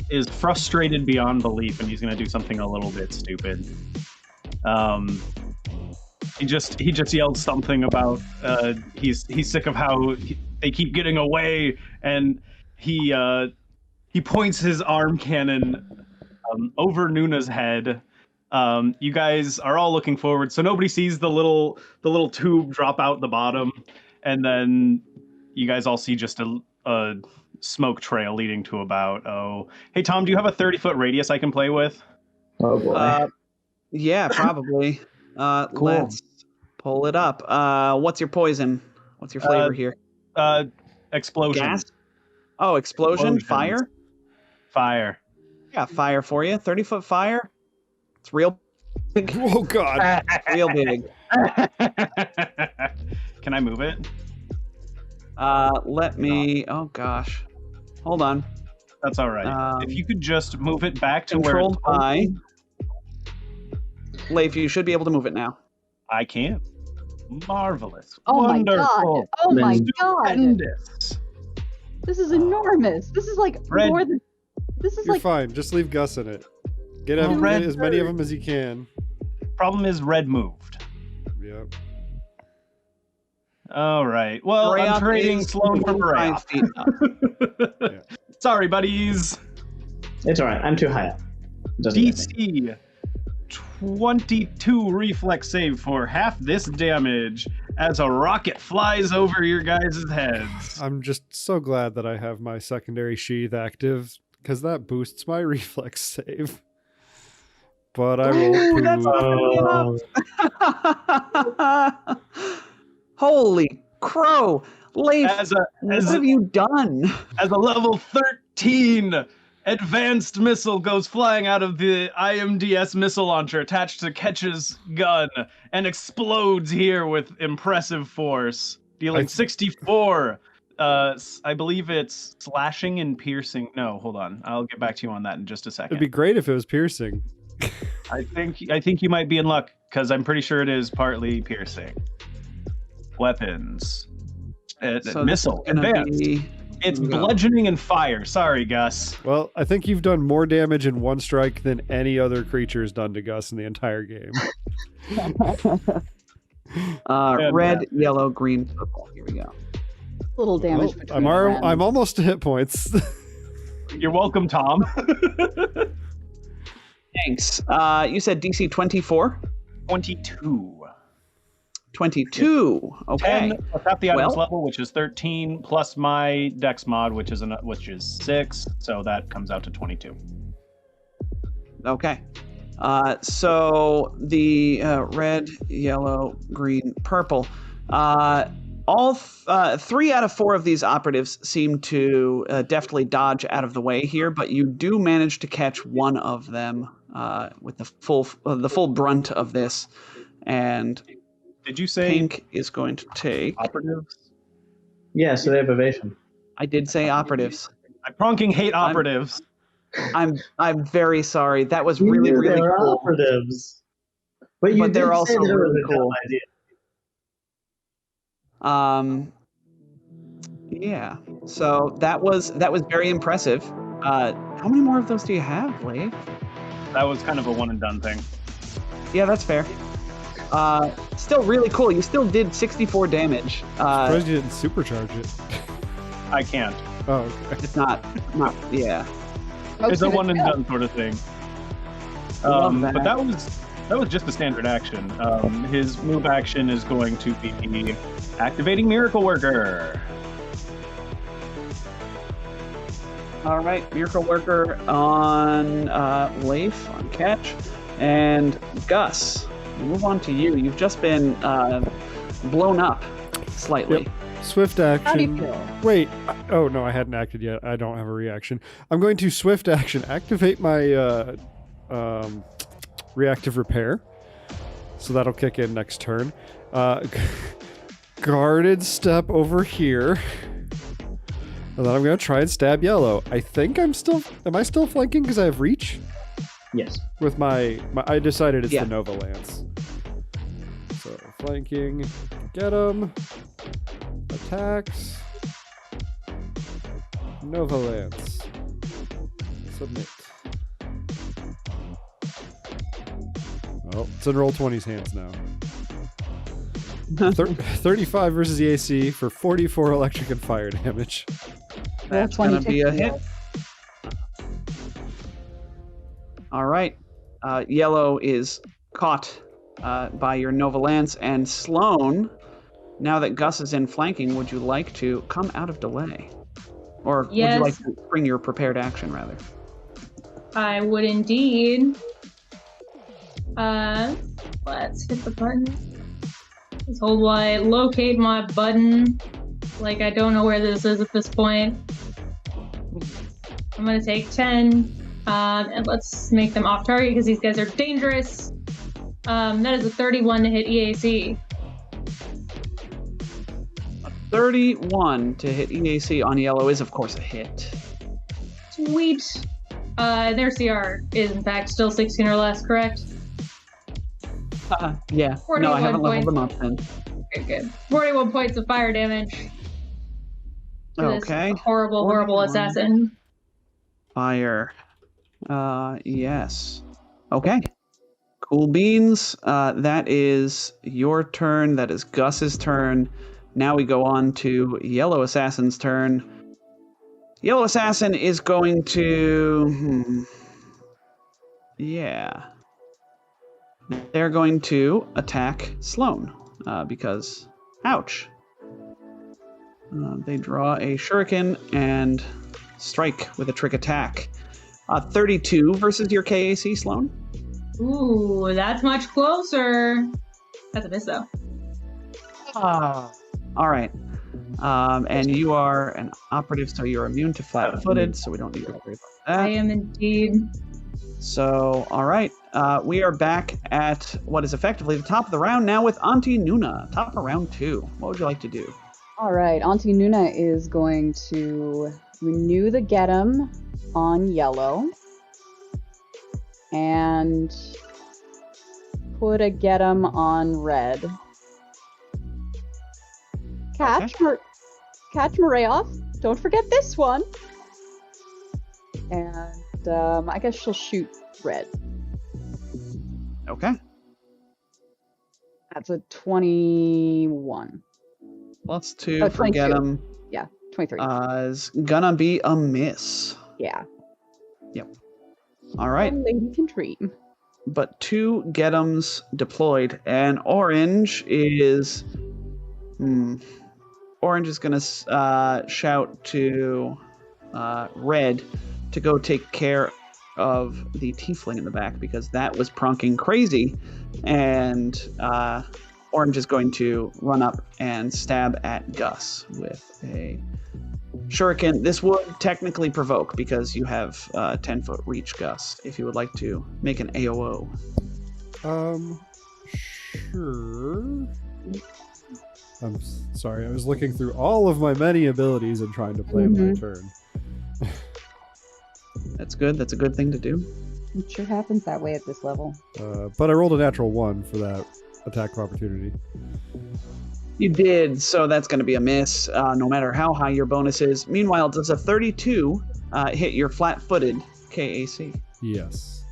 is frustrated beyond belief, and he's going to do something a little bit stupid. He just yelled something about he's sick of how they keep getting away, and he points his arm cannon over Nuna's head. You guys are all looking forward, so nobody sees the little tube drop out the bottom, and then you guys all see just a smoke trail leading to about Hey Tom, do you have a 30-foot radius I can play with? Oh boy. Yeah, probably. Cool. Let's pull it up. What's your poison? What's your flavor here? Explosion. Gas? Oh, explosion? Explosions. Fire? Fire. Yeah, fire for you. 30-foot fire. It's real big. Oh God! Real big. Can I move it? Let me. Oh gosh. Hold on. That's all right. If you could just move it back to Controlled where by. Leif, you should be able to move it now. I can. Marvelous. Oh Wonderful. my god! Oh my god! Stupendous. This is enormous. This is like Red. more than. This is You're like. fine. Just leave Gus in it. Get Oh, Red as many of them as you can. Problem is red moved. Yep. All right. Well, I'm Marayoth trading is Sloane for 25 Marayoth. feet up. Yeah. Sorry, buddies. It's alright, I'm too high up. Doesn't get me. DC 22 reflex save for half this damage as a rocket flies over your guys' heads. I'm just so glad that I have my secondary sheath active because that boosts my reflex save. But I rolled Ooh, poo. that's not Holy crow! Leif, what have you done? As a level 13 advanced missile goes flying out of the IMDS missile launcher attached to Ketch's gun and explodes here with impressive force, dealing 64. I believe it's slashing and piercing. No, hold on. I'll get back to you on that in just a second. It'd be great if it was piercing. I think you might be in luck because I'm pretty sure it is partly piercing. Weapons. So Missile. this is gonna Advanced. be- It's Here we go. bludgeoning and fire. Sorry, Gus. Well, I think you've done more damage in one strike than any other creature has done to Gus in the entire game. Red, yellow, green, purple. Here we go. Little damage. Well, between them. I'm almost to hit points. You're welcome, Tom. Thanks. You said DC 24? 22. 22. Okay. 10 without the items Well- level, which is 13, plus my Dex mod, which is 6. So that comes out to 22. Okay. So the red, yellow, green, purple. All 3 out of 4 of these operatives seem to deftly dodge out of the way here, but you do manage to catch one of them with the full brunt of this. And Did you say Pink is going to take. operatives? Yeah, so they have evasion. I did say operatives. I pronking hate operatives. I'm very sorry. That was really They're cool. operatives. But you But they're did also say that it was really a dumb cool. idea. Yeah. So that was very impressive. How many more of those do you have, Leif? That was kind of a one and done thing. Yeah, that's fair. Still really cool. You still did 64 damage. Surprised you didn't supercharge it. I can't. Oh, okay. It's not. Yeah. It's a one and done sort of thing. Love But that was just a standard action. His move action is going to be activating Miracle Worker. All right, Miracle Worker on Leif, on Catch, and Gus. We move on to you. You've just been blown up slightly. Yep. Swift action. How do you feel? Wait. Oh, no, I hadn't acted yet. I don't have a reaction. I'm going to swift action activate my reactive repair. So that'll kick in next turn. Guarded step over here. And then I'm going to try and stab Yellow. I think am I still flanking because I have reach? Yes. With my I decided it's Yeah. the Nova Lance. So flanking, get him. Attacks. Nova Lance. Submit. Well, it's in Roll20's hands now. 35 versus the AC for 44 electric and fire damage. That's Roll20 going to be a takes hit. All right. Yellow is caught by your Nova Lance, and Sloan, now that Gus is in flanking, would you like to come out of delay? Or would you Yes. like to bring your prepared action, rather? I would indeed. Let's hit the button. Let's hold while I locate my button. Like, I don't know where this is at this point. I'm gonna take 10, and let's make them off target because these guys are dangerous. That is a 31 to hit EAC. 31 to hit EAC on Yellow is, of course, a hit. Sweet. Their CR is, in fact, still 16 or less, correct? Yeah. No, 41 I haven't leveled points. them up then. Very good. 41 points of fire damage. To Okay. This horrible, horrible 41. assassin. Fire. Yes. Okay. Cool beans. That is your turn. That is Gus's turn. Now we go on to Yellow Assassin's turn. Yellow Assassin is going to... Yeah. They're going to attack Sloan, because... Ouch. They draw a shuriken and strike with a trick attack. 32 versus your KAC, Sloan. Ooh, that's much closer. That's a miss, though. All right. And you are an operative, so you're immune to flat-footed, so we don't need to worry about I that. am indeed. So, all right. We are back at what is effectively the top of the round now with Auntie Nuna. Top of round 2. What would you like to do? All right, Auntie Nuna is going to renew the get 'em on Yellow and put a get 'em on Red. Catch Marayoff. Don't forget this one. And I guess she'll shoot Red. Okay. That's a 21. Plus 2 Oh, for 22. get 'em. Yeah, 23. Is gonna be a miss. Yeah. All right. A lady can dream. But 2 get 'ems deployed, and Orange is... Orange is going to shout to Red to go take care of the tiefling in the back, because that was pronking crazy. And Orange is going to run up and stab at Gus with a shuriken. This would technically provoke, because you have 10-foot reach, Gus, if you would like to make an AOO. Sure. I'm sorry, I was looking through all of my many abilities and trying to play my turn. That's good. That's a good thing to do. It sure happens that way at this level. But I rolled a natural 1 for that attack of opportunity. You did, so that's going to be a miss, no matter how high your bonus is. Meanwhile, does a 32 hit your flat-footed KAC? Yes.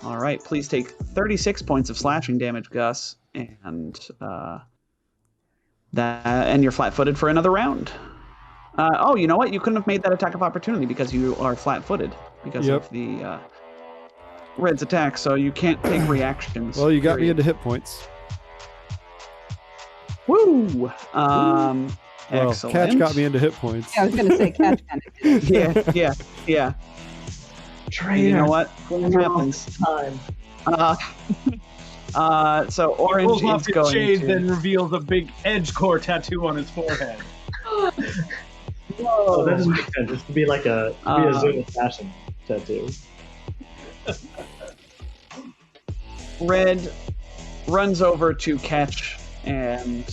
All right, please take 36 points of slashing damage, Gus, and you're flat-footed for another round. Oh, you know what? You couldn't have made that attack of opportunity because you are flat-footed because of the Red's attack, so you can't take reactions. Well, you got me into hit points. Woo! Well, Excellent. Catch got me into hit points. Yeah, I was going to say Catch kind of did. Yeah. Traitor. You know what happens? Time. So Orange Pulls off is his going shades to... and reveals a big edge core tattoo on his forehead. Oh, that doesn't make sense. This could be like a Zone fashion tattoo. Red runs over to Catch and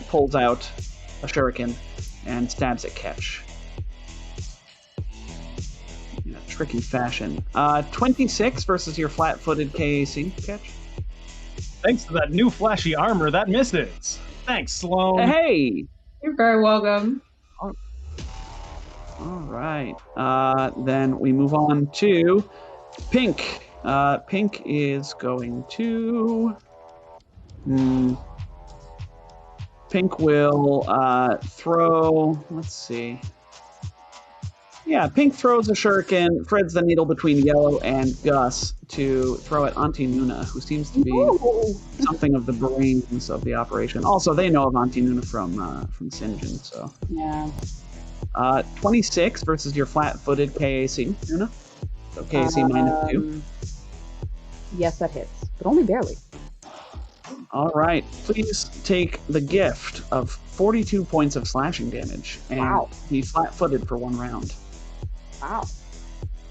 pulls out a shuriken and stabs at Catch. In a tricky fashion. 26 versus your flat-footed KAC, Catch. Thanks to that new flashy armor, that misses. Thanks, Sloan. Hey! You're very welcome. All right. Then we move on to Pink. Pink is going to... Pink will throw... Let's see. Yeah, Pink throws a shuriken, threads the needle between Yellow and Gus to throw at Auntie Nuna, who seems to be something of the brains of the operation. Also, they know of Auntie Nuna from Sinjin, so... Yeah. 26 versus your flat-footed KAC, Nuna. So KAC minus 2. Yes, that hits, but only barely. All right. Please take the gift of 42 points of slashing damage and be flat-footed for 1 round. Wow.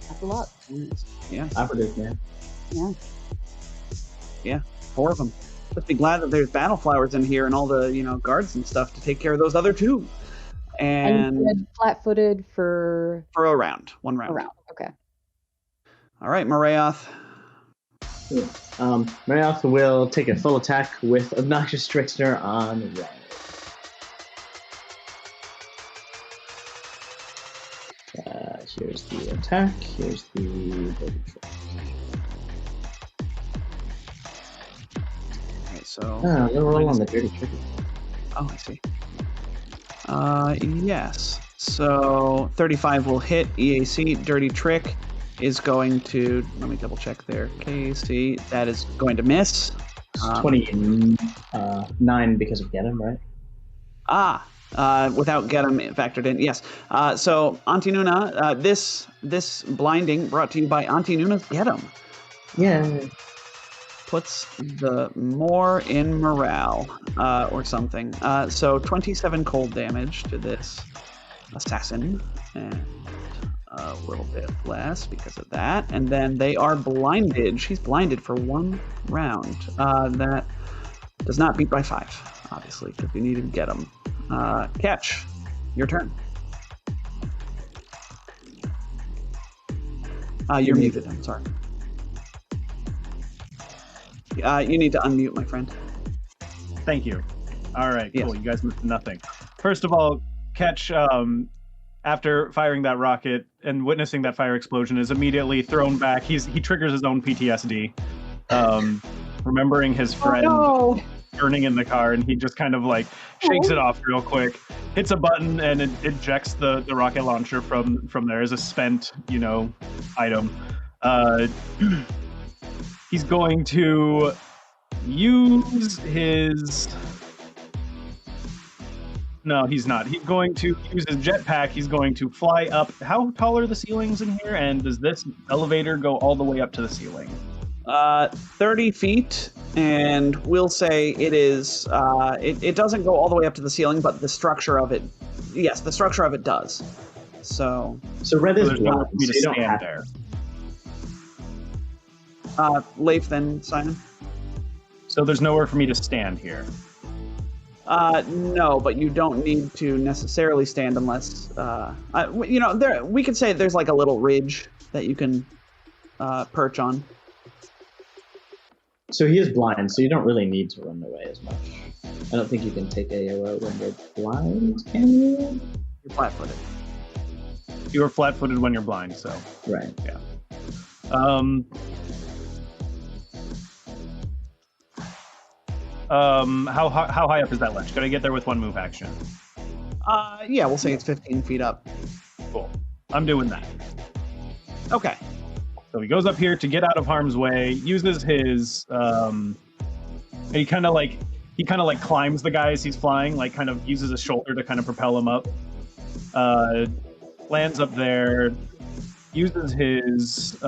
That's a lot. Yeah. I predict, man. Yeah. 4 of them. Let's be glad that there's battle flowers in here and all the, guards and stuff to take care of those other 2. And you said flat-footed for a round. 1 round. a round. Okay. All right, Marayoth. Marioth will take a full attack with Obnoxious Trickster on Red. Here's the attack. Here's the dirty trick. Okay, so... we'll roll on the dirty trick. Oh, I see. Yes. So 35 will hit EAC. Dirty Trick is going to... Let me double check there. KC, that is going to miss. 29 because of Get Him, right? Without Get Him factored in, yes. So Auntie Nuna, this blinding brought to you by Auntie Nuna's Get Him. Yeah. Puts the more in morale, or something. So 27 cold damage to this assassin, and a little bit less because of that. And then they are blinded. She's blinded for 1 round. That does not beat by 5, obviously, because we need to get them. Catch, your turn. You're muted, I'm sorry. You need to unmute, my friend. Thank you. All right, Yes. cool. You guys missed nothing. First of all, Catch, after firing that rocket and witnessing that fire explosion, is immediately thrown back. He triggers his own PTSD, remembering his friend burning in the car, and he just kind of like shakes it off real quick, hits a button, and it ejects the rocket launcher from there as a spent, item. He's going to use his... No, he's not. He's going to use his jetpack. He's going to fly up. How tall are the ceilings in here? And does this elevator go all the way up to the ceiling? 30 feet, and we'll say it is... it doesn't go all the way up to the ceiling, but the structure of it... Yes, the structure of it does. So Red is there's nowhere blind, for me so to you don't stand have there. Leif, then Simon? So there's nowhere for me to stand here. No, but you don't need to necessarily stand unless, we could say there's like a little ridge that you can perch on. So he is blind, so you don't really need to run away as much. I don't think you can take AOA when you're blind, can you? You're flat-footed. You are flat-footed when you're blind, so. Right. Yeah. How high up is that ledge? Could I get there with one move action? Yeah, we'll say it's 15 feet up. Cool. I'm doing that. Okay. So he goes up here to get out of harm's way, uses his he kind of like climbs the guy as he's flying, like kind of uses his shoulder to kind of propel him up. Lands up there, uses his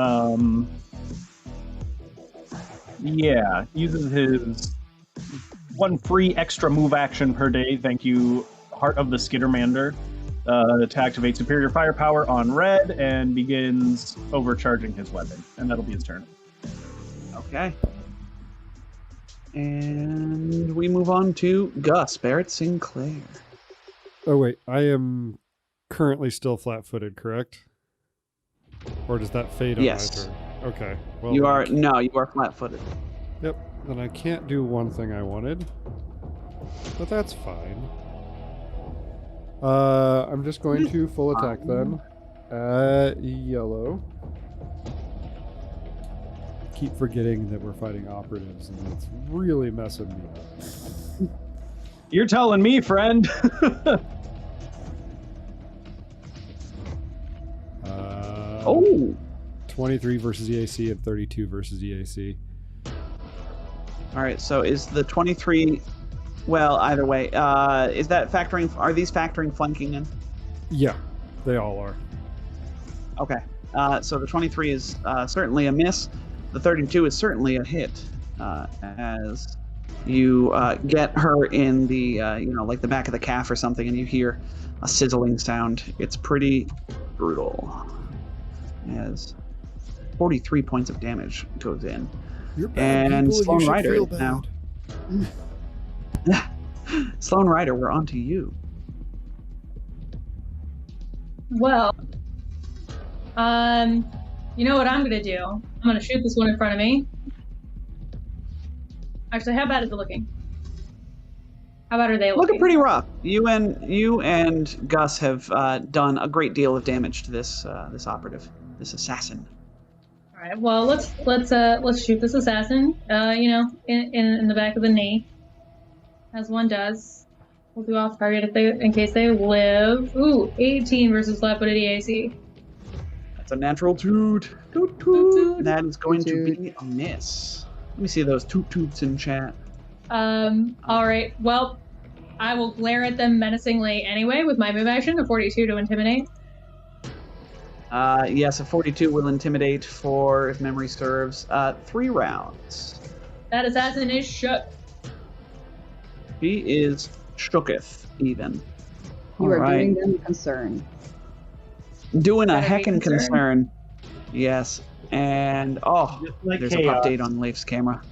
uses his one free extra move action per day. Thank you, Heart of the Skittermander. To activate superior firepower on red and begins overcharging his weapon, and that'll be his turn. Okay. And we move on to Gus Barrett Sinclair. Oh wait, I am currently still flat-footed, correct? Or does that fade on Yes. my turn? Okay. Well, You are flat-footed. Yep. Then I can't do one thing I wanted, but that's fine. I'm just going to full attack then. Yellow. Keep forgetting that we're fighting operatives, and it's really messing me up. You're telling me, friend. 23 versus EAC and 32 versus EAC. All right, so is the 23... Well, either way, is that factoring... Are these factoring flanking in? Yeah, they all are. Okay, so the 23 is certainly a miss. The 32 is certainly a hit, as you get her in the, like the back of the calf or something, and you hear a sizzling sound. It's pretty brutal, as 43 points of damage goes in. You're bad And people, Sloan you should Rider feel now. bad. Sloan Rider, we're on to you. Well, you know what I'm gonna do? I'm gonna shoot this one in front of me. Actually, how bad is it looking? How bad are they looking? Looking pretty rough. You and Gus have done a great deal of damage to this this operative, this assassin. All right. Well, let's shoot this assassin. In the back of the knee, as one does. We'll do off target in case they live. Ooh, 18 versus flat-footed EAC. That's a natural toot. Toot toot. That is going to be a miss. Let me see those toot toots in chat. All right. Well, I will glare at them menacingly anyway with my move action, a 42 to intimidate. Yes, a 42 will intimidate for, if memory serves, 3 rounds. That assassin is shook. He is shooketh, even. You are Alright. doing them a concern. Doing a Better be heckin' concerned. concern. Yes. And, like there's chaos. a update on Leif's camera.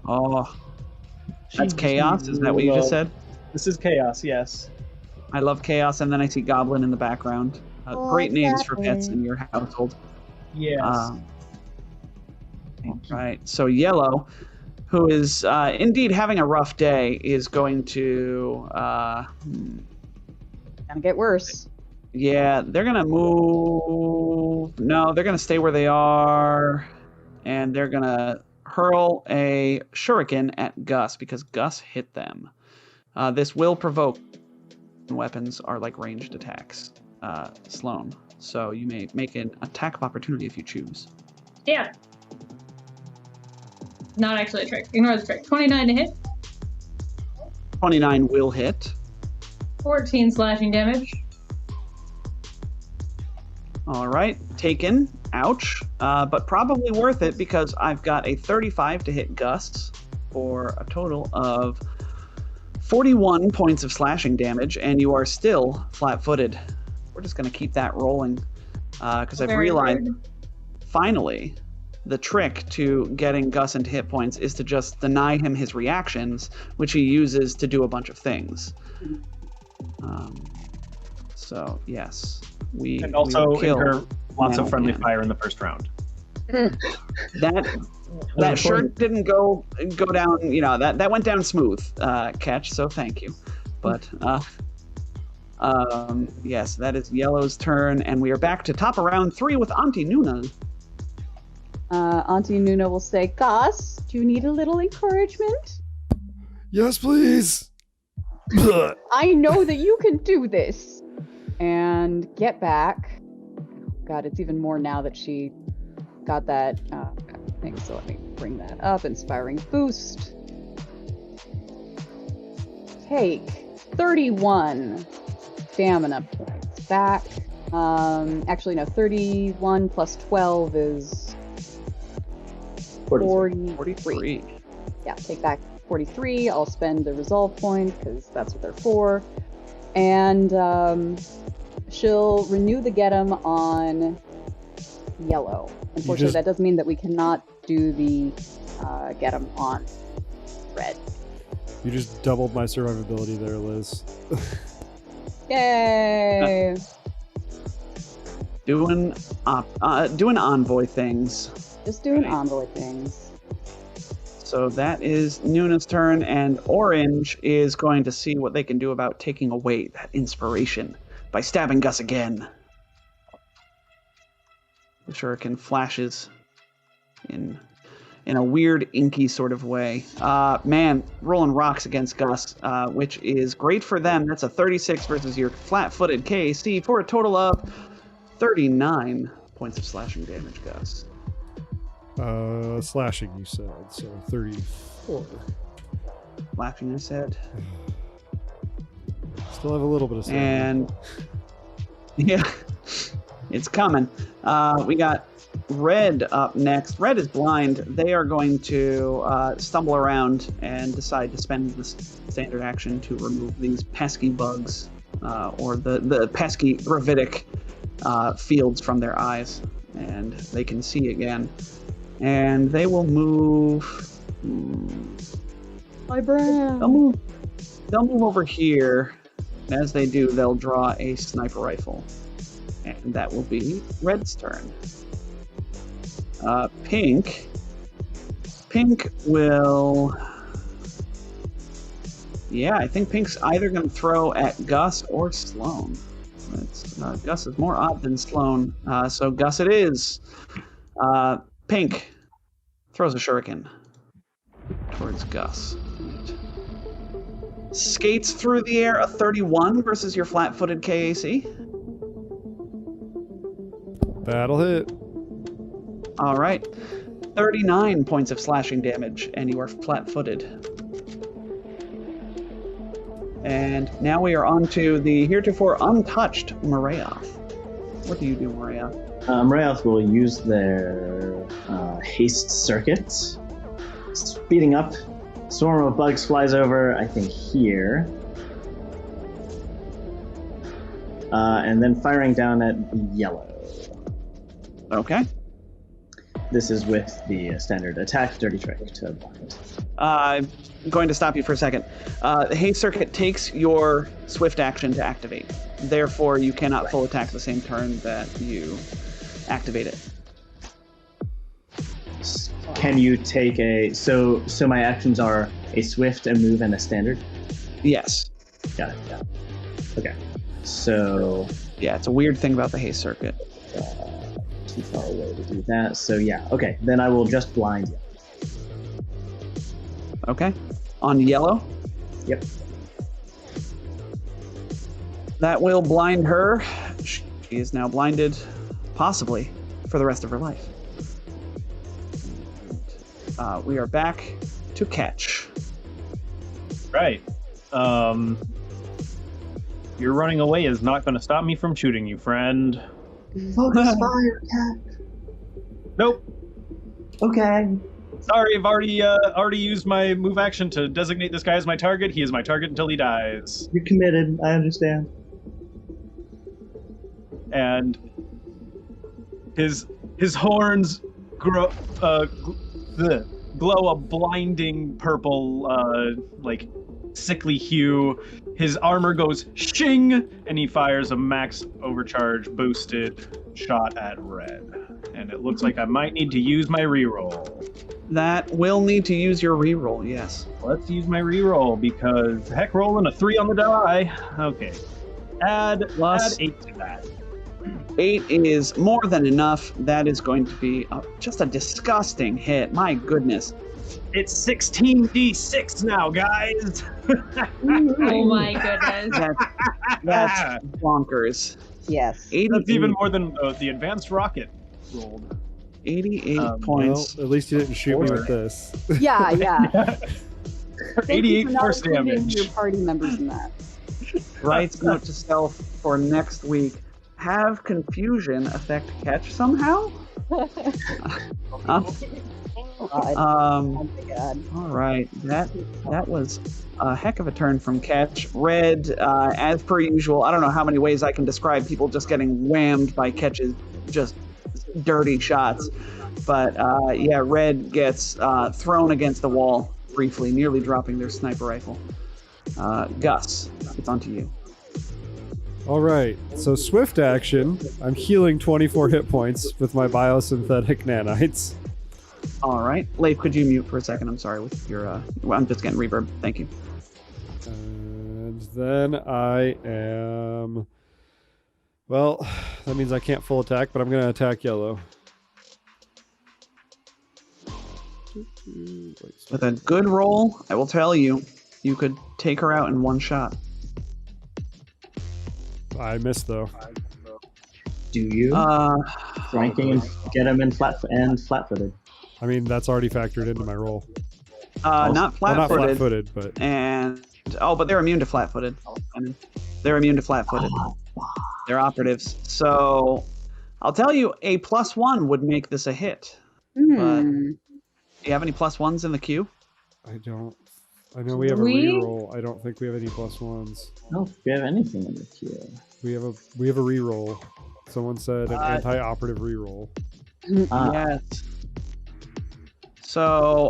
Oh, that's chaos? Is that what you just said? This is chaos, yes. I love chaos, and then I see Goblin in the background. Great names for pets in your household. Yes. Right. So Yellow, who is indeed having a rough day, is going to... Gonna get worse. Yeah, they're going to move... No, they're going to stay where they are, and they're going to hurl a shuriken at Gus, because Gus hit them. This will provoke... Weapons are like ranged attacks. Sloan. So you may make an attack of opportunity if you choose. Yeah. Not actually a trick. Ignore the trick. 29 to hit. 29 will hit. 14 slashing damage. All right, taken. Ouch. But probably worth it because I've got a 35 to hit Gus for a total of 41 points of slashing damage, and you are still flat-footed. We're just going to keep that rolling because I've realized finally the trick to getting Gus into hit points is to just deny him his reactions, which he uses to do a bunch of things. So yes, and also will kill incur lots of friendly Nanoman. fire in the first round. That That sure didn't go down. That went down smooth, Catch. So thank you. But yes, that is Yellow's turn, and we are back to top of round 3 with Auntie Nuna. Auntie Nuna will say, Gus, do you need a little encouragement? Yes, please. I know that you can do this. And get back. God, it's even more now that she got that thing. So let me bring that up. Inspiring boost. Take 31 stamina points back. Actually, no, 31 plus 12 is 43. Yeah, take back 43. I'll spend the resolve point because that's what they're for. And she'll renew the get 'em on Yellow. Unfortunately, that does mean that we cannot do the get 'em on Red. You just doubled my survivability there, Liz. Yay! Doing envoy things. Just doing envoy things. So that is Nuna's turn, and Orange is going to see what they can do about taking away that inspiration by stabbing Gus again. The shuriken flashes in a weird, inky sort of way. Man, rolling rocks against Gus, which is great for them. That's a 36 versus your flat-footed KC for a total of 39 points of slashing damage, Gus. Slashing, you said, so 34. Slashing, I said. Still have a little bit of stamina. And yeah, it's coming. We got Red up next. Red is blind. They are going to stumble around and decide to spend the standard action to remove these pesky bugs or the pesky gravitic fields from their eyes, and they can see again. And they will move. My brain. They'll move over here. And as they do, they'll draw a sniper rifle, and that will be Red's turn. Pink will. Yeah, I think Pink's either going to throw at Gus or Sloan. Gus is more odd than Sloan, so Gus it is. Pink throws a shuriken towards Gus. Skates through the air, a 31 versus your flat-footed KAC. That'll hit. All right. 39 points of slashing damage, and you are flat-footed. And now we are on to the heretofore untouched Marayoth. What do you do, Marayoth? Marayoth will use their haste circuit. Speeding up. Swarm of bugs flies over, I think, here. And then firing down at Yellow. Okay. This is with the standard attack, Dirty Trick to blind. I'm going to stop you for a second. The haste circuit takes your swift action to activate. Therefore, you cannot full attack the same turn that you activate it. Can you take a... So my actions are a swift, a move, and a standard? Yes. Got it. Okay. So... Yeah, it's a weird thing about the haste circuit. Too far away to do that. So yeah, okay. Then I will just blind you. Okay. On Yellow? Yep. That will blind her. She is now blinded, possibly, for the rest of her life. We are back to Catch. Right. Your running away is not going to stop me from shooting you, friend. Focus fire, Cat. Nope. Okay. Sorry, I've already used my move action to designate this guy as my target. He is my target until he dies. You're committed. I understand. And his horns glow a blinding purple, like sickly hue. His armor goes shing, and he fires a max overcharge boosted shot at Red. And it looks like I might need to use my reroll. That will need to use your reroll, yes. Let's use my reroll because heck, rolling a 3 on the die. Okay. Add Plus 8 to that. 8 is more than enough. That is going to be just a disgusting hit. My goodness. It's 16d6 now, guys. Oh my goodness. That's bonkers. Yes. 88, That's even more than the advanced rocket rolled. 88 Well, points. at least you didn't shoot me with this. Yeah, yeah. Thank you 88 for not force including damage. Your party members in that. Writes note to self for next week. Have confusion affect catch somehow? God. Oh my God. All right, that was a heck of a turn from Catch. Red, as per usual, I don't know how many ways I can describe people just getting whammed by Catch's just dirty shots. But yeah, Red gets thrown against the wall briefly, nearly dropping their sniper rifle. Gus, it's on to you. All right, so swift action. I'm healing 24 hit points with my biosynthetic nanites. All right, Leif, could you mute for a second? I'm sorry with your. I'm just getting reverb. Thank you. And then I am. Well, that means I can't full attack, but I'm going to attack yellow. With a good roll, I will tell you, you could take her out in one shot. I missed though. Do you? Flanking and get him in flat-footed. I mean, that's already factored into my roll. Not Well, not flat-footed. flat-footed, but And but they're immune to flat-footed. I mean, they're immune to flat-footed. They're operatives. So I'll tell you, a +1 would make this a hit. But do you have any +1s in the queue? I don't. I know we have a We- reroll. I don't think we have any +1s. No, if we have anything in the queue. We have a reroll. Someone said an anti-operative reroll. Yes. So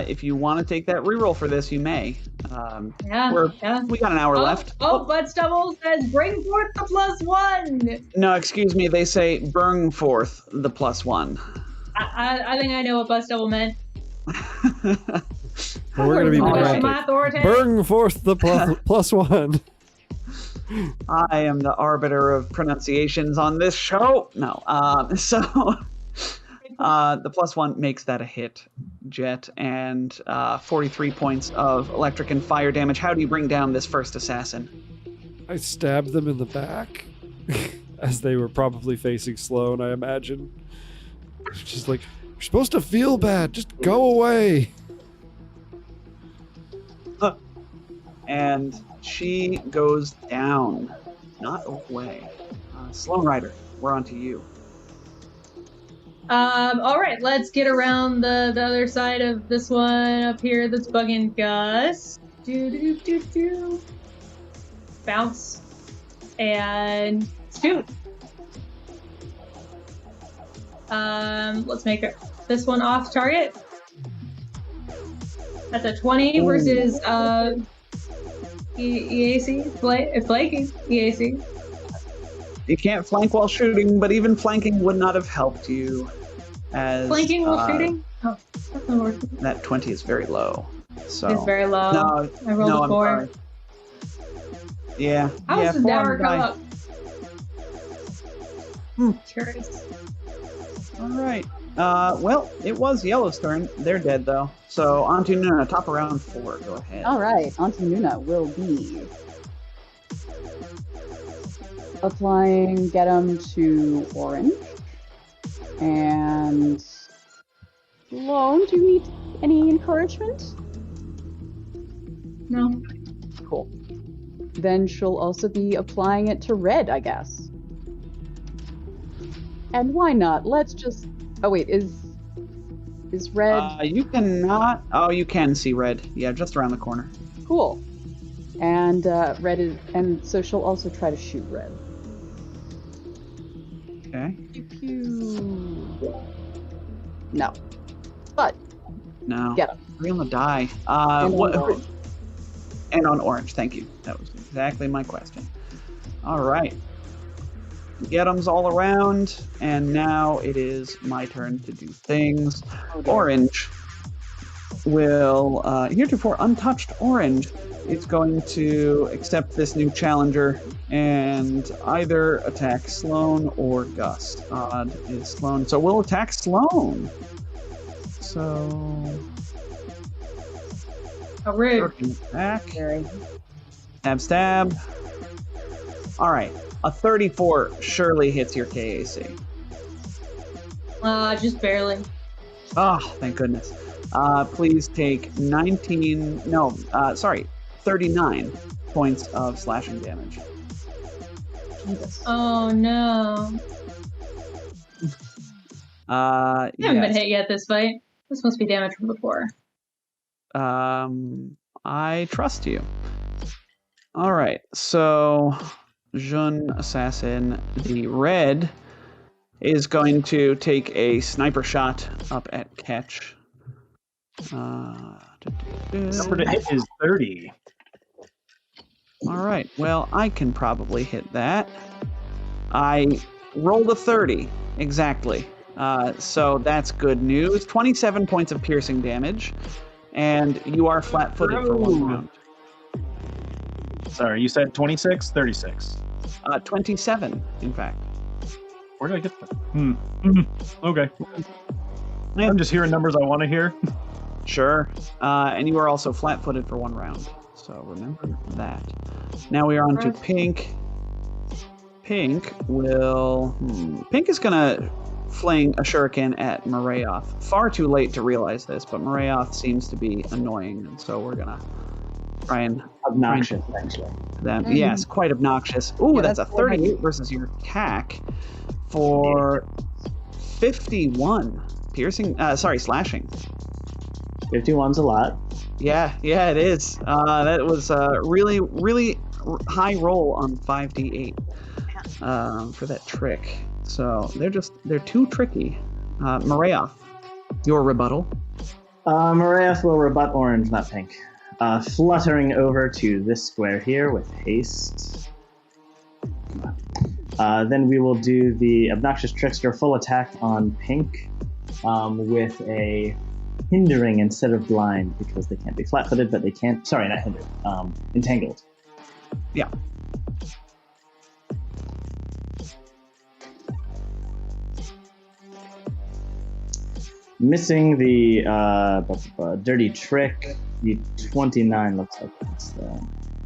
if you want to take that reroll for this, you may. Yeah. We got an hour left. Bud Stubble says, bring forth the +1. No, excuse me. They say burn forth the +1. I think I know what Bud Stubble meant. But we're gonna be My pedantic. authority. Burn forth the +1. I am the arbiter of pronunciations on this show. No. So the +1 makes that a hit, Jet, and 43 points of electric and fire damage. How do you bring down this first assassin? I stabbed them in the back as they were probably facing Sloan, I imagine. Just like, you're supposed to feel bad. Just go away. And she goes down, not away. Sloan Rider, we're on to you. All right, let's get around the other side of this one up here that's bugging Gus. Do. Bounce. And shoot. Let's make this one off target. That's a 20 versus EAC. Flanking EAC. You can't flank while shooting, but even flanking would not have helped you. As Flanking while shooting? Oh, that's not working. that 20 is very low. So It's very low. No, I rolled no, a I'm 4. sorry. Yeah. How yeah, does the 4 on never the come die. up? Curious. All right. Well, it was Yellow's turn. They're dead though. So on to Nuna, top of round 4. Go ahead. All right, Auntie Nuna will be applying Get 'em to orange. And Sloan, do you need any encouragement? No. Cool. Then she'll also be applying it to red, I guess. And why not? Let's just. Oh wait, is red You cannot. Oh, you can see red. Yeah, just around the corner. cool? And red is, and so she'll also try to shoot red. Okay. No, but No. Get 'em. 3 on the die. And What? on orange. And on orange. Thank you. That was exactly my question. All right. Get 'em's all around, and now it is my turn to do things. Oh, dear. Orange. will, heretofore untouched orange, it's going to accept this new challenger and either attack Sloane or Gus. Odd is Sloane, so we'll attack Sloane. So... Oh, rude. Back. Stab. All right. A 34 surely hits your KAC. Just barely. Oh, thank goodness. Please take 39 points of slashing damage. Jesus. Oh no. I haven't been hit yet this fight. This must be damage from before. I trust you. All right, so Jeune Assassin, the red, is going to take a sniper shot up at Ketch. Number to hit is 30. All right, well, I can probably hit that. I rolled a 30, exactly. So that's good news. 27 points of piercing damage, and you are flat-footed for 1 round. Sorry, you said 26? 36. 27, in fact. Where did I get that? Okay. I'm just hearing numbers I want to hear. Sure. And you are also flat-footed for 1 round. So remember that. Now we are on to Pink. Pink will... Pink is going to fling a shuriken at Marayoth. Far too late to realize this, but Marayoth seems to be annoying, and so we're going to try and... Obnoxious, actually. Yes, quite obnoxious. Ooh, Yeah, that's a that's 38 versus your attack for 51 piercing. Slashing. 51's a lot. Yeah, it is. That was a really, really high roll on 5d8 for that trick. So they're too tricky. Marayoth, your rebuttal. Marayoth will rebut orange, not pink. Fluttering over to this square here with haste. Then we will do the Obnoxious Trickster full attack on pink with a hindering instead of blind, because they can't be flat-footed, but they can't... Sorry, not hindered. Entangled. Yeah. Missing the dirty trick. The 29 looks like that's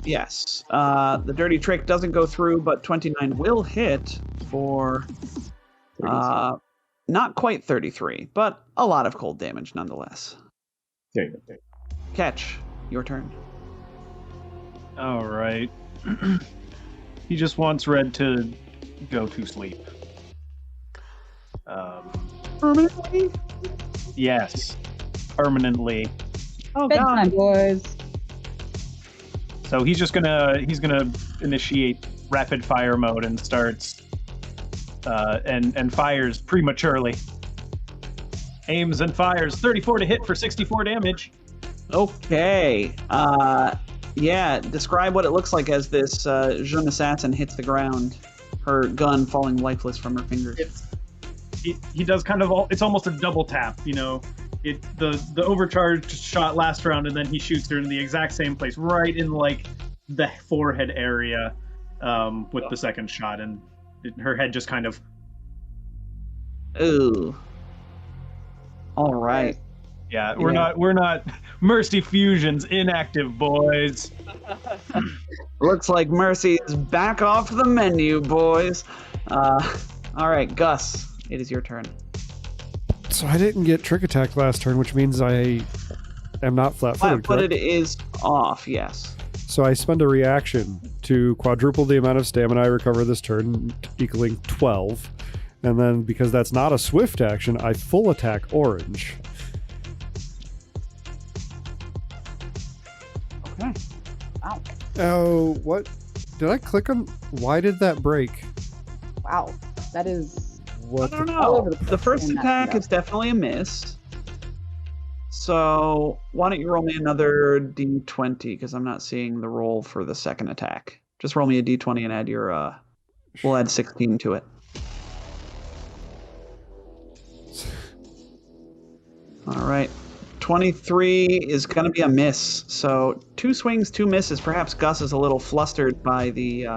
Yes. The dirty trick doesn't go through, but 29 will hit for not quite 33, but a lot of cold damage nonetheless. Very good. Catch, your turn. All right. He just wants Red to go to sleep. Permanently? Yes, permanently. Oh, Bedtime, God. boys. So he's gonna initiate rapid fire mode and starts and fires prematurely. Aims and fires 34 to hit for 64 damage. Okay. Yeah, describe what it looks like as this jeune assassin hits the ground, her gun falling lifeless from her fingers. He does kind of it's almost a double tap, you know. The overcharged shot last round, and then he shoots her in the exact same place, right in like the forehead area, with the second shot, and her head just kind of. Ooh. All right. Yeah, we're not Mercy Fusion's inactive, boys. Looks like Mercy is back off the menu, boys. All right, Gus, it is your turn. So I didn't get trick attack last turn, which means I am not flat-footed. Flat-footed is off, yes. So I spend a reaction to quadruple the amount of stamina I recover this turn, equaling 12. And then, because that's not a swift action, I full attack orange. Okay. Wow. Oh, what? Did I click on... Why did that break? Wow. That is... What I don't all know. over the place The first in that attack window. is definitely a miss. So why don't you roll me another d20, because I'm not seeing the roll for the second attack. Just roll me a d20 and add your... We'll add 16 to it. All right. 23 is going to be a miss. So 2 swings, 2 misses. Perhaps Gus is a little flustered by the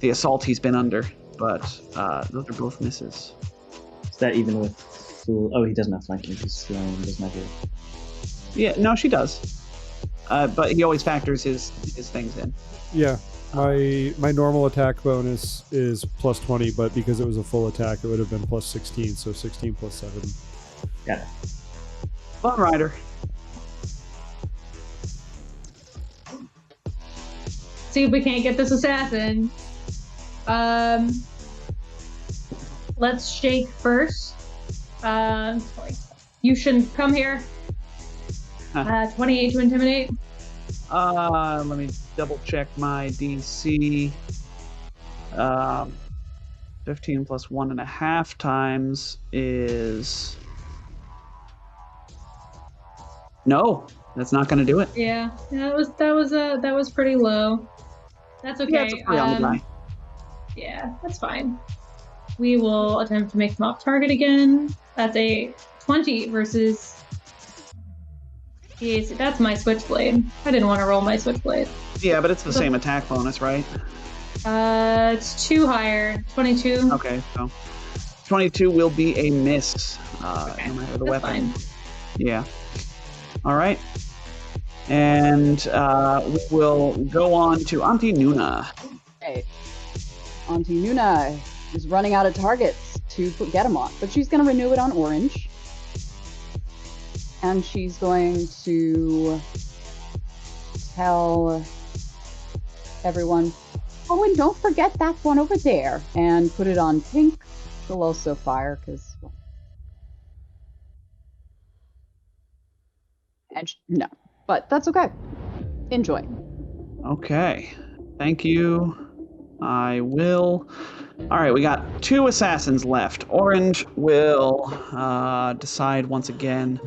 assault he's been under, but those are both misses. Is that even with... Oh, he doesn't have flanking. He's Sloan, doesn't have it. Yeah, no, she does. But he always factors his things in. Yeah. My normal attack bonus is plus 20, but because it was a full attack, it would have been plus 16, so 16 plus 7. Got it. Fun Rider. See if we can't get this assassin. Let's shake first. You shouldn't come here. 28 to intimidate. Let me double check my DC. 15 plus 1.5 times is... No, that's not going to do it. Yeah, that was pretty low. That's okay. Yeah, it's a 3 on the die. Yeah, that's fine. We will attempt to make him off target again. That's a 20 versus... Yes, that's my switchblade. I didn't want to roll my switchblade. Yeah, but it's the same attack bonus, right? It's 2 higher. 22. Okay, so 22 will be a miss, no matter the That's weapon. fine. Yeah. All right. And we will go on to Auntie Nuna. Okay. Auntie Nuna is running out of targets to get him on, but she's going to renew it on orange. And she's going to tell everyone, oh, and don't forget that one over there, and put it on pink. She'll also fire, because... And no, but that's okay. Enjoy. Okay. Thank you. I will. All right, we got 2 assassins left. Orange will decide once again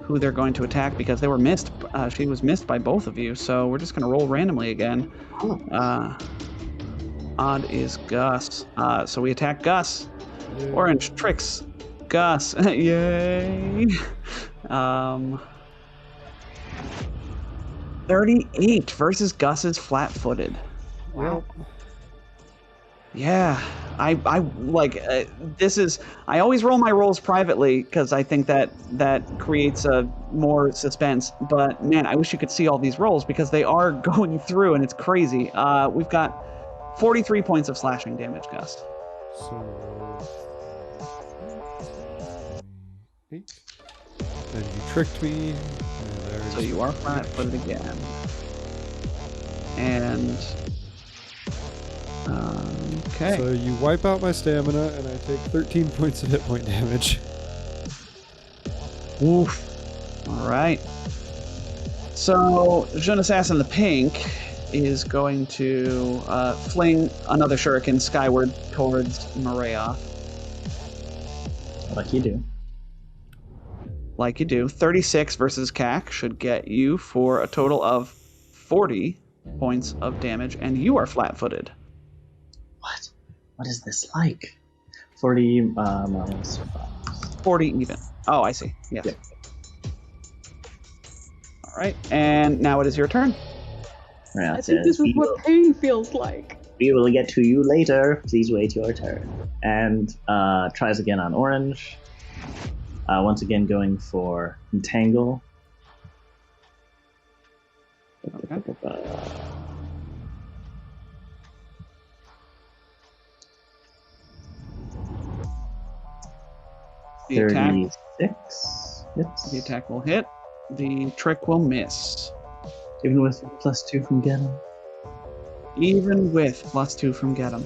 who they're going to attack because they were missed. She was missed by both of you, so we're just going to roll randomly again. Odd is Gus. So we attack Gus. Yeah. Orange tricks Gus. Yay. 38 versus Gus's flat-footed. Wow. Yeah, I like this is. I always roll my rolls privately because I think that creates a more suspense. But man, I wish you could see all these rolls because they are going through and it's crazy. We've got 43 points of slashing damage, Gus. So 8. And you tricked me. So you are flat-footed again. And okay. So you wipe out my stamina, and I take 13 points of hit point damage. Oof. All right. So Jeune Assassin the Pink is going to fling another shuriken skyward towards Marayoth. Like you do. Like you do. 36 versus CAC should get you for a total of 40 points of damage, and you are flat-footed. What? What is this like? 40 minus 5. 40 even. Oh, I see. Yes. Yeah. All right, and now it is your turn. Yeah, I think this is what pain feels like. We will get to you later. Please wait your turn. And tries again on orange. Once again going for Entangle. Okay. The attack, 36 hits. the attack will hit. The trick will miss. Even with +2 from Genom. Even with +2 from Get 'em.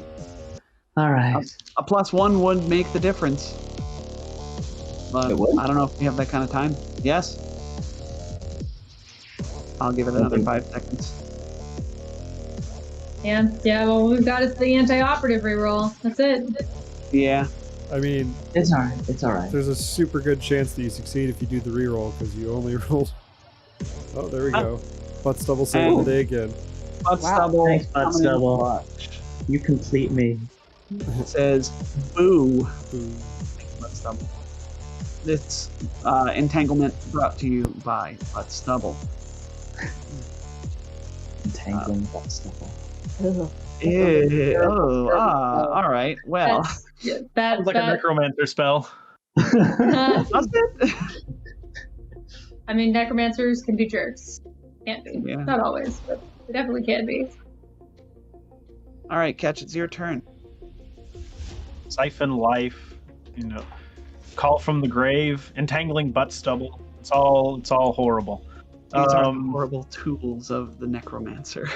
Alright. A +1 would make the difference. But It would? I don't know if we have that kind of time. Yes? I'll give it another 5 seconds. Yeah, well, we've got is the anti-operative reroll. That's it. Yeah. I mean, It's alright. It's alright. there's a super good chance that you succeed if you do the reroll, because you only rolled... Oh, there we go. Butt stubble saving the day again. Butt Wow. stubble. Thanks, Butt coming in Stubble. clutch. You complete me. It says boo. Ooh. Butt stubble. This entanglement brought to you by Butt Stubble. Entangling butt stubble. Ugh. All right. Well, Sounds like a necromancer spell. does it? I mean, necromancers can be jerks. Can't be. Yeah. Not always, but they definitely can be. All right, Catch, it's your turn. Siphon life, call from the grave, entangling butt stubble. It's all horrible. These are the horrible tools of the necromancer.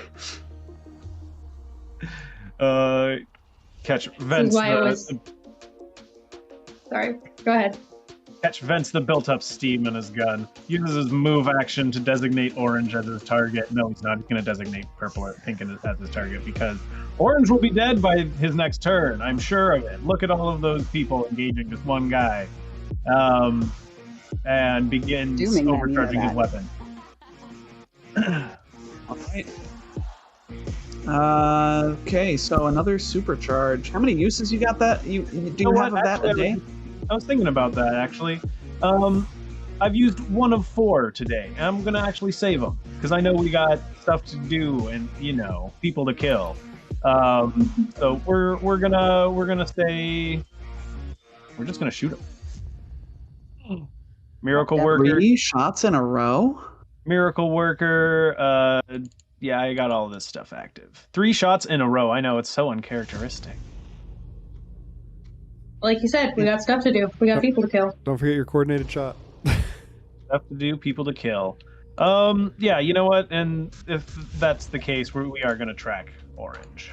Catch vents. Sorry, go ahead. Catch vents the built-up steam in his gun. Uses his move action to designate orange as his target. No, he's not. He's going to designate purple or pink as his target because orange will be dead by his next turn. I'm sure of it. Look at all of those people engaging this one guy. And begins overcharging his weapon. All right. Okay, so another supercharge. How many uses you got that? Do you have of that a day? I was thinking about that actually. I've used one of 4 today, and I'm gonna actually save them because I know we got stuff to do and people to kill. So we're gonna say we're just gonna shoot him. Miracle Worker. 3 shots in a row. Miracle Worker. Yeah, I got all this stuff active. 3 shots in a row. I know, it's so uncharacteristic. Like you said, we got stuff to do. We got people to kill. Don't forget your coordinated shot. Stuff to do, people to kill. Yeah, you know what? And if that's the case, we are going to track orange.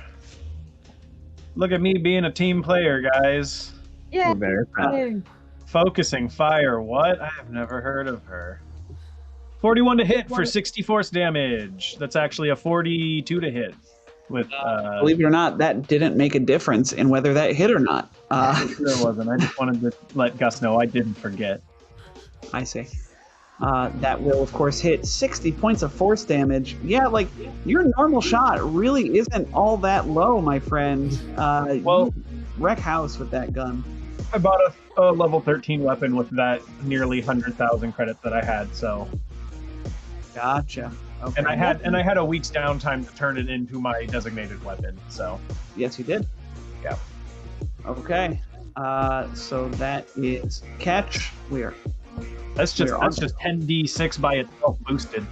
Look at me being a team player, guys. Yeah. We're very proud. Focusing fire. What? I have never heard of her. 41 to hit for 60 force damage. That's actually a 42 to hit. With believe it or not, that didn't make a difference in whether that hit or not. There wasn't. I just wanted to let Gus know I didn't forget. I see. That will, of course, hit 60 points of force damage. Yeah, like, your normal shot really isn't all that low, my friend. Well, you wreck house with that gun. I bought a level 13 weapon with that nearly 100,000 credits that I had, so... Gotcha. Okay. And I had a week's downtime to turn it into my designated weapon, so... Yes, you did. Yeah. Okay. So that is Catch. That's just 10d6 by itself boosted.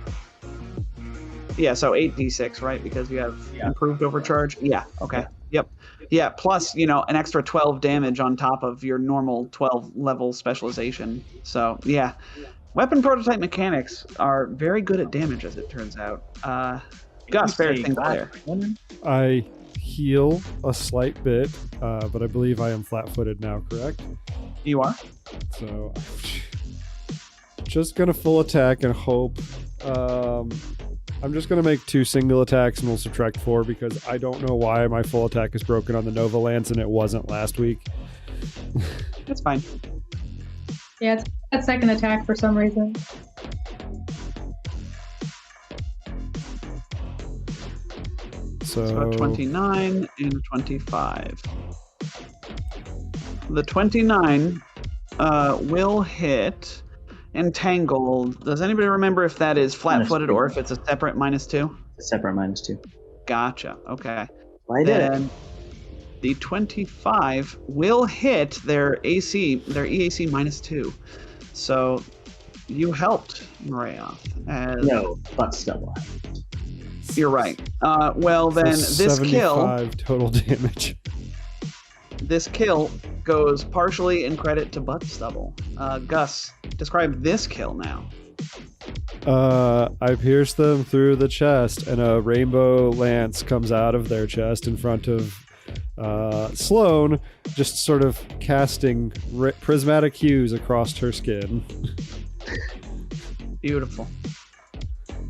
Yeah, so 8d6, right? Because you have improved overcharge. Yeah. Okay. Yep. Yeah. Plus, an extra 12 damage on top of your normal 12 level specialization. So yeah, weapon prototype mechanics are very good at damage, as it turns out. Gus, fair thing player. I heal a slight bit, but I believe I am flat-footed now. Correct? You are. So, just gonna full attack and hope. I'm just gonna make 2 single attacks and we'll subtract 4 because I don't know why my full attack is broken on the Nova Lance and it wasn't last week. That's fine. Yeah, it's that second attack for some reason. So 29 and 25. The 29 will hit Entangled. Does anybody remember if that is flat-footed or if it's a separate -2? A separate -2. Gotcha. Okay. Why did Then the 25 will hit their EAC -2. So you helped Marayoth. No, butt stubble. You're right. Well, then this kill... 75 total damage. This kill goes partially in credit to Butt Stubble. Gus, describe this kill now. I pierce them through the chest, and a rainbow lance comes out of their chest in front of Sloane, just sort of casting prismatic hues across her skin. Beautiful.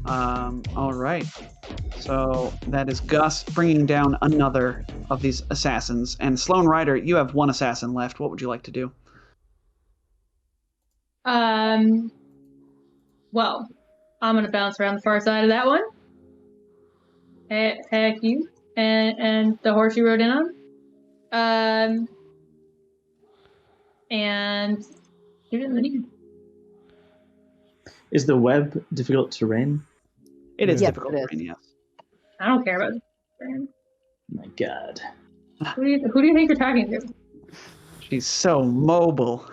All right. So that is Gus bringing down another of these assassins. And Sloane Ryder, you have 1 assassin left. What would you like to do? Well, I'm gonna bounce around the far side of that one. Heck you. And the horse you rode in on. And Shoot it in the knee. Is the web difficult terrain? It is Yes, difficult it is. terrain, yes. I don't care about this. My God. Who do you think you're talking to? She's so mobile.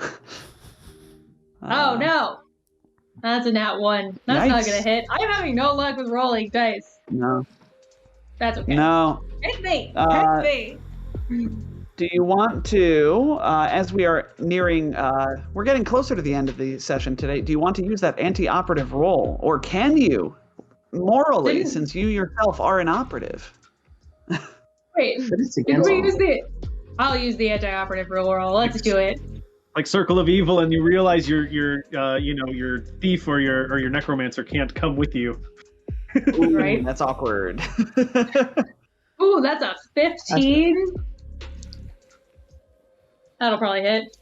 Oh no! That's a nat 1. That's not Yikes. gonna hit. I'm having no luck with rolling dice. No. That's okay. No. Hit me! Uh, Hit me! Do you want to, as we are nearing, we're getting closer to the end of the session today, do you want to use that anti-operative roll? Or can you, morally, Didn't- since you yourself are an operative? Wait, But it's can against we use the... I'll use the anti-operative roll. Let's do it. Like Circle of Evil, and you realize your thief or your necromancer can't come with you. Ooh, Right. That's awkward. Ooh, that's a 15. That'll probably hit.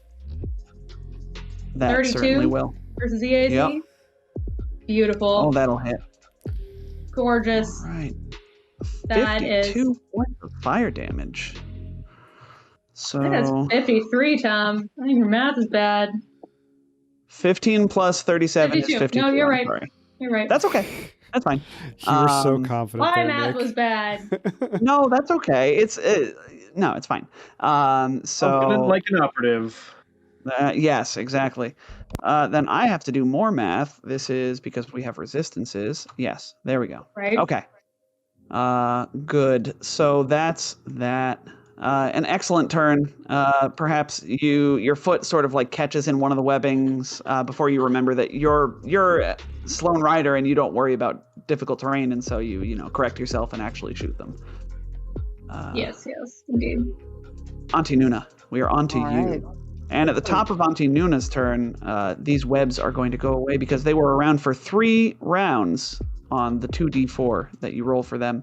That 32? certainly will. Versus EAC. Yep. Beautiful. Oh, that'll hit. Gorgeous. All right. That is... 52 points of fire damage. So I think that's 53, Tom. I think your math is bad. 15 plus 37 52. is 52. No, you're I'm right. sorry. You're right. That's okay. That's fine. You were so Um, confident My there, math Nick. was bad. No, that's okay. It's no, it's fine. Confident So like an operative. yes, exactly. Then I have to do more math. This is because we have resistances. Yes, there we go. Right? Okay. Good. So that's that. An excellent turn. Perhaps your foot sort of like catches in one of the webbings before you remember that you're a Sloan Rider and you don't worry about difficult terrain, and so you correct yourself and actually shoot them. Yes, indeed. Auntie Nuna, we are on to All you. right. And at the top of Auntie Nuna's turn, these webs are going to go away because they were around for 3 rounds on the 2d4 that you roll for them,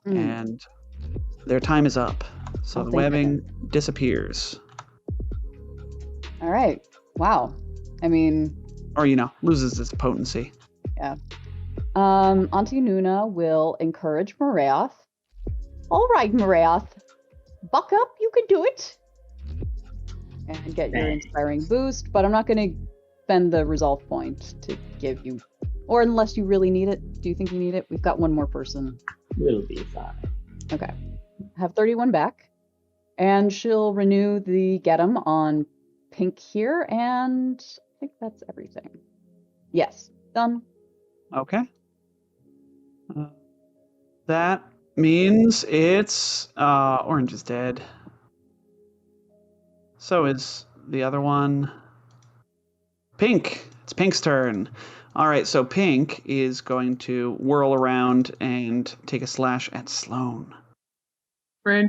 and their time is up. So Oh, the thank webbing disappears. All right. Wow. I mean, Or, loses its potency. Auntie Nuna will encourage Marath. All right, Marath. Buck up, you can do it. And get your inspiring boost, but I'm not going to spend the resolve point to give you, or unless you really need it. Do you think you need it? We've got one more person. We'll be fine. Okay. Have 31 back. And she'll renew the get 'em on Pink here, and I think that's everything. Yes, done. Okay. That means it's Orange is dead. So is the other one. Pink. It's Pink's turn. All right, so Pink is going to whirl around and take a slash at Sloan. Rude.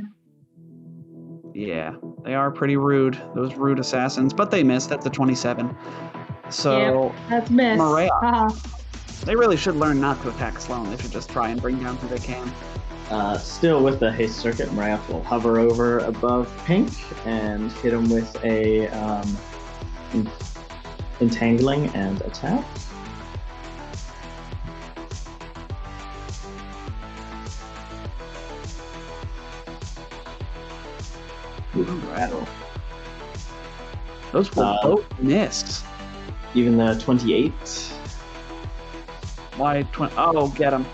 Yeah, they are pretty rude, those rude assassins, but they missed. That's a 27. So That's miss. Maria. Haha. they really should learn not to attack Sloan. They should just try and bring down who they can. Still with the haste circuit, Marath will hover over above Pink and hit him with a entangling and attack. Rattle. Those will both miss. Even the 28. Why 20? Oh, get them.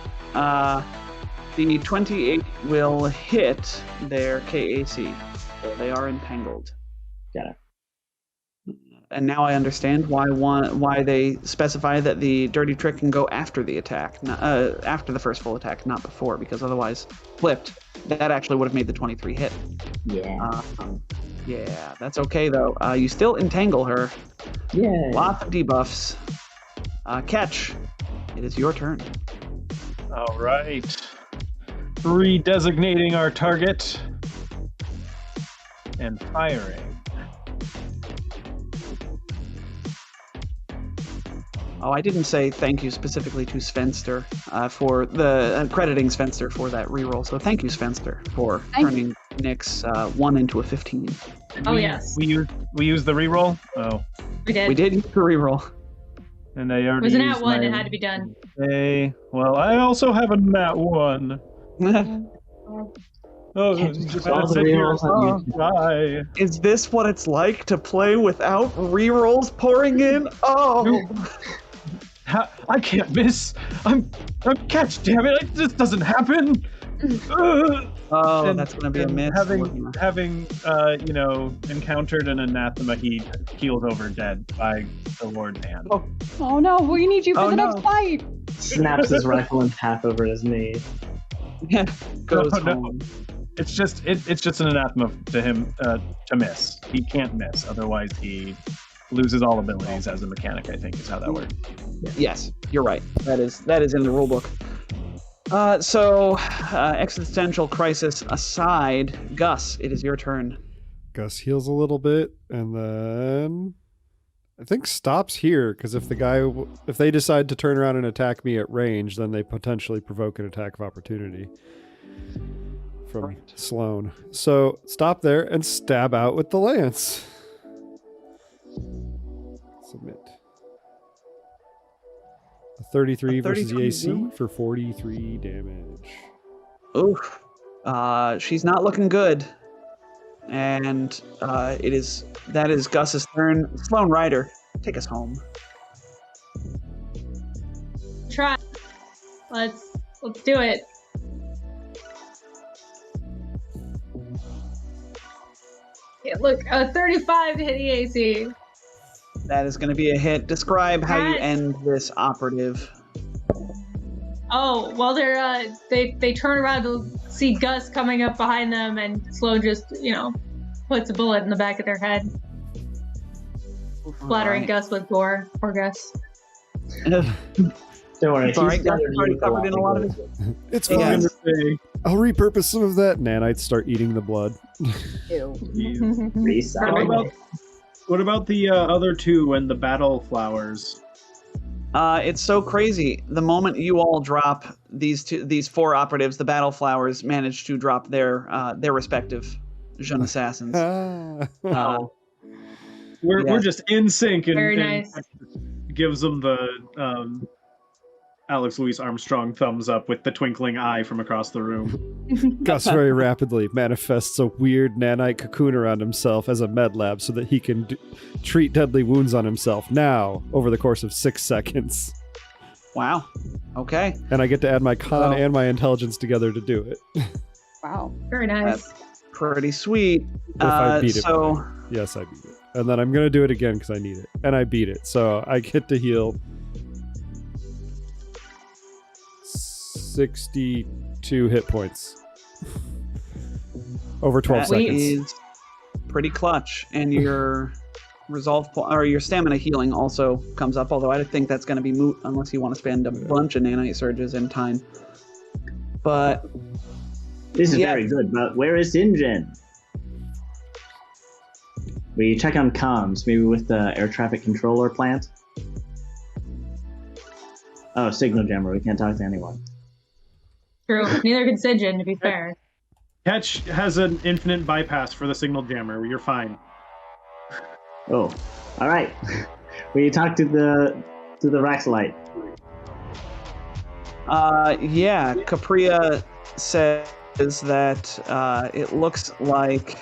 The 28 will hit their KAC. So they are entangled. Got it. And now I understand why they specify that the dirty trick can go after the attack, after the first full attack, not before, because otherwise, flipped, that actually would have made the 23 hit. Yeah. Yeah, that's okay though. You still entangle her. Yeah. Lots of debuffs. Catch. It is your turn. All right. Redesignating our target and firing. Oh, I didn't say thank you specifically to Svenster for the crediting Svenster for that reroll. So thank you, Svenster, for turning Nick's 1 into a 15. Yes. We used the reroll. Oh, We did. We did use the reroll. and I It already was an used at 1. my- It had to be done. Okay. Well, I also have a nat 1. Oh, just all the rerolls on YouTube. Why? Is this what it's like to play without rerolls pouring in? Oh, I can't miss. I'm catch. Damn it! This doesn't happen. oh, And- that's gonna be a and miss. having encountered an anathema, he keels over dead by the Lord's hand. Oh no, we need you for Oh, the no. next fight. Snaps his rifle in half over his knee. Goes No. home. It's just an anathema to him to miss. He can't miss, otherwise he loses all abilities as a mechanic. I think is how that works. Yes, you're right. That is in the rulebook. So, existential crisis aside, Gus, it is your turn. Gus heals a little bit, and then I think stops here, because if they decide to turn around and attack me at range, then they potentially provoke an attack of opportunity from Right. Sloan. So stop there and stab out with the lance. Submit. A 33 versus the 33 AC damage? for 43 damage. Oof. She's not looking good. And that is Gus's turn. Sloan Rider, take us home. Try. Let's do it. Yeah, look, 35 to hit the AC. That is going to be a hit. Describe how you Yes. end this operative. Oh, well, they turn around to see Gus coming up behind them, and Sloan just, puts a bullet in the back of their head, splattering Alright. Gus with gore. Poor Gus. Don't worry, It's all right, he's Gus better is already than covered in a lot of it. It's Hey, fine. guys. I'll repurpose some of that. Nanites start eating the blood. Ew. Recycle. What about the other two and the battle flowers? It's so crazy. The moment you all drop these four operatives, the battle flowers manage to drop their respective jeune assassins. Ah. We're just in sync, and, Very and nice. gives them the Alex Louis Armstrong thumbs up with the twinkling eye from across the room. Gus very rapidly manifests a weird nanite cocoon around himself as a med lab so that he can treat deadly wounds on himself now over the course of 6 seconds. Wow. Okay. And I get to add my con Wow. and my intelligence together to do it. Wow. Very nice. Pretty sweet. If I beat it. So Yes, I beat it. And then I'm going to do it again because I need it. And I beat it. So I get to heal 62 hit points. Over 12 that seconds. is pretty clutch, and your your stamina healing also comes up. Although I think that's going to be moot unless you want to spend a bunch of nanite surges in time. But This is Yeah. very good, but where is Sinjin? We check on comms, maybe with the air traffic controller plant. Oh, signal jammer. We can't talk to anyone. True. Neither can Sinjin, to be fair. Ketch has an infinite bypass for the signal jammer. You're fine. Oh, all right. We talk to the Raxlite. yeah, Capria says that it looks like.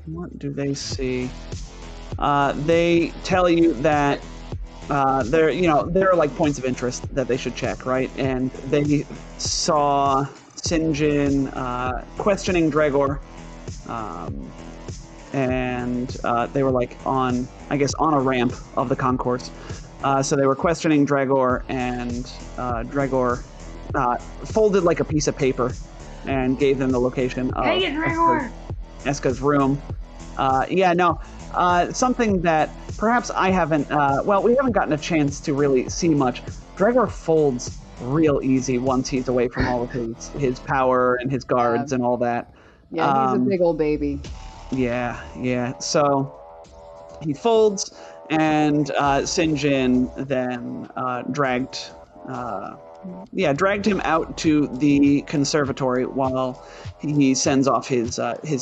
What do they see? They tell you that there are like points of interest that they should check, right? And they saw Sinjin questioning Dregor, and they were like on a ramp of the concourse. So they were questioning Dregor, and Dregor folded like a piece of paper and gave them the location of Hey, Dregor! Eska's room. Something that perhaps I haven't, we haven't gotten a chance to really see much. Dregor folds real easy once he's away from all of his power and his guards and all that. Yeah, he's a big old baby. Yeah. So he folds, and Sinjin then dragged dragged him out to the conservatory while he sends off his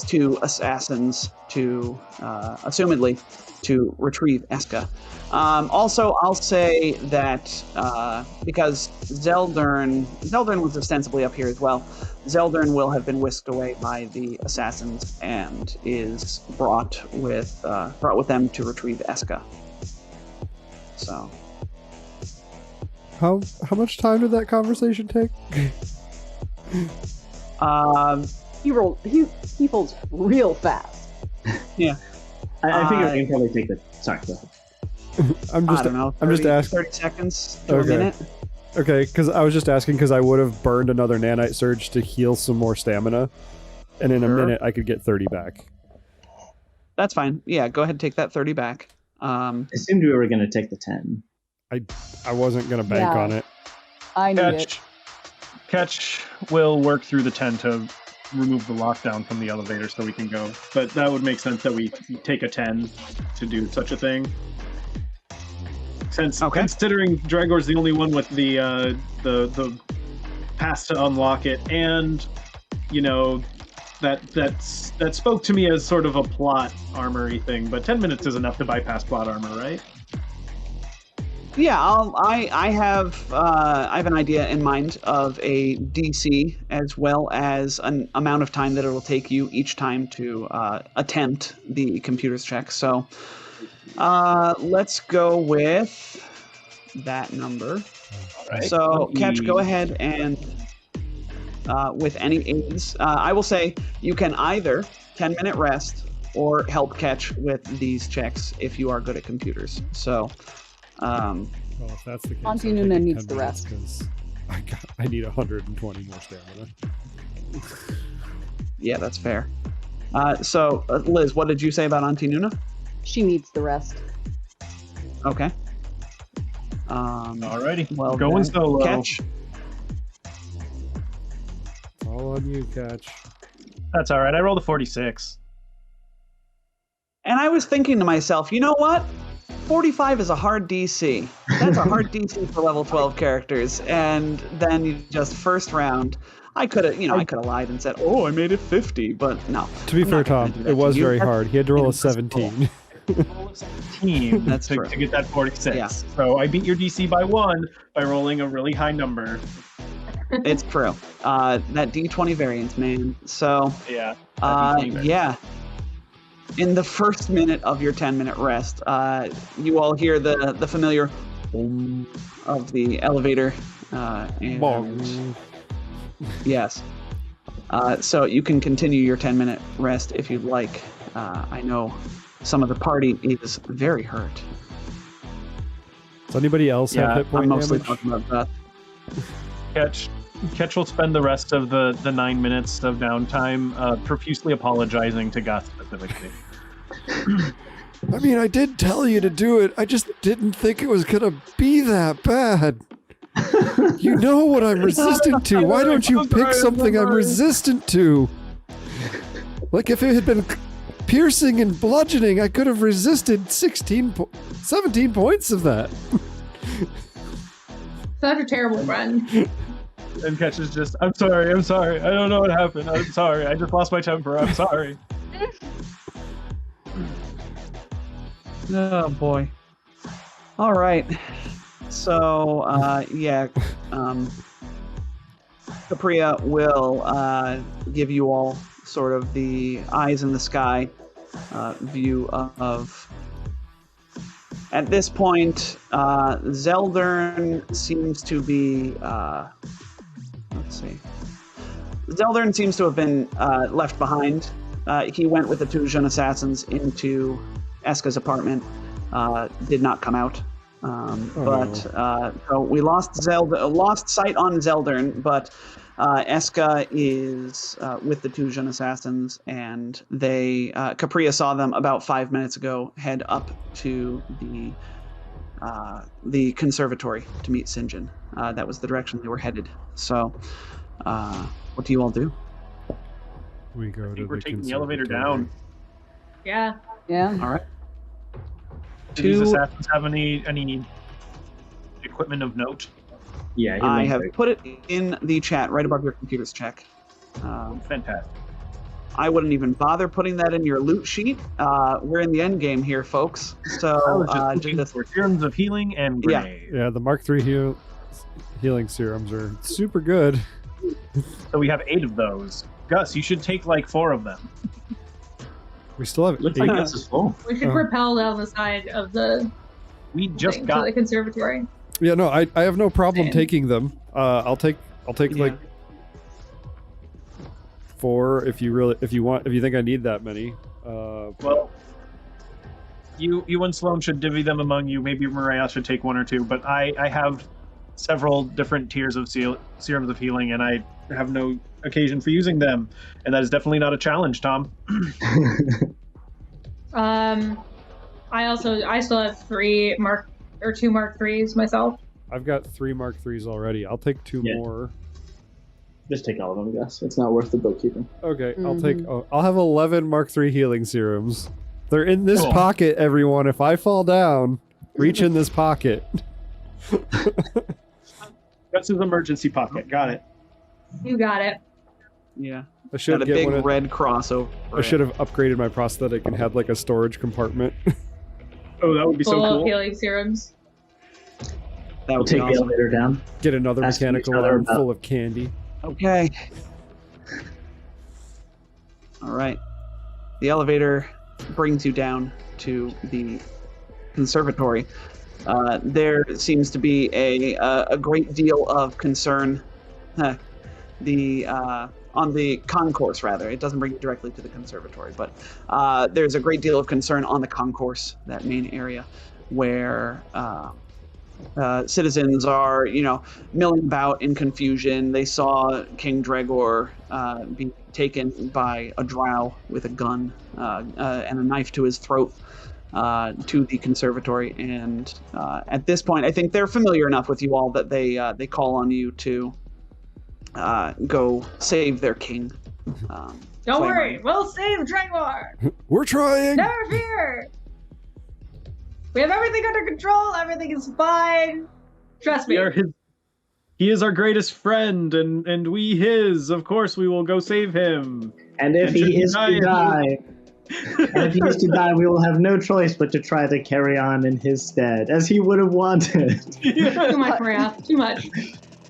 2 assassins to, assumedly, to retrieve Eska. Also, I'll say that because Zeldern was ostensibly up here as well, Zeldern will have been whisked away by the assassins and is brought with them to retrieve Eska. So. How much time did that conversation take? He folds real fast. Yeah. I figure we can probably take the. Sorry, go ahead. I'm I don't know. 30, I'm just asking. 30 seconds to a Okay. minute. Okay, because I was just asking because I would have burned another nanite surge to heal some more stamina, and in a Sure. minute I could get 30 back. That's fine. Yeah, go ahead and take that 30 back. I assumed we were going to take the 10. I wasn't gonna bank Yeah. on it. I need it. Catch will work through the 10 to remove the lockdown from the elevator so we can go. But that would make sense that we take a 10 to do such a thing. Since considering Dragor's the only one with the pass to unlock it, and you know that spoke to me as sort of a plot armory thing. But 10 minutes is enough to bypass plot armor, right? Yeah, I have an idea in mind of a DC as well as an amount of time that it will take you each time to attempt the computer's check. So let's go with that number. Right. So Catch, go ahead and with any aids, I will say you can either 10-minute rest or help Catch with these checks if you are good at computers. So. Well, if that's the case, Auntie I'll take Nuna it needs 10 the minutes rest. 'cause I need 120 more stamina. Yeah, that's fair. So, Liz, what did you say about Auntie Nuna? She needs the rest. Okay. Alrighty. Well, Going then, solo. Catch. All on you, Catch. That's all right. I rolled a 46. And I was thinking to myself, you know what? 45 is a hard DC. That's a hard DC for level 12 characters. And then you just first round, I could have lied and said, "Oh, I made it 50," but no. To be I'm fair, not gonna Tom, do that it to was you. very That's hard. He had to roll a impossible. 17. Roll of 17 That's to, true. to get that 46. Yeah. So I beat your DC by 1 by rolling a really high number. It's true. That D20 variance, man. So, Yeah. that D20 yeah. In the first minute of your 10-minute rest, you all hear the familiar boom of the elevator. And Bong. yes. So you can continue your 10-minute rest if you'd like. I know some of the party is very hurt. Does anybody else have hit I'm point mostly damage? talking about that. Catch will spend the rest of the 9 minutes of downtime profusely apologizing to Goth specifically. I mean, I did tell you to do it. I just didn't think it was gonna be that bad. You know what I'm resistant to. Why don't you pick something I'm resistant to? Like if it had been piercing and bludgeoning, I could have resisted 17 points of that. Such a terrible friend. And Catch is just, I'm sorry. I don't know what happened. I'm sorry. I just lost my temper. I'm sorry. Oh boy. All right. So Capria will give you all sort of the eyes in the sky view of. At this point, Zeldern seems to be. Let's see. Zeldern seems to have been left behind. He went with the 2 Jun assassins into Eska's apartment. Did not come out. So we lost sight on Zeldern, but Eska is with the 2 Jun assassins, and they Capria saw them about 5 minutes ago head up to the conservatory to meet Sinjin. That was the direction they were headed. So, what do you all do? We go to We're the taking the elevator conservatory. down. Yeah. Yeah. All right. Do these assassins have any equipment of note? Yeah, he I linked have it. put it in the chat right above your computer's check. Fantastic. I wouldn't even bother putting that in your loot sheet. We're in the end game here, folks. I So was just looking for serums of healing and Yeah. grenades. Yeah, the Mark III healing serums are super good. So we have 8 of those. Gus, you should take like 4 of them. We still have Looks 8. like this is full. We should Oh. rappel down the side of the We just thing to got the conservatory. Yeah, no, I have no problem Same. taking them. I'll take Yeah. like 4 if you think I need that many. well. You and Sloan should divvy them among you. Maybe Maria should take 1 or 2. But I have several different tiers of serums of healing, and I have no occasion for using them. And that is definitely not a challenge, Tom. I still have 2 Mark IIIs myself. I've got 3 Mark IIIs already. I'll take 2 Yeah. more. Just take all of them, Gus. It's not worth the bookkeeping. Okay, Mhm. I'll have 11 Mark III healing serums. They're in this Cool. pocket, everyone. If I fall down, reach in this pocket. Gus's emergency pocket. Got it. You got it. yeah, I should got a get big one of, red cross over I it. should have upgraded my prosthetic and had like a storage compartment. Oh, that would be so Full of cool. healing serums. That We'll would be take the awesome. elevator down. Get another Ask each mechanical other arm about- full of candy. Okay. All right. The elevator brings you down to the conservatory. There seems to be a great deal of concern. On the concourse, rather. It doesn't bring you directly to the conservatory, but there's a great deal of concern on the concourse, that main area, where citizens are, milling about in confusion. They saw King Dregor be taken by a drow with a gun and a knife to his throat to the conservatory. And at this point, I think they're familiar enough with you all that they call on you to go save their king. Don't Flame worry, Rain. we'll save Dragor. We're trying. Never fear. We have everything under control. Everything is fine. Trust me. He is our greatest friend, and we his. Of course, we will go save him. And if And should he he is die, to he- die, and if he is to die, we will have no choice but to try to carry on in his stead, as he would have wanted. Too much, Maria. Too much.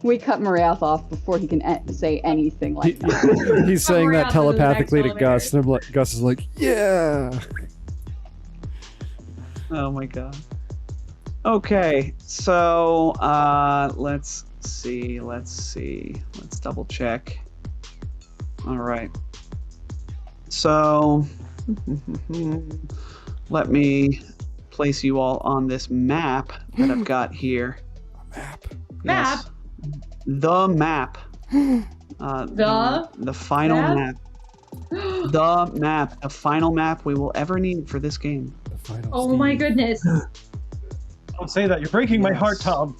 We cut Marath off before he can say anything like that. He's saying We're that out to the next telepathically to elevator. Gus, and Gus is like, "Yeah." Oh my god. Okay, so let's see. Let's double check. All right. So let me place you all on this map that I've got here. Map. Map? The map. The final map? map. The map. The final map we will ever need for this game. The final Oh my Steve. goodness. Don't say that. You're breaking my heart, Tom.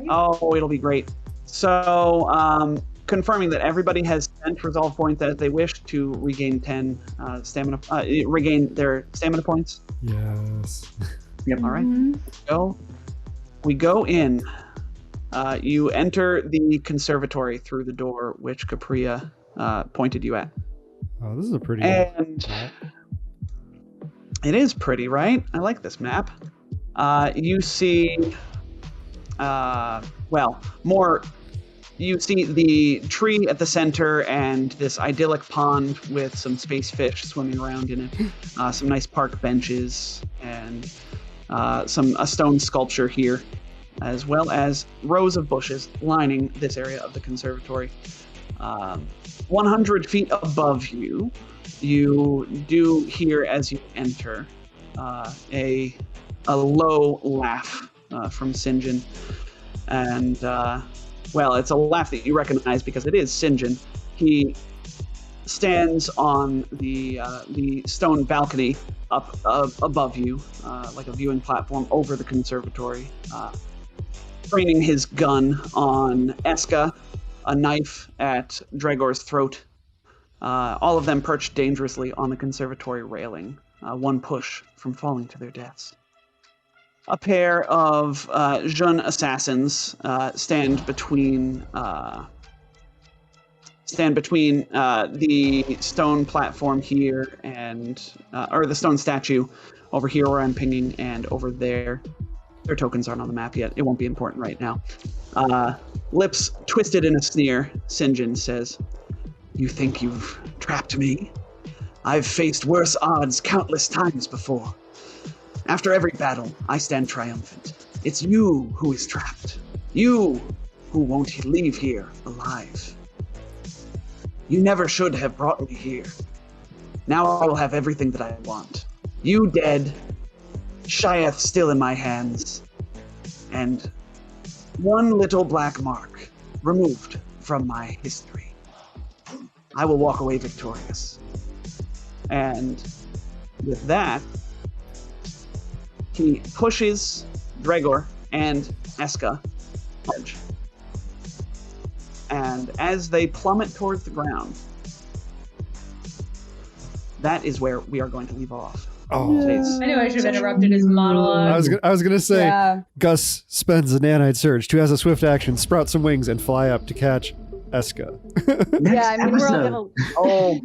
Oh, it'll be great. So, confirming that everybody has spent resolve points as they wish to regain 10 stamina, regain their stamina points. Yes. All right. We go in. You enter the conservatory through the door which Capria pointed you at. Oh, this is a pretty. And map. it is pretty, right? I like this map. You see, you see the tree at the center and this idyllic pond with some space fish swimming around in it, some nice park benches, and a stone sculpture here, as well as rows of bushes lining this area of the conservatory. 100 feet above you, you do hear as you enter a low laugh from Sinjin. And, it's a laugh that you recognize because it is Sinjin. He stands on the stone balcony up above you, like a viewing platform over the conservatory, training his gun on Eska, a knife at Dregor's throat. All of them perched dangerously on the conservatory railing, one push from falling to their deaths. a pair of jeune assassins stand between the stone platform here and or the stone statue over here where I'm pinging and over there. Their tokens aren't on the map yet. It won't be important right now. Lips twisted in a sneer, Sinjin says, "You think you've trapped me? I've faced worse odds countless times before. After every battle, I stand triumphant. It's you who is trapped. You who won't leave here alive. You never should have brought me here. Now I will have everything that I want. You dead, Shyath still in my hands, and one little black mark removed from my history. I will walk away victorious." And with that, he pushes Dregor and Eska edge. And as they plummet towards the ground, that is where we are going to leave off. Oh. Today's I knew I should have interrupted his monologue. I was gonna say, Yeah. Gus spends a nanite surge, 2 has a swift action, sprout some wings, and fly up to catch Eska. Yeah, I mean, we're all episode. gonna. Oh,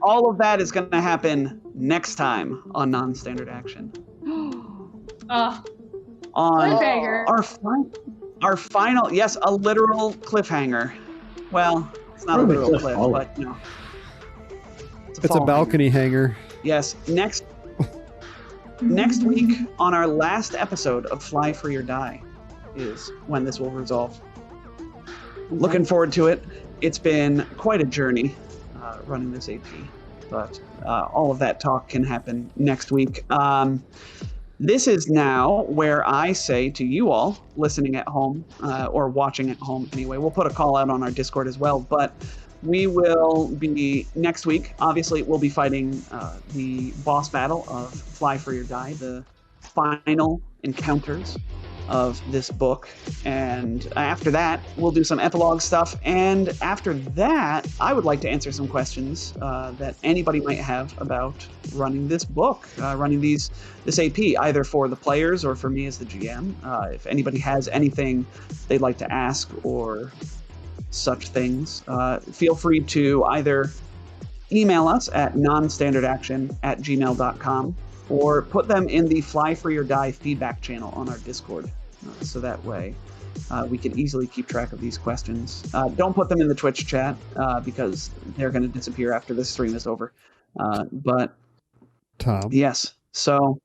all of that is going to happen next time on Non-Standard Action. Oh, On cliffhanger. our final, yes, a literal cliffhanger. Well, it's not a Probably literal cliff cliff, fall. but no. It's a fall balcony hanger. hanger. Yes, next week on our last episode of Fly Free or Die is when this will resolve. Looking forward to it. It's been quite a journey running this AP, but all of that talk can happen next week. This is now where I say to you all listening at home or watching at home anyway, we'll put a call out on our Discord as well, but we will be next week. Obviously, we'll be fighting the boss battle of Fly Free or Die, the final encounters of this book. And after that, we'll do some epilogue stuff. And after that, I would like to answer some questions that anybody might have about running this book, running this AP, either for the players or for me as the GM. If anybody has anything they'd like to ask or such things, feel free to either email us at nonstandardaction@gmail.com or put them in the Fly Free or Die feedback channel on our Discord. So that way we can easily keep track of these questions. Don't put them in the Twitch chat because they're going to disappear after this stream is over. But Tom, yes. So,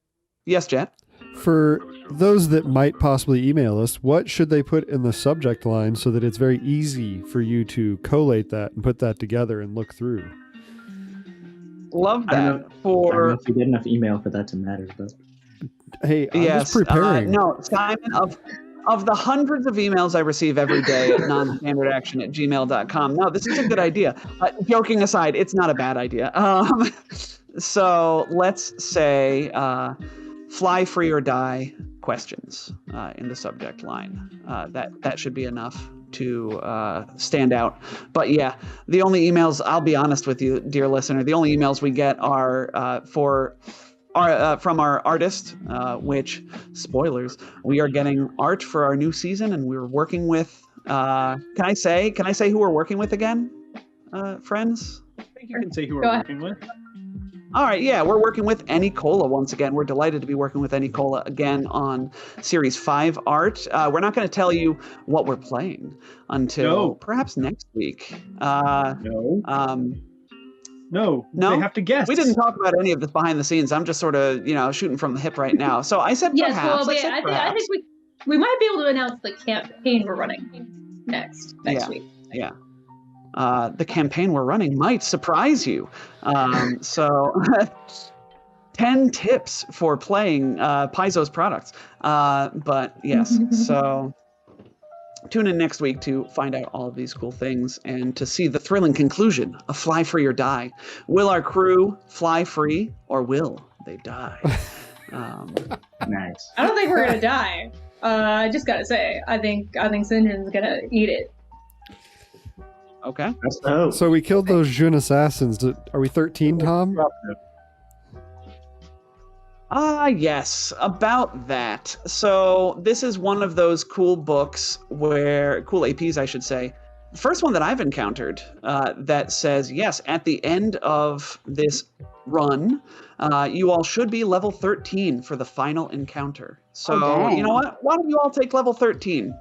yes, Jet. for those that might possibly email us, what should they put in the subject line so that it's very easy for you to collate that and put that together and look through? Love I don't that. know For if we get enough email for that to matter, but Hey, I'm yes, just preparing. no, Simon, of the hundreds of emails I receive every day at nonstandardaction@gmail.com, no, this is a good idea. Joking aside, it's not a bad idea. So let's say Fly Free or Die questions in the subject line. That should be enough to stand out. But yeah, the only emails, I'll be honest with you, dear listener, the only emails we get are from our artist, which, spoilers, we are getting art for our new season, and we're working with, can I say who we're working with again, friends? I think you can say who Go we're ahead. working with. All right, yeah, we're working with Any Cola once again. We're delighted to be working with Any Cola again on Series 5 art. We're not going to tell you what we're playing until perhaps next week. No, No? they have to guess. We didn't talk about any of this behind the scenes. I'm just sort of, shooting from the hip right now. So I said Yes, perhaps. well, I said I perhaps. think we might be able to announce the campaign we're running next week. Yeah. The campaign we're running might surprise you. So 10 tips for playing Paizo's products. But yes, so tune in next week to find out all of these cool things and to see the thrilling conclusion of Fly Free or Die. Will our crew fly free or will they die? nice. I don't think we're gonna die. I just gotta say, I think Sinjin's gonna eat it. Okay. That's the hope. So we killed those jeune assassins. Are we 13, Tom? Yes, about that. So this is one of those cool books cool APs, I should say. First one that I've encountered that says, yes, at the end of this run, you all should be level 13 for the final encounter. So, dang. you know what? Why don't you all take level 13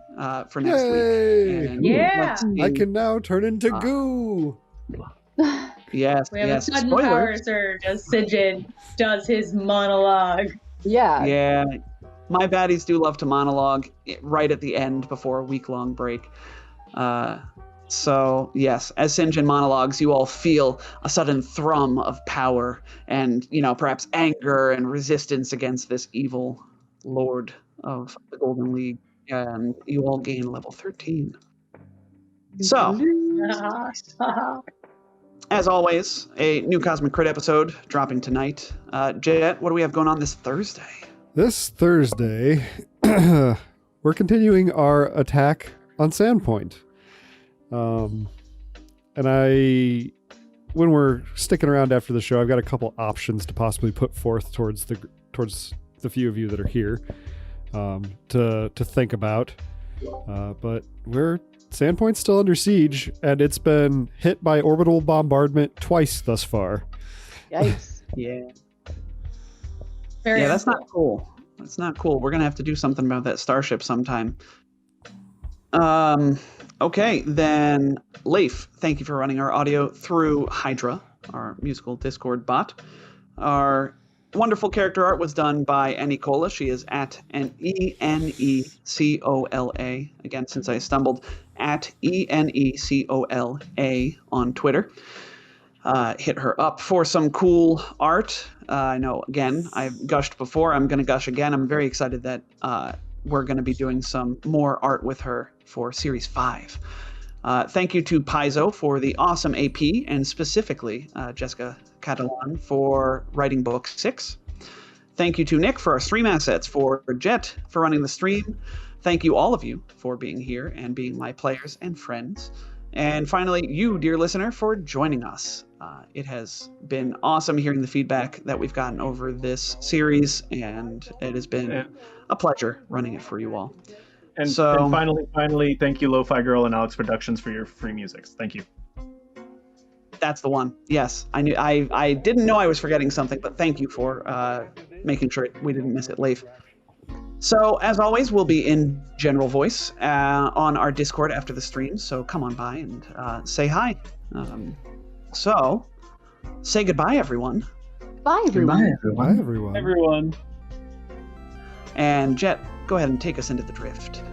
for next Yay! week? And Yeah. let's see. I can now turn into goo. Yes, We have yes. a sudden Spoiler. power surge as Sinjin does his monologue. Yeah. Yeah, my baddies do love to monologue right at the end before a week-long break. So, yes, as Sinjin monologues, you all feel a sudden thrum of power and, perhaps anger and resistance against this evil lord of the Golden League. And you all gain level 13. So, as always, a new Cosmic Crit episode dropping tonight. Jet, what do we have going on this Thursday? This Thursday, we're continuing our attack on Sandpoint. And when we're sticking around after the show, I've got a couple options to possibly put forth towards the few of you that are here to think about. But Sandpoint's still under siege, and it's been hit by orbital bombardment twice thus far. Yikes. Yeah. Very That's not cool. That's not cool. We're going to have to do something about that starship sometime. Okay, then Leif, thank you for running our audio through Hydra, our musical Discord bot. Our wonderful character art was done by Enicola. She is at Enecola. Again, since I stumbled, at Enecola on Twitter. Hit her up for some cool art. I know, again, I've gushed before. I'm going to gush again. I'm very excited that we're going to be doing some more art with her for Series 5. Thank you to Paizo for the awesome AP, and specifically Jessica Catalan for writing Book 6. Thank you to Nick for our stream assets, for Jet for running the stream. Thank you, all of you, for being here and being my players and friends. And finally, you, dear listener, for joining us. It has been awesome hearing the feedback that we've gotten over this series, and it has been a pleasure running it for you all. And finally, thank you, Lo-Fi Girl and Alex Productions, for your free music. Thank you. That's the one. Yes, I knew. I didn't know I was forgetting something, but thank you for making sure we didn't miss it, Leif. So, as always, we'll be in general voice on our Discord after the stream, so come on by and say hi. So, say goodbye, everyone. Bye, everyone. Bye, everyone. Everyone. And Jet, go ahead and take us into the drift.